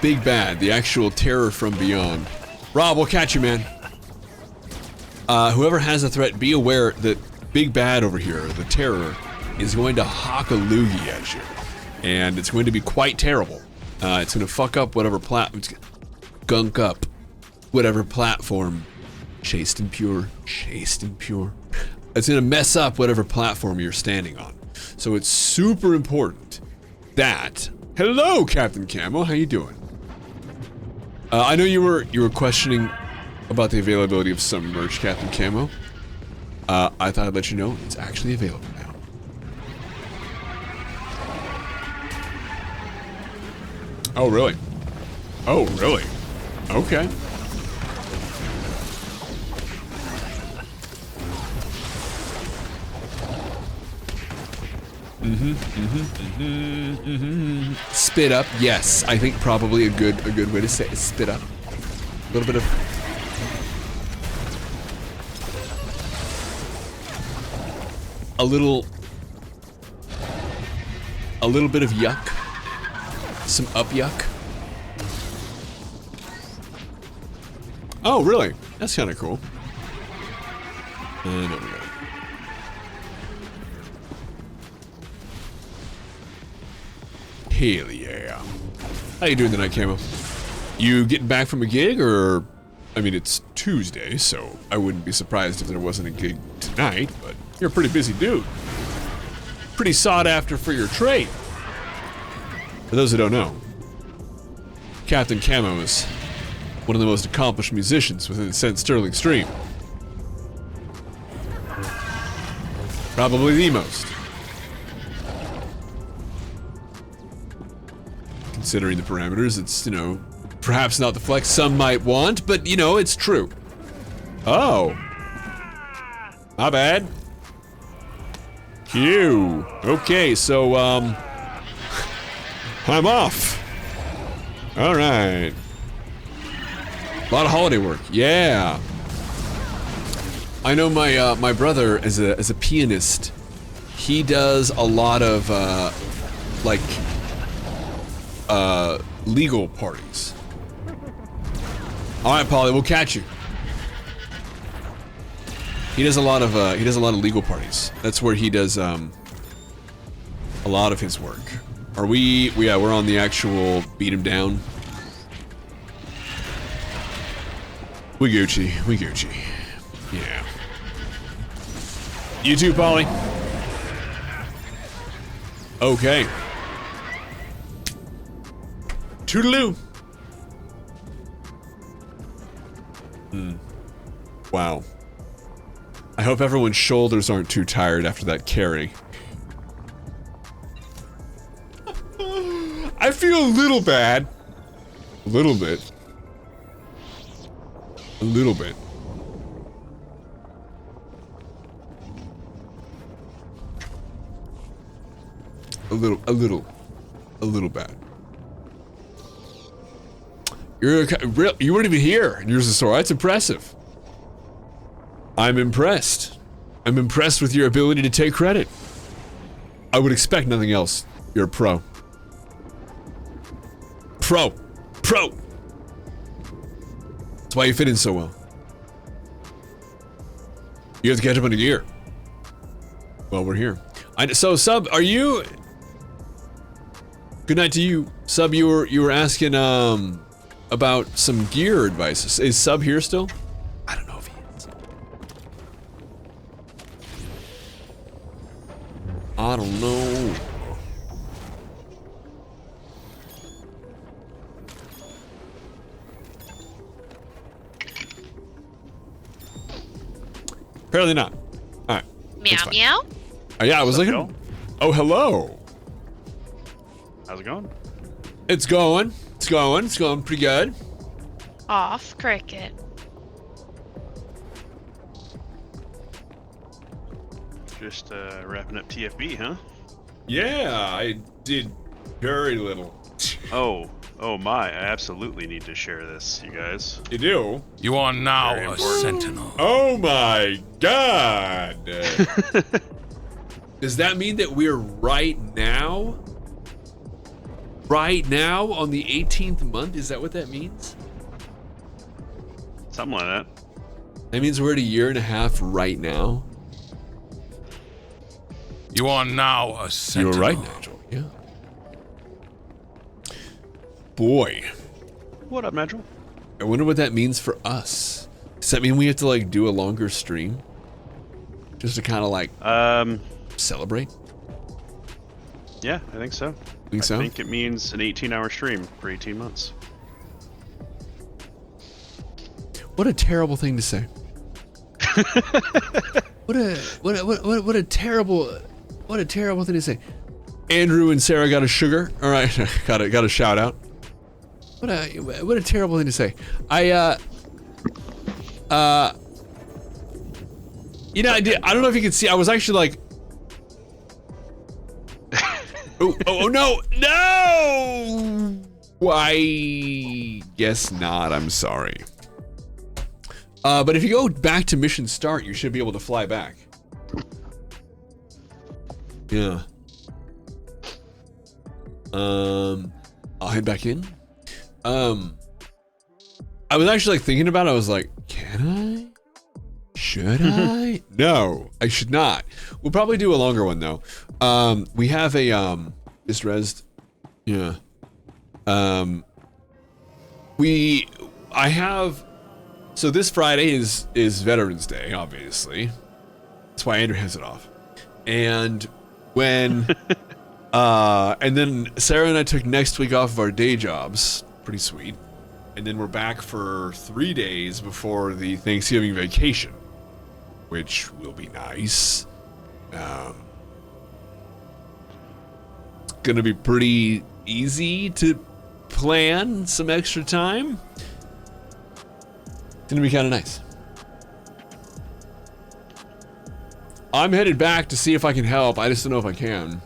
big bad, the actual terror from beyond. Rob, we'll catch you, man. Whoever has the threat, be aware that big bad over here, the terror, is going to hock a loogie at you. And it's going to be quite terrible. It's going to fuck up whatever gunk up whatever platform, chaste and pure. It's gonna mess up whatever platform you're standing on. So it's super important that, hello Captain Camo, how you doing? I know you were questioning about the availability of some merch, Captain Camo. I thought I'd let you know it's actually available now. Oh really? Oh really? Okay. Spit up, yes. I think probably a good way to say it. Spit up. A little bit of a little bit of yuck. Some up yuck. Oh, really? That's kind of cool. There we go. Hell yeah. How you doing tonight, Camo? You getting back from a gig, or... I mean, it's Tuesday, so I wouldn't be surprised if there wasn't a gig tonight, but you're a pretty busy dude. Pretty sought after for your trade. For those who don't know, Captain Camo is one of the most accomplished musicians within the St. Sterling stream. Probably the most. Considering the parameters, it's, you know, perhaps not the flex some might want, but, you know, it's true. Oh. My bad. Q. Okay, so, I'm off. Alright. A lot of holiday work, yeah. I know my my brother as a pianist, he does a lot of legal parties. All right, Polly, we'll catch you. He does a lot of legal parties. That's where he does a lot of his work. Are we? Yeah, we're on the actual beat him down. We Gucci. Yeah. You too, Polly. Okay. Toodaloo. Wow. I hope everyone's shoulders aren't too tired after that carry. I feel a little bad. A little bit. A little bit. A little bad. You weren't even here, and yours is sore. That's impressive. I'm impressed. I'm impressed with your ability to take credit. I would expect nothing else. You're a pro. Pro. That's why you fit in so well. You have to catch up on the gear. Well, we're here. So, Sub, are you... Good night to you. Sub, you were asking, about some gear advice. Is Sub here still? I don't know if he is. I don't know. Apparently not. Alright. Meow meow. Oh, yeah, I was looking. Oh, hello. How's it going? It's going. It's going pretty good. Off cricket. Just wrapping up TFB, huh? Yeah, I did very little. Oh my, I absolutely need to share this, you guys. You do? You are now a sentinel. Oh my god! Does that mean that we're right now? Right now on the 18th month? Is that what that means? Something like that. That means we're at a year and a half right now? You are now a sentinel. You were right, Nigel. Yeah. Boy. What up, Nigel? I wonder what that means for us. Does that mean we have to like do a longer stream? Just to kind of like celebrate? Yeah, I think so. I think it means an 18-hour stream for 18 months. What a terrible thing to say. What a terrible thing to say. Andrew and Sarah got a sugar. All right, got a shout out. What a terrible thing to say. You know, I don't know if you can see. I was actually like, oh no! I guess not. I'm sorry. But if you go back to mission start, you should be able to fly back. Yeah. I'll head back in. I was actually like thinking about it. I was like, can I? Should I? No, I should not. We'll probably do a longer one though. We have a just rezzed. Yeah. I have. So this Friday is Veterans Day, obviously. That's why Andrew has it off. And when and then Sarah and I took next week off of our day jobs. Pretty sweet. And then we're back for 3 days before the Thanksgiving vacation, which will be nice. It's gonna be pretty easy to plan some extra time. It's gonna be kind of nice. I'm headed back to see if I can help. I just don't know if I can.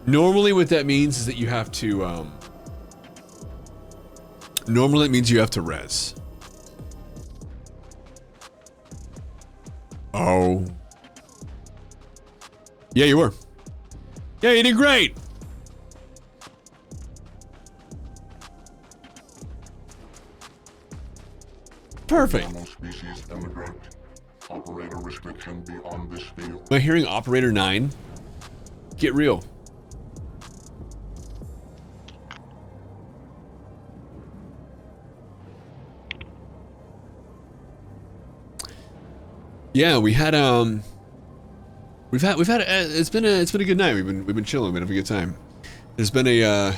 Normally what that means is that you have to, normally it means you have to res. Oh. Yeah, you were. Yeah, you did great. Perfect. Species immigrant. Operator restriction beyond this field. Am I hearing Operator 9? Get real. Yeah, we had it's been a good night. We've been chilling, been having a good time. There's been a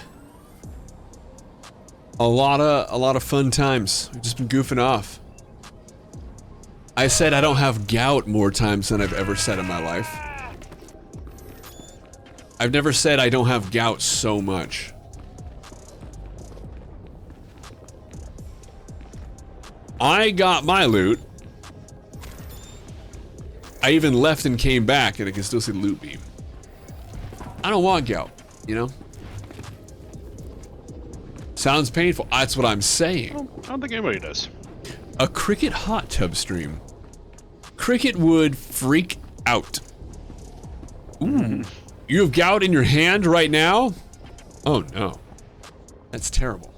lot of fun times. We've just been goofing off. I said I don't have gout more times than I've ever said in my life. I've never said I don't have gout so much. I got my loot. I even left and came back, and I can still see the loot beam. I don't want gout, you know? Sounds painful. That's what I'm saying. I don't think anybody does. A cricket hot tub stream. Cricket would freak out. Ooh. You have gout in your hand right now? Oh no. That's terrible.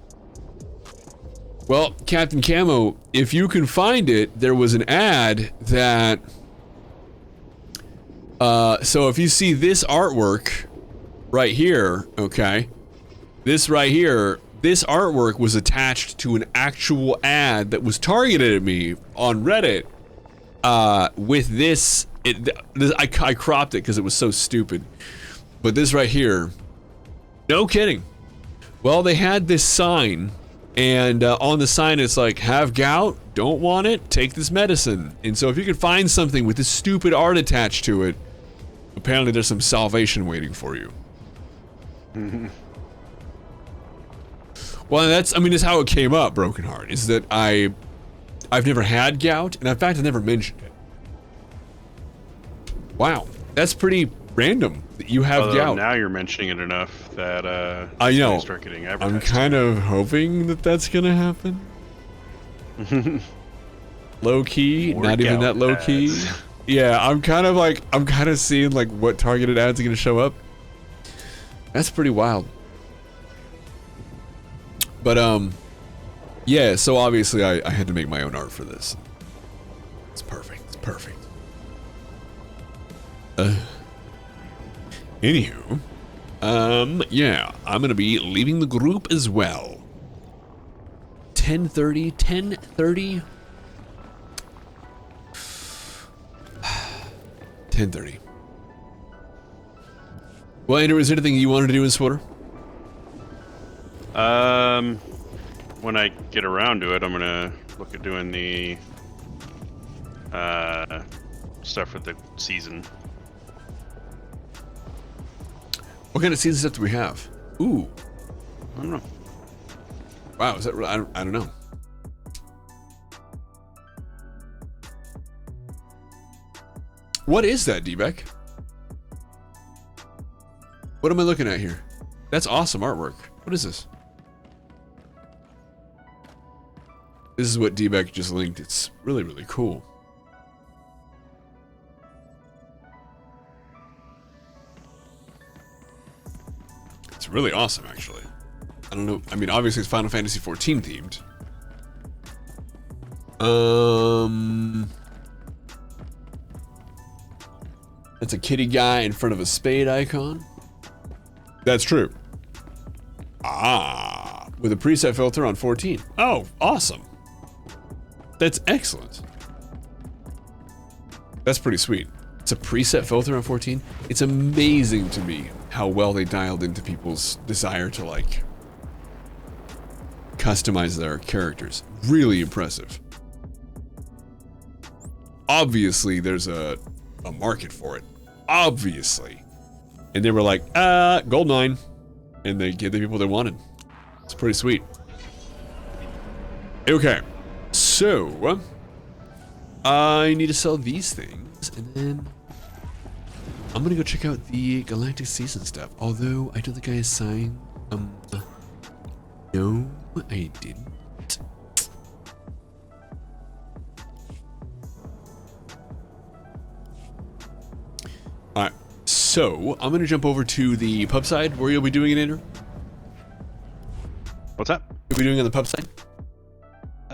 Well, Captain Camo, if you can find it, there was an ad that... so if you see this artwork right here, okay? This right here, this artwork was attached to an actual ad that was targeted at me on Reddit. With this, I cropped it because it was so stupid. But this right here, no kidding. Well, they had this sign, and on the sign it's like, have gout, don't want it, take this medicine. And so if you could find something with this stupid art attached to it, apparently there's some salvation waiting for you. Well, that's how it came up, Broken Heart, is that I've never had gout, and in fact I've never mentioned it. Wow, that's pretty random that you have gout. Now you're mentioning it enough that I know. start getting advertised. I'm kind of hoping that that's gonna happen. Low key, More not even that low key. ads. Yeah, I'm kind of seeing like what targeted ads are gonna show up. That's pretty wild. But yeah. So obviously I had to make my own art for this. It's perfect. It's perfect. Anywho, yeah, I'm gonna be leaving the group as well. 10:30. 10:30. Well, Andrew, is there anything you wanted to do in SWTOR? When I get around to it, I'm gonna look at doing the stuff with the season. What kind of season stuff do we have? Ooh, I don't know. wow, is that? I don't know. What is that, D-Beck? What am I looking at here? That's awesome artwork. What is this? This is what D-Beck just linked. It's really, really cool. It's really awesome, actually. I don't know. I mean, obviously it's Final Fantasy XIV themed. That's a kitty guy in front of a spade icon. That's true. Ah, with a preset filter on 14. Oh, awesome. That's excellent. That's pretty sweet. It's a preset filter on 14. It's amazing to me how well they dialed into people's desire to like customize their characters. Really impressive. Obviously, there's a market for it. Obviously. And they were like, gold 9. And they gave the people they wanted. It's pretty sweet. Okay. So, I need to sell these things, and then I'm gonna go check out the Galactic Season stuff. Although, I don't think I assigned, no, I didn't. Alright, so, I'm gonna jump over to the pub side, where you'll be doing it, Andrew. What's that? You'll be doing it on the pub side?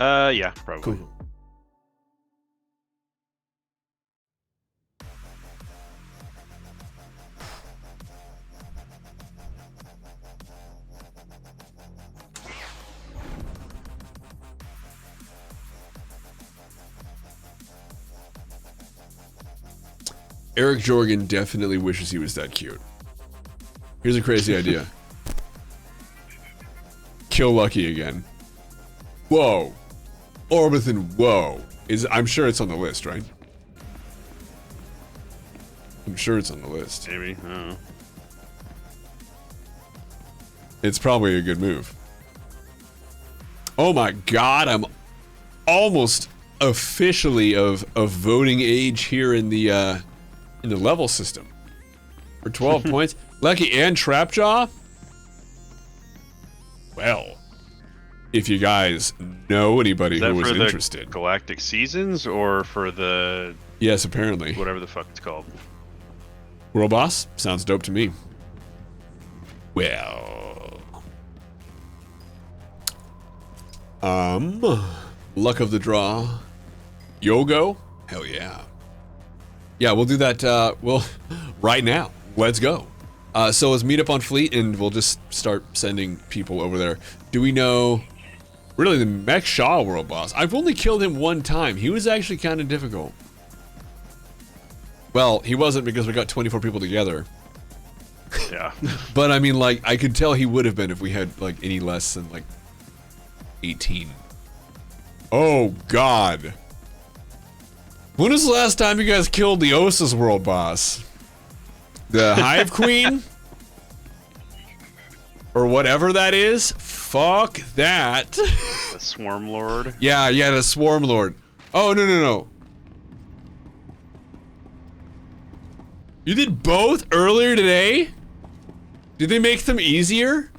Yeah, probably. Cool. Eric Jorgen definitely wishes he was that cute. Here's a crazy idea. Kill Lucky again. Whoa. Orbithan, whoa. I'm sure it's on the list, right? I'm sure it's on the list. Maybe, I don't know. It's probably a good move. Oh my god, I'm almost officially of voting age here in the level system. For 12 points. Lucky and Trapjaw? Well, if you guys know anybody who was for interested. The Galactic Seasons or for the... Yes, apparently. Whatever the fuck it's called. World Boss? Sounds dope to me. Well... luck of the draw. Yogo? Hell yeah. Yeah, we'll do that, well, right now. Let's go. So let's meet up on Fleet and we'll just start sending people over there. Do we know... Really, the Mech Shaw World Boss. I've only killed him one time. He was actually kind of difficult. Well, he wasn't because we got 24 people together. Yeah. But I mean, like, I could tell he would have been if we had, like, any less than, like, 18. Oh, God. When was the last time you guys killed the Osa's World Boss? The Hive Queen? Or whatever that is? Fuck that. The Swarm Lord? Yeah, the Swarm Lord. Oh, no. You did both earlier today? Did they make them easier?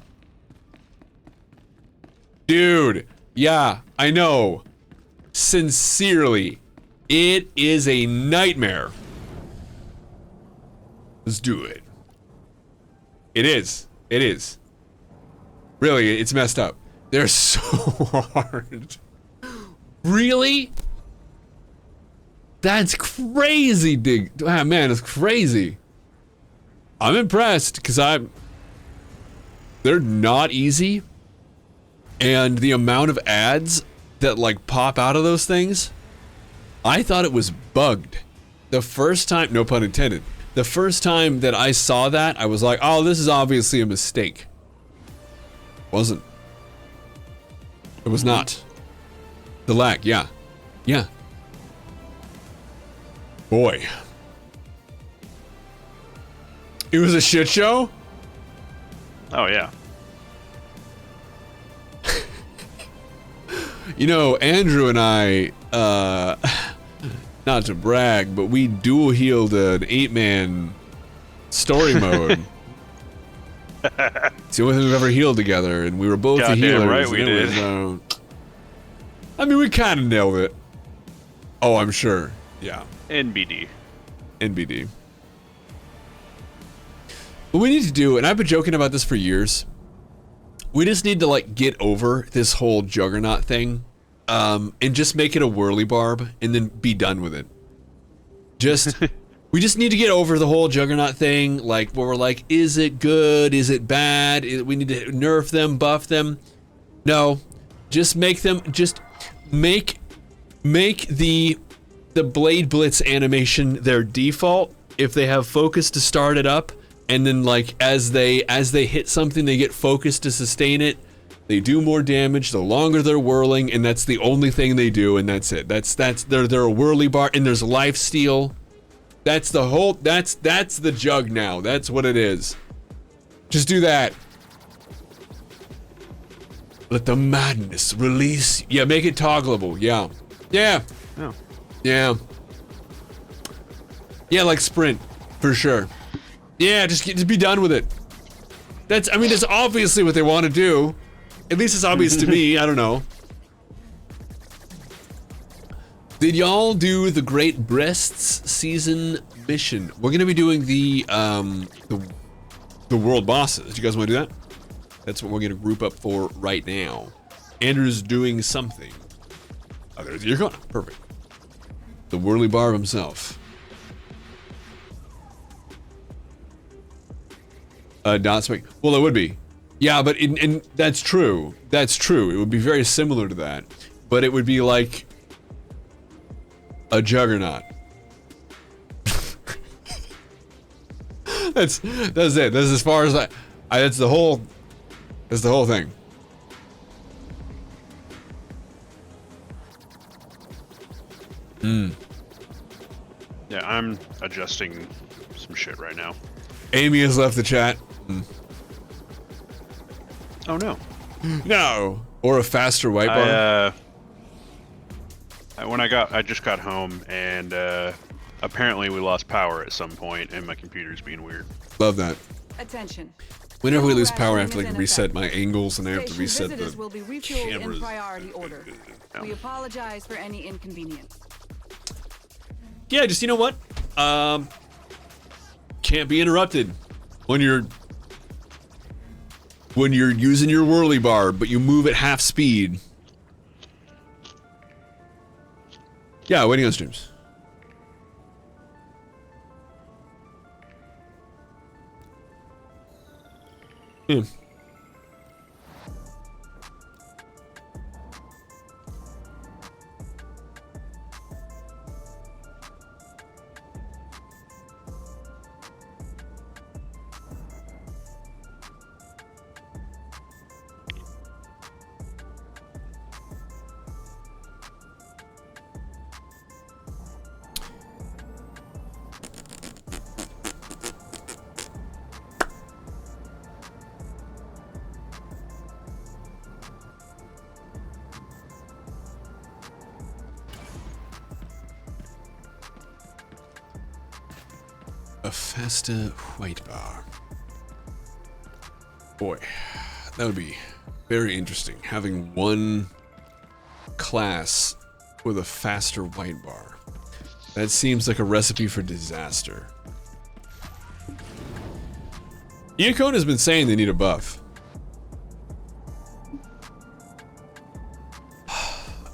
Dude, yeah, I know. Sincerely, it is a nightmare. Let's do it. It is. Really, it's messed up. They're so hard. Really? That's crazy, Dig. Ah, man, it's crazy. I'm impressed because they're not easy. And the amount of ads that like pop out of those things, I thought it was bugged. The first time, no pun intended, the first time that I saw that, I was like, oh, this is obviously a mistake. Wasn't. It was not. The lag, yeah. Boy. It was a shit show? Oh, yeah. You know, Andrew and I, not to brag, but we dual healed an 8-man story mode. It's the only thing we've ever healed together, and we were both the healers. Right, we did. I mean, we kind of nailed it. Oh, I'm sure. Yeah. NBD. What we need to do, and I've been joking about this for years, we just need to like get over this whole Juggernaut thing, and just make it a whirly barb, and then be done with it. We just need to get over the whole Juggernaut thing, like where we're like, is it good? Is it bad? We need to nerf them, buff them. No, just make them. Just make the Blade Blitz animation their default. If they have focus to start it up, and then like as they hit something, they get focus to sustain it. They do more damage the longer they're whirling, and that's the only thing they do, and that's it. They're a whirly bar, and there's life steal. That's the whole. That's the Jug now. That's what it is. Just do that. Let the madness release. Yeah, make it toggleable. Yeah. Oh. Yeah, like sprint, for sure. Yeah, just be done with it. That's obviously what they want to do. At least it's obvious to me. I don't know. Did y'all do the Great Breasts season mission? We're gonna be doing the world bosses. You guys want to do that? That's what we're gonna group up for right now. Andrew's doing something. Oh, there's your gun. Perfect. The Whirly Barb himself. Dot spec. Well, it would be. Yeah, but and that's true. That's true. It would be very similar to that, but it would be like a Juggernaut. That's it. That's as far as that's the whole. That's the whole thing. Yeah, I'm adjusting some shit right now. Amy has left the chat. Oh no. No. Or a faster white bar. I just got home and apparently we lost power at some point and my computer's being weird. Love that. Attention. Whenever we lose power, I have to like reset my angles, and I have to reset the will be refueled cameras. in priority order. We apologize for any inconvenience. Yeah, just you know what? Can't be interrupted when you're using your whirly bar, but you move at half speed. Yeah, waiting on streams. Hmm. A faster white bar. Boy, that would be very interesting. Having one class with a faster white bar. That seems like a recipe for disaster. Iacone has been saying they need a buff.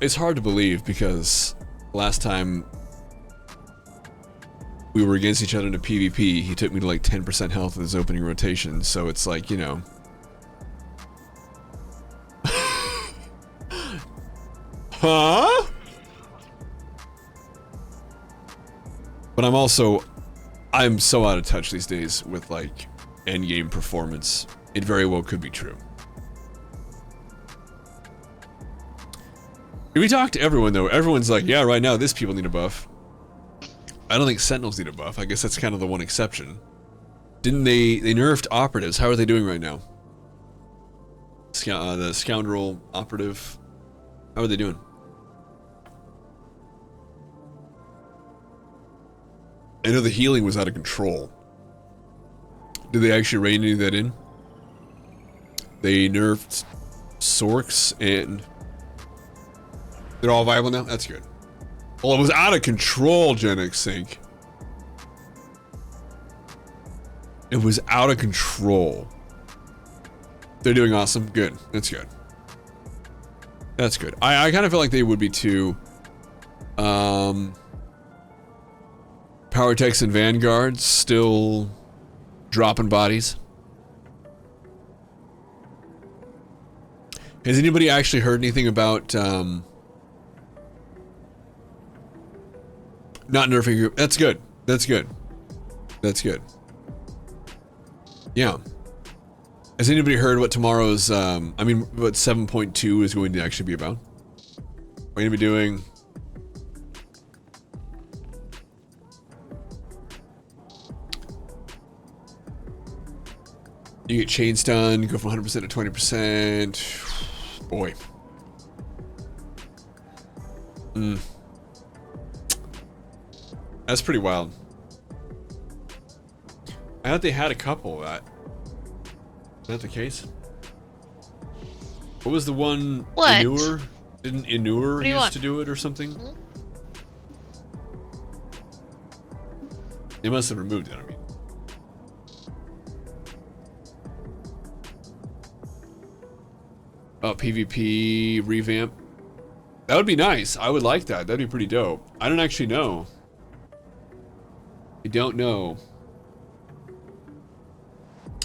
It's hard to believe because last time we were against each other in a PvP, he took me to like 10% health in his opening rotation, so it's like, you know. Huh? But I'm so out of touch these days with like endgame performance. It very well could be true. If we talk to everyone though, everyone's like, yeah, right now this people need a buff. I don't think Sentinels need a buff. I guess that's kind of the one exception. Didn't they nerfed operatives? How are they doing right now? The scoundrel operative. How are they doing? I know the healing was out of control. Did they actually rein any of that in? They nerfed Sorks and they're all viable now? That's good. Well, it was out of control, Gen Sync. It was out of control. They're doing awesome. Good. That's good. That's good. I kind of feel like they would be too. Power Techs and Vanguards still dropping bodies. Has anybody actually heard anything about not nerfing group? That's good. That's good. That's good. Yeah. Has anybody heard what tomorrow's, I mean, what 7.2 is going to actually be about? We're going to be doing... You get chain stun, go from 100% to 20%. Boy. That's pretty wild. I thought they had a couple of that. Is that the case? What was the one? What? Inure? Didn't Inure used want? to do it or something? They must have removed it, I mean. Oh, PvP revamp. That would be nice. I would like that. That'd be pretty dope. I don't actually know. I don't know.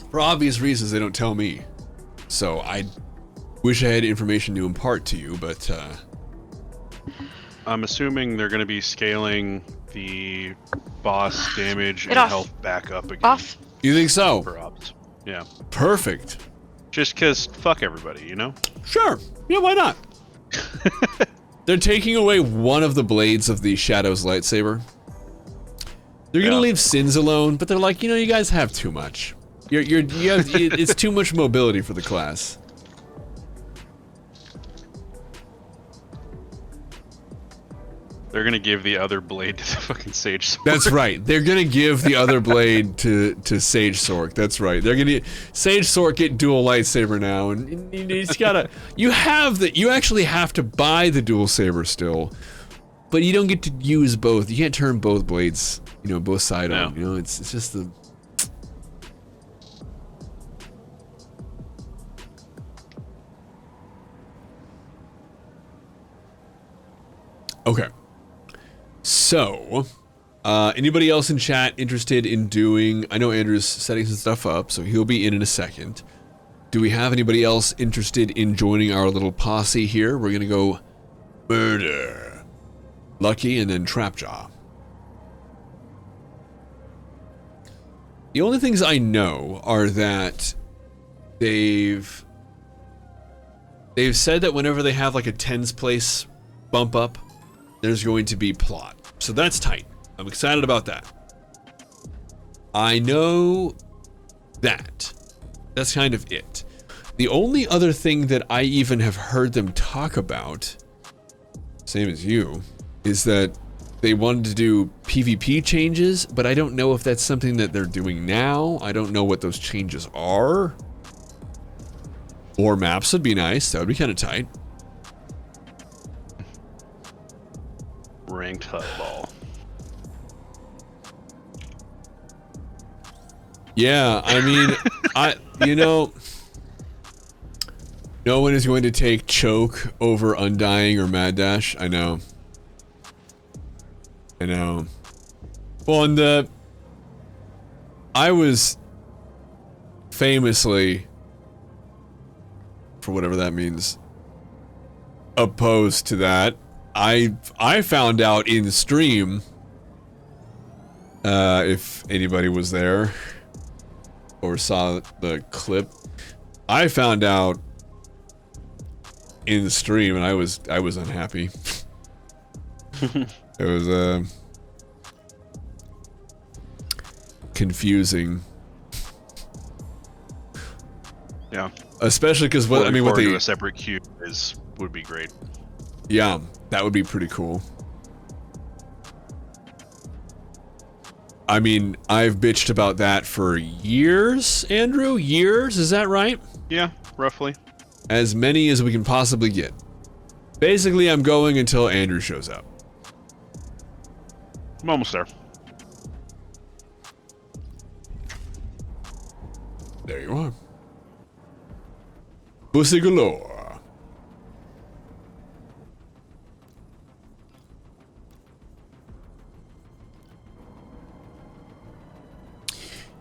For obvious reasons, they don't tell me. So I wish I had information to impart to you, but I'm assuming they're going to be scaling the boss damage and off. health back up again. Off. You think so? For ops. Yeah. Perfect. Just because fuck everybody, you know? Sure. Yeah, why not? They're taking away one of the blades of the Shadow's lightsaber. They're gonna leave Sins alone, but they're like, you know, you guys have too much. It's too much mobility for the class. They're gonna give the other blade to the fucking Sage Sword. That's right. They're gonna give the other blade to Sage Sork. That's right. They're gonna Sage Sork get dual lightsaber now, and you just gotta. You actually have to buy the dual saber still, but you don't get to use both. You can't turn both blades, both side on. It's just the. Okay. So, anybody else in chat interested in doing... I know Andrew's setting some stuff up, so he'll be in a second. Do we have anybody else interested in joining our little posse here? We're gonna go murder Lucky and then Trapjaw. The only things I know are that they've said that whenever they have like a tens place bump up, there's going to be plot. So that's tight. I'm excited about that. I know that. That's kind of it. The only other thing that I even have heard them talk about, same as you, is that they wanted to do PvP changes, but I don't know if that's something that they're doing now. I don't know what those changes are. Or maps would be nice. That would be kind of tight. Ranked hut ball. Yeah, I mean, no one is going to take Choke over Undying or Mad Dash. I know. Well, and I was famously, for whatever that means, opposed to that. I found out in stream, if anybody was there or saw the clip, I found out in the stream and I was unhappy. It was confusing. Yeah. Especially because what they a separate queue would be great. Yeah, that would be pretty cool. I mean, I've bitched about that for years, Andrew. Years, is that right? Yeah, roughly. As many as we can possibly get. Basically, I'm going until Andrew shows up. I'm almost there. There you are. Pussy galore.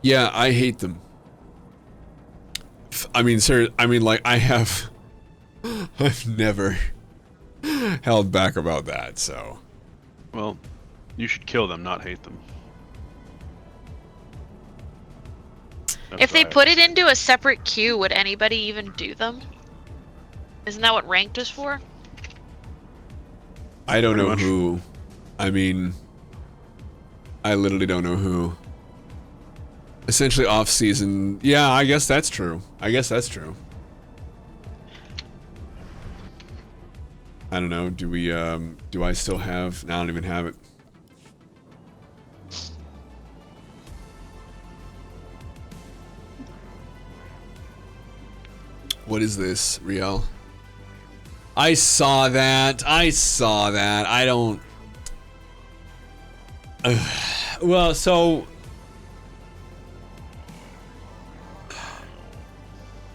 Yeah, I hate them. I mean, sir, like, I've never held back about that, so. Well, you should kill them, not hate them. If they put it into a separate queue, would anybody even do them? Isn't that what ranked is for? I don't know who. I mean, I literally don't know who. Essentially off season. Yeah, I guess that's true. I don't know. Do we do I still have? No, I don't even have it. What is this, Riel? I saw that. I don't. Well, so.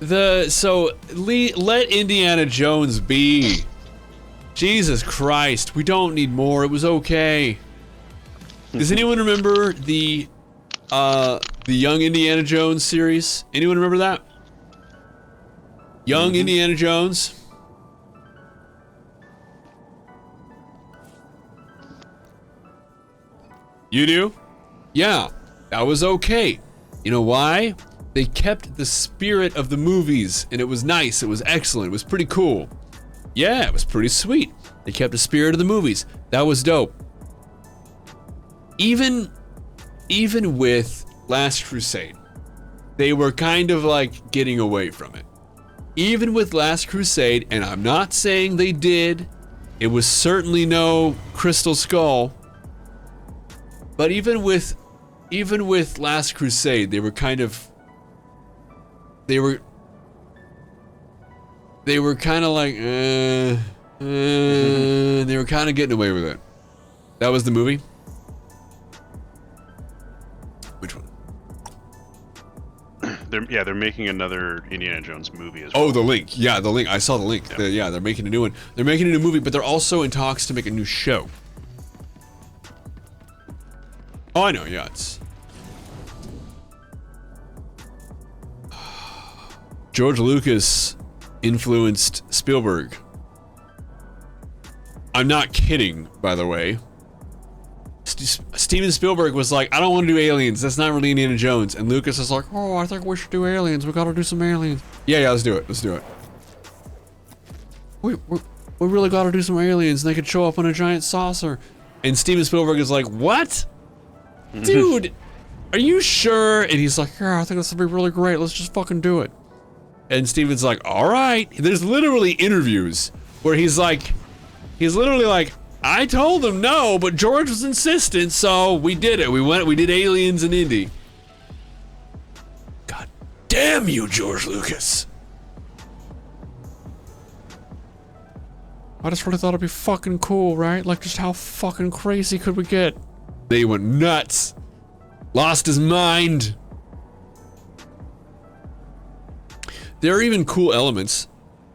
Let Indiana Jones be. Jesus Christ, we don't need more. It was okay. Does anyone remember the Young Indiana Jones series? Anyone remember that? Young Indiana Jones? You do? Yeah, that was okay. You know why? They kept the spirit of the movies, and it was nice, it was excellent, it was pretty cool. Yeah, it was pretty sweet. They kept the spirit of the movies. That was dope. Even with Last Crusade, they were kind of like getting away from it. Even with Last Crusade, and I'm not saying they did, It was certainly no Crystal Skull. But even with Last Crusade, they were kind of they were kind of like they were kind of getting away with it. That was the movie? Which one? They're making another Indiana Jones movie as well. Oh, The Link. Yeah, The Link. I saw The Link. Yeah. They're making a new one. They're making a new movie, but they're also in talks to make a new show. Oh, I know. Yeah, it's... George Lucas influenced Spielberg. I'm not kidding, by the way. Steven Spielberg was like, I don't want to do aliens. That's not really Indiana Jones. And Lucas is like, oh, I think we should do aliens. We gotta do some aliens. Yeah, let's do it. Let's do it. We really gotta do some aliens. And they could show up on a giant saucer. And Steven Spielberg is like, what? Dude, are you sure? And he's like, yeah, I think this would be really great. Let's just fucking do it. And Steven's like, all right. There's literally interviews where he's literally like, I told him no, but George was insistent, so we did it. We did aliens in Indy. God damn you, George Lucas. I just really thought it'd be fucking cool, right? Like, just how fucking crazy could we get? They went nuts. Lost his mind. There are even cool elements.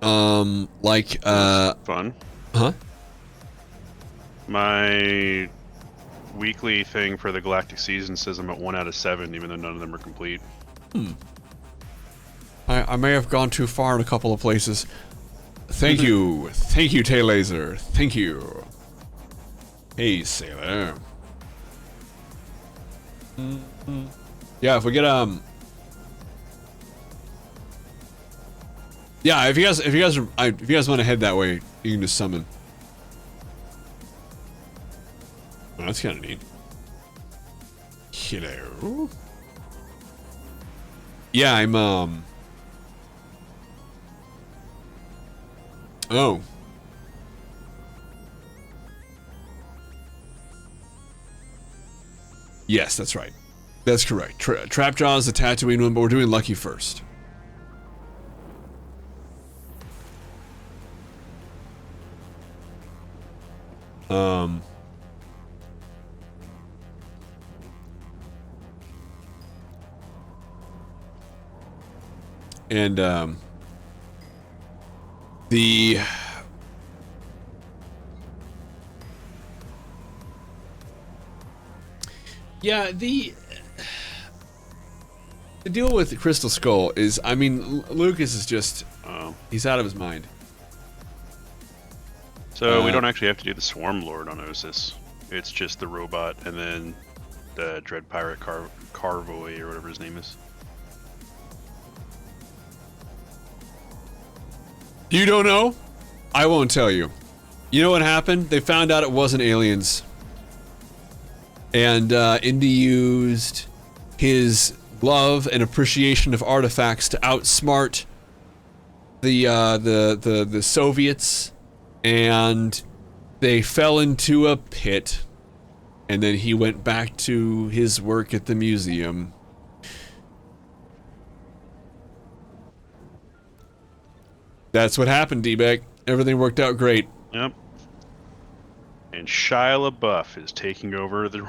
Like, fun. Huh? My weekly thing for the Galactic Season says I'm at 1 out of 7, even though none of them are complete. I may have gone too far in a couple of places. Thank you. Thank you, Tay-Laser. Thank you. Hey, Sailor. Yeah, if we get, yeah, if you guys want to head that way, you can just summon. Oh, that's kind of neat. Hello. Yeah, I'm oh. Yes, that's right. That's correct. Trapjaw is the Tatooine one, but we're doing Lucky first. And the deal with the Crystal Skull is, I mean, Lucas is just, he's out of his mind. So we don't actually have to do the Swarm Lord on Osis. It's just the robot and then the Dread Pirate Carvoy or whatever his name is. You don't know? I won't tell you. You know what happened? They found out it wasn't aliens. And Indy used his love and appreciation of artifacts to outsmart the Soviets, and they fell into a pit, and then he went back to his work at the museum. That's what happened, D-Bag. Everything worked out great. Yep. And Shia LaBeouf is taking over the...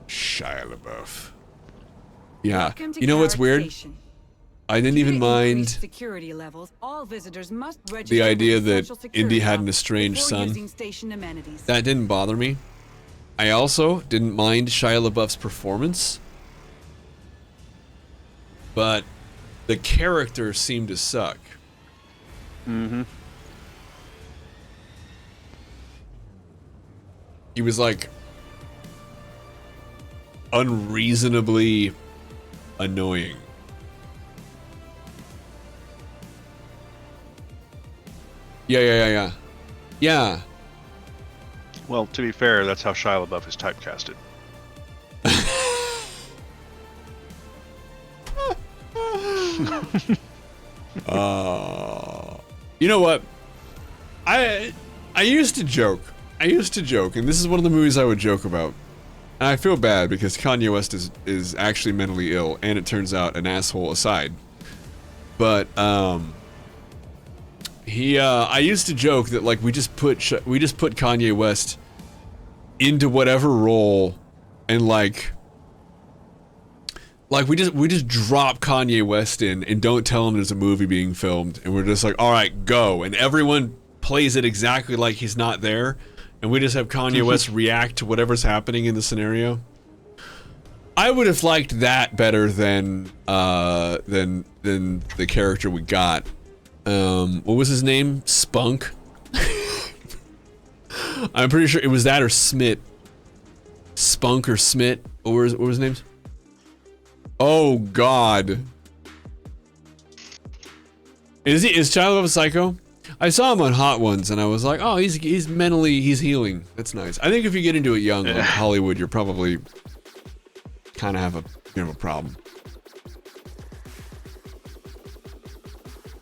Shia LaBeouf. Yeah. You know what's weird? I didn't even mind security levels. All visitors must the idea that Indy had an estranged son. That didn't bother me. I also didn't mind Shia LaBeouf's performance. But the character seemed to suck. Mm-hmm. He was like unreasonably annoying. Yeah. Well, to be fair, that's how Shia LaBeouf is typecasted. You know what? I used to joke. And this is one of the movies I would joke about. And I feel bad because Kanye West is actually mentally ill, and it turns out an asshole aside. But I used to joke that like we just put Kanye West into whatever role, and like we just drop Kanye West in and don't tell him there's a movie being filmed, and we're just like, all right, go, and everyone plays it exactly like he's not there, and we just have Kanye West react to whatever's happening in the scenario. I would have liked that better than the character we got. What was his name? Spunk? I'm pretty sure it was that or Smit. Spunk or Smit. What was his names? Oh God. Is Child of a Psycho? I saw him on Hot Ones and I was like, oh, he's healing. That's nice. I think if you get into it young, like Hollywood, you're probably kind of have a bit of a problem.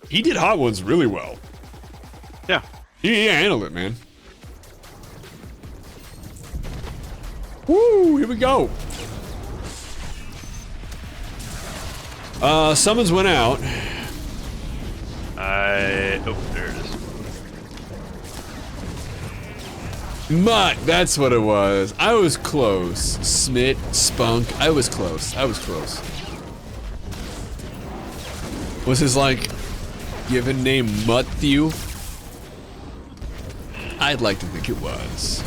He did Hot Ones really well. Yeah. He handled it, man. Woo, here we go. Summons went out. Oh, there it is. Mutt, that's what it was. I was close. Smit, Spunk, I was close. Was his, like, given name Matthew? I'd like to think it was.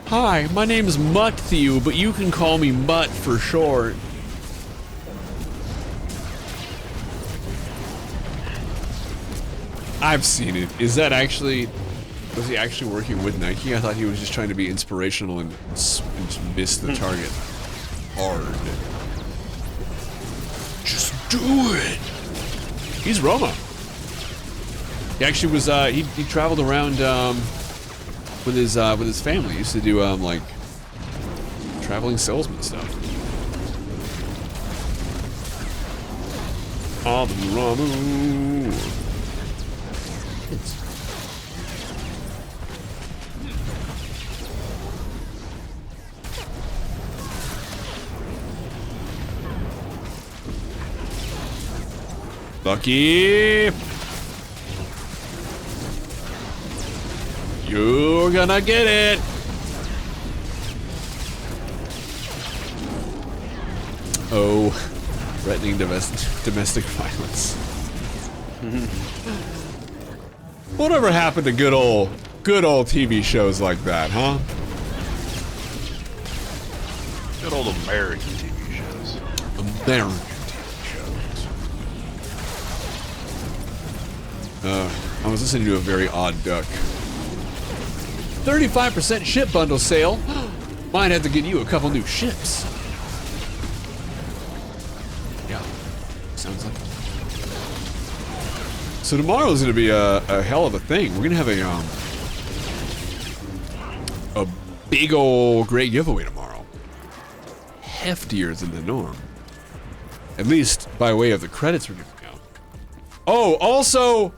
Hi, my name is Matthew, but you can call me Mutt for short. I've seen it. Is that actually... Was he actually working with Nike? I thought he was just trying to be inspirational and just miss the target hard. Just do it! He's Roma. He actually was, he traveled around, with his family. He used to do, like, traveling salesman stuff. Ramu. Lucky. You're gonna get it. Oh, threatening domestic violence. Whatever happened to good old TV shows like that, huh? Good old American TV shows. American TV shows. I was listening to a very odd duck. 35% ship bundle sale. Might have to get you a couple new ships. Yeah, sounds like. So tomorrow's gonna be a hell of a thing. We're gonna have a big old great giveaway tomorrow. Heftier than the norm. At least by way of the credits we're giving out. Oh, also,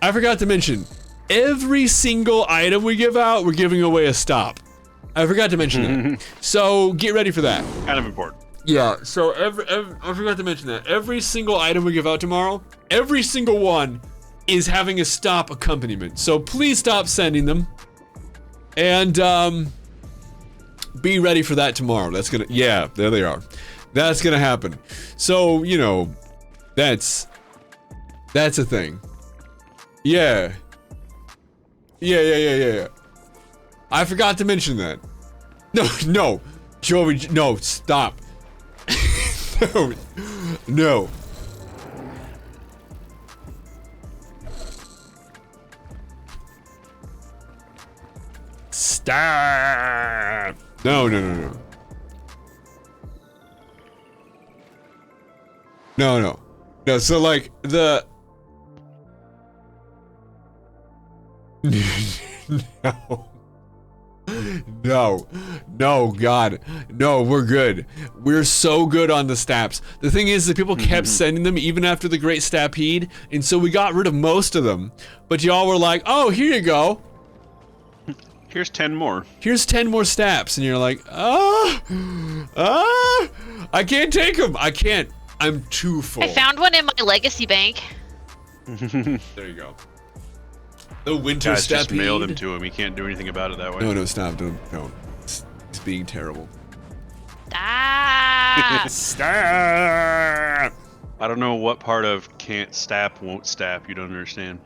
I forgot to mention, every single item we give out, we're giving away a stop. I forgot to mention that. So get ready for that. Kind of important. Yeah, so I forgot to mention that. Every single item we give out tomorrow, every single one is having a stop accompaniment. So please stop sending them. And be ready for that tomorrow. That's gonna, yeah, there they are. That's gonna happen. So, you know, that's a thing. Yeah. Yeah. I forgot to mention that. No, Joey, no, stop. No. Stop. No. No, so like the No, God. No, we're good. We're so good on the stabs. The thing is that people kept sending them even after the Great Stampede, and so we got rid of most of them. But y'all were like, oh, here you go. Here's 10 more. Here's 10 more stabs. And you're like, I can't take them. I can't. I'm too full. I found one in my legacy bank. There you go. The winter Guys, stampede. just mail them to him. He can't do anything about it that way. No, stop. Don't. It's being terrible. Ah! Stop! I don't know what part of can't stap, won't stap you don't understand.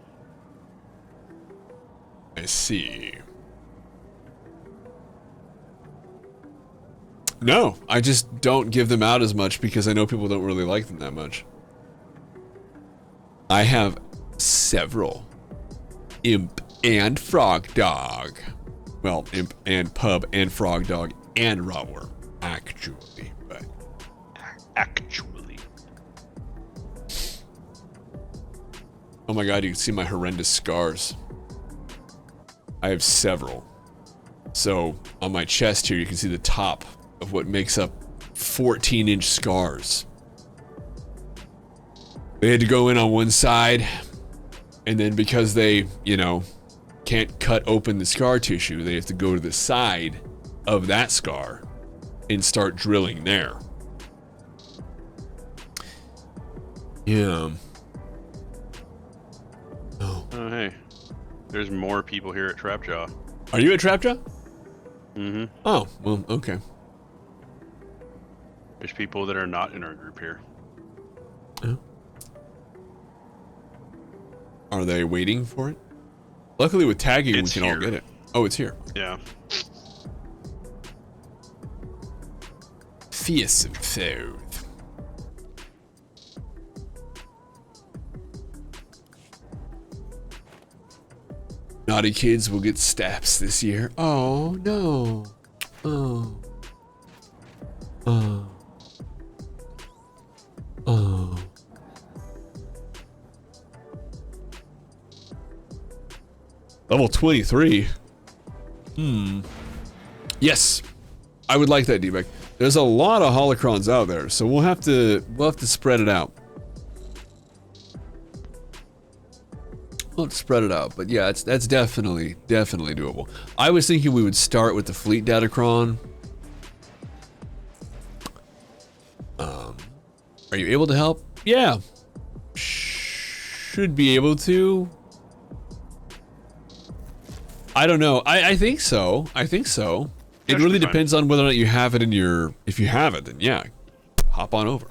I see. No, I just don't give them out as much because I know people don't really like them that much. I have several Imp and Frog Dog. Well, Imp and Pub and Frog Dog and Rawworm, actually, but actually. Oh my God, you can see my horrendous scars. I have several. So on my chest here, you can see the top of what makes up 14-inch scars. They had to go in on one side, and then because they, you know, can't cut open the scar tissue, they have to go to the side of that scar and start drilling there. Yeah. Oh, hey. There's more people here at Trapjaw. Are you at Trapjaw? Mm-hmm. Oh, well, okay. There's people that are not in our group here. Oh. Are they waiting for it? Luckily with tagging, we can all get it. Oh, it's here. Yeah. Fearsome foe. Naughty kids will get stabs this year. Oh, no. Oh. Oh. Oh. Level 23. Yes. I would like that, D-Bag. There's a lot of holocrons out there, so we'll have to spread it out. We'll spread it out, but yeah, that's definitely doable. I was thinking we would start with the Fleet Datacron. Are you able to help? Yeah. Should be able to. I don't know. I think so. I think so. It really depends on whether or not you have it in your... If you have it, then yeah. Hop on over.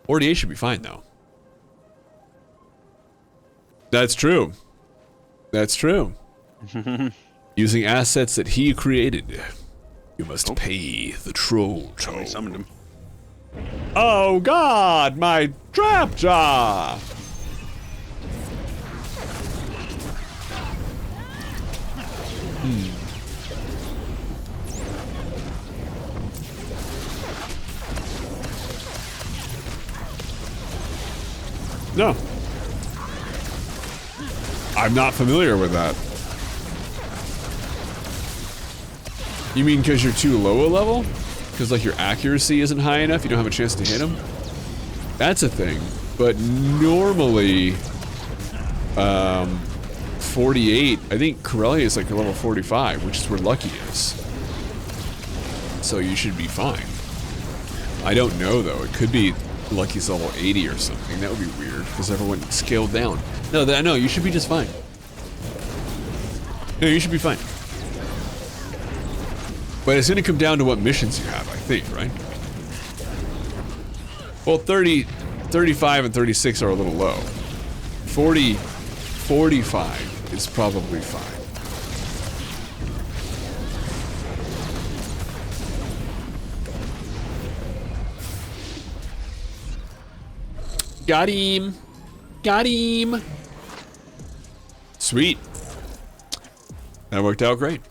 48 should be fine, though. That's true. That's true. Using assets that he created. You must pay the troll toll. Somebody summoned him. Oh God, my trap jaw! No. I'm not familiar with that. You mean because you're too low a level? Because like your accuracy isn't high enough, you don't have a chance to hit him? That's a thing. But normally, 48, I think Corellia is like a level 45, which is where Lucky is. So you should be fine. I don't know though, it could be Lucky's level 80 or something. That would be weird, because everyone scaled down. No, you should be just fine. No, you should be fine. But it's going to come down to what missions you have, I think, right? Well, 30, 35, and 36 are a little low. 40, 45 is probably fine. Got him. Got him. Sweet. That worked out great.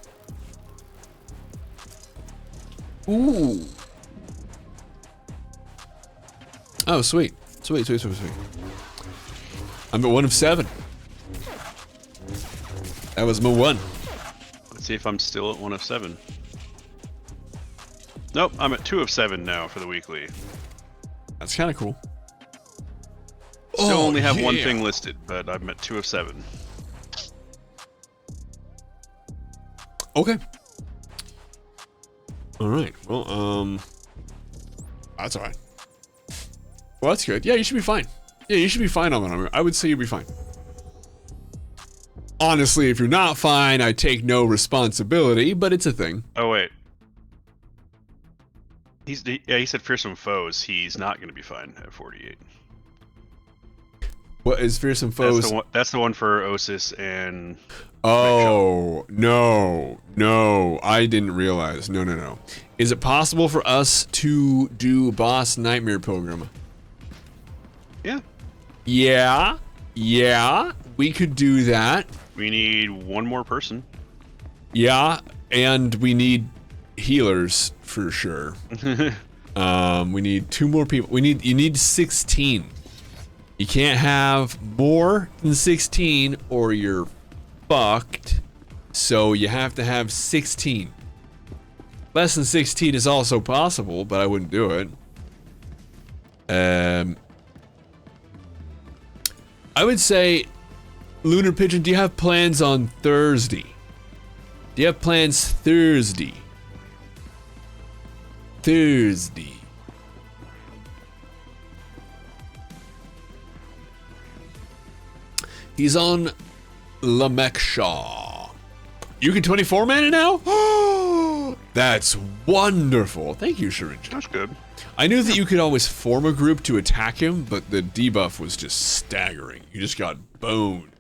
Ooh. Oh, sweet. Sweet. I'm at 1 of 7. That was my 1. Let's see if I'm still at 1 of 7. Nope, I'm at 2 of 7 now for the weekly. That's kind of cool. Still only have one thing listed, but I'm at 2 of 7. Okay. All right. Well, that's all right. Well, that's good. Yeah, you should be fine. Yeah, you should be fine on that. I would say you'd be fine. Honestly, if you're not fine, I take no responsibility, but it's a thing. Oh, wait. He said fearsome foes. He's not going to be fine at 48. What is fearsome foes? That's the one for Osis and... Oh, no, I didn't realize. No. Is it possible for us to do Boss Nightmare Pilgrim? Yeah, we could do that. We need one more person. Yeah, and we need healers for sure. We need 2 more people. You need 16. You can't have more than 16 or you're fucked. So you have to have 16. Less than 16 is also possible, but I wouldn't do it. I would say, Lunar Pigeon, do you have plans on Thursday? Do you have plans Thursday? He's on Lamekshaw. You can 24 mana now? That's wonderful. Thank you, Sharinja. That's good. I knew that you could always form a group to attack him, but the debuff was just staggering. You just got boned.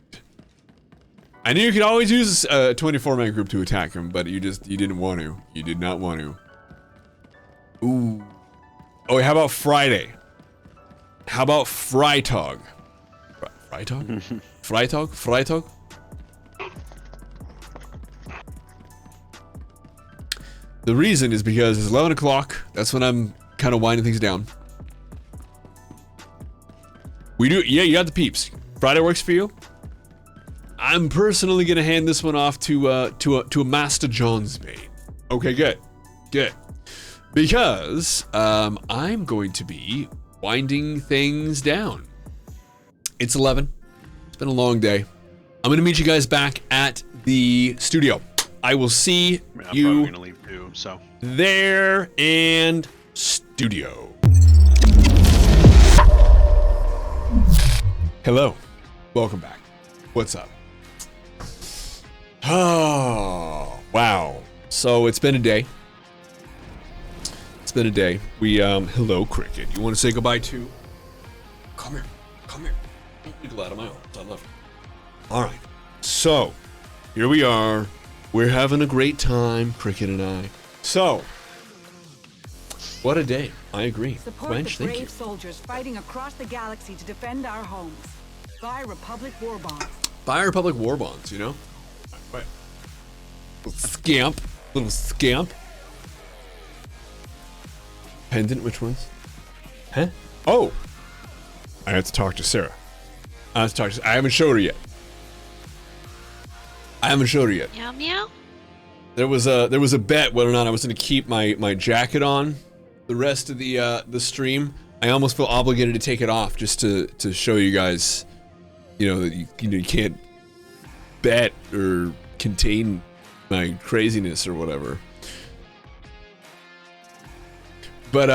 I knew you could always use a 24-man group to attack him, but you didn't want to. You did not want to. Ooh. Oh, how about Friday? How about Freitag? Freitag? Freitag? The reason is because it's 11 o'clock. That's when I'm kind of winding things down. We do, yeah, you got the peeps. Friday works for you? I'm personally gonna hand this one off to a Master Johnsbane. Okay, good. Because I'm going to be winding things down. It's 11. It's been a long day. I'm gonna meet you guys back at the studio. I will see I'm you probably gonna leave too, so. there and studio. Hello. Welcome back. What's up? Oh, wow. So it's been a day. We, hello, Cricket. You want to say goodbye to? Come here. Don't be glad of my arms. I love you. All right. So, here we are. We're having a great time, Cricket and I. So, what a day. I agree. Support Quench, the thank brave you. soldiers fighting across the galaxy to defend our homes. Buy Republic War Bonds. Buy Republic War Bonds, you know? Right. Little scamp. Pendant, which ones? Huh? Oh! I have to talk to Sarah. I haven't showed her yet. Meow meow. There was a bet whether or not I was going to keep my jacket on the rest of the stream. I almost feel obligated to take it off just to show you guys, you know, that you can't bet or contain my craziness or whatever. But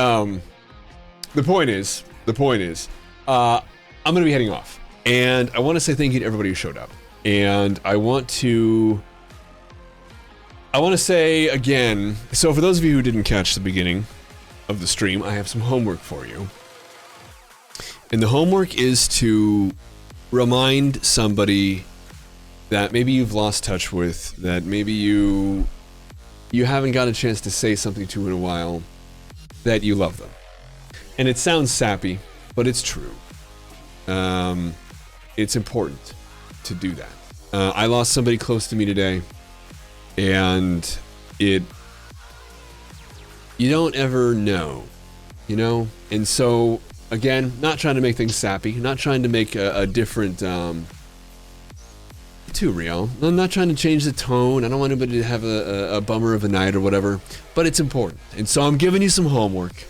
the point is, I'm gonna be heading off, and I want to say thank you to everybody who showed up, and I want to say again. So for those of you who didn't catch the beginning of the stream, I have some homework for you, and the homework is to remind somebody that maybe you've lost touch with, that maybe you haven't got a chance to say something to in a while, that you love them. And it sounds sappy, but it's true. It's important to do that. I lost somebody close to me today, and you don't ever know, you know? And so, again, not trying to make things sappy, not trying to make a different too, Riel. I'm not trying to change the tone. I don't want anybody to have a bummer of a night or whatever, but it's important. And so I'm giving you some homework.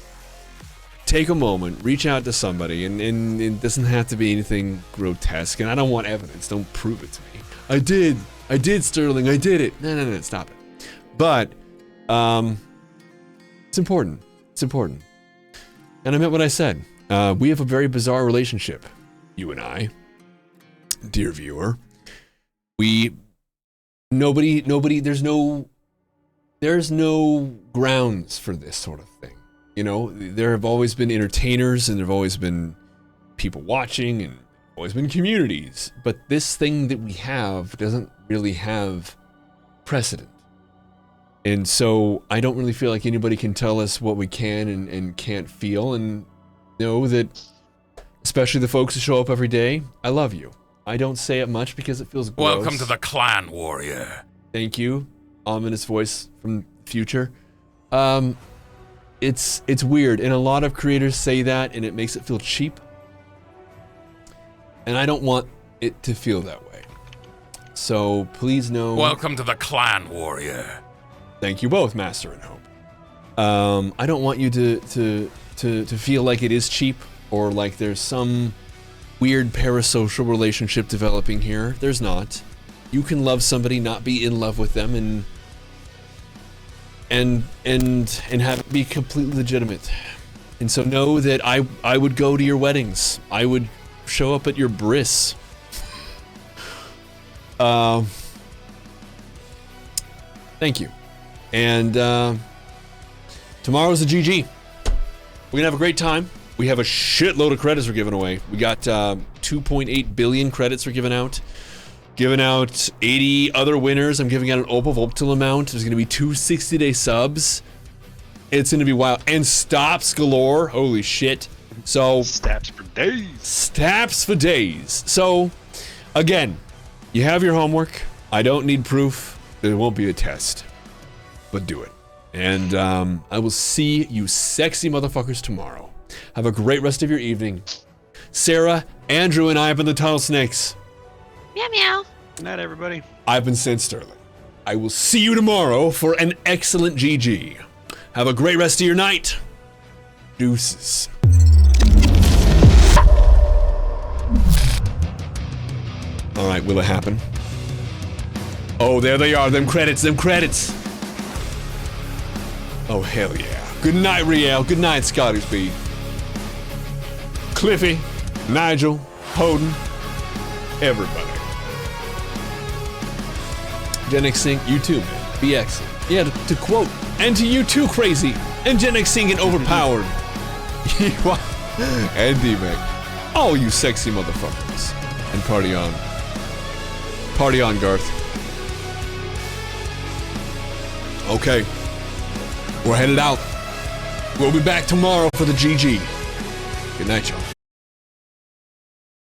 Take a moment, reach out to somebody, and it doesn't have to be anything grotesque, and I don't want evidence. Don't prove it to me. I did, Sterling, I did it. No, stop it. But, it's important. It's important. And I meant what I said. We have a very bizarre relationship, you and I, dear viewer. Nobody, there's no grounds for this sort of thing. You know, there have always been entertainers and there have always been people watching and always been communities. But this thing that we have doesn't really have precedent. And so I don't really feel like anybody can tell us what we can and can't feel, and know that, especially the folks who show up every day, I love you. I don't say it much because it feels gross. Welcome to the clan, warrior. Thank you, ominous voice from the future. It's weird, and a lot of creators say that, and it makes it feel cheap. And I don't want it to feel that way. So please know. Welcome to the clan, warrior. Thank you both, Master and Hope. I don't want you to feel like it is cheap or like there's some weird parasocial relationship developing here. There's not. You can love somebody, not be in love with them, and have it be completely legitimate. And so know that I would go to your weddings. I would show up at your bris. Thank you. And tomorrow's the GG. We're gonna have a great time. We have a shitload of credits we're giving away. We got 2.8 billion credits we're giving out. Giving out 80 other winners. I'm giving out an Opal Volptil amount. There's gonna be 2 60-day subs. It's gonna be wild. And stops galore. Holy shit. So Staps for days. Staps for days. So again, you have your homework. I don't need proof. There won't be a test. But do it. And I will see you sexy motherfuckers tomorrow. Have a great rest of your evening. Sarah, Andrew, and I have been the Tunnel Snakes. Meow meow. Good night, everybody. I've been St. Sterling. I will see you tomorrow for an excellent GG. Have a great rest of your night. Deuces. Alright, will it happen? Oh, there they are, them credits. Oh, hell yeah. Good night, Riel. Good night, Scotty Speed. Cliffy, Nigel, Hoden, everybody. Gen X Sync, you too, man. Be excellent. Yeah, to quote, and to you too, Crazy. And Gen X Sync and Overpowered. And D-Mac. All you sexy motherfuckers. And party on. Party on, Garth. Okay. We're headed out. We'll be back tomorrow for the GG. Good night, y'all.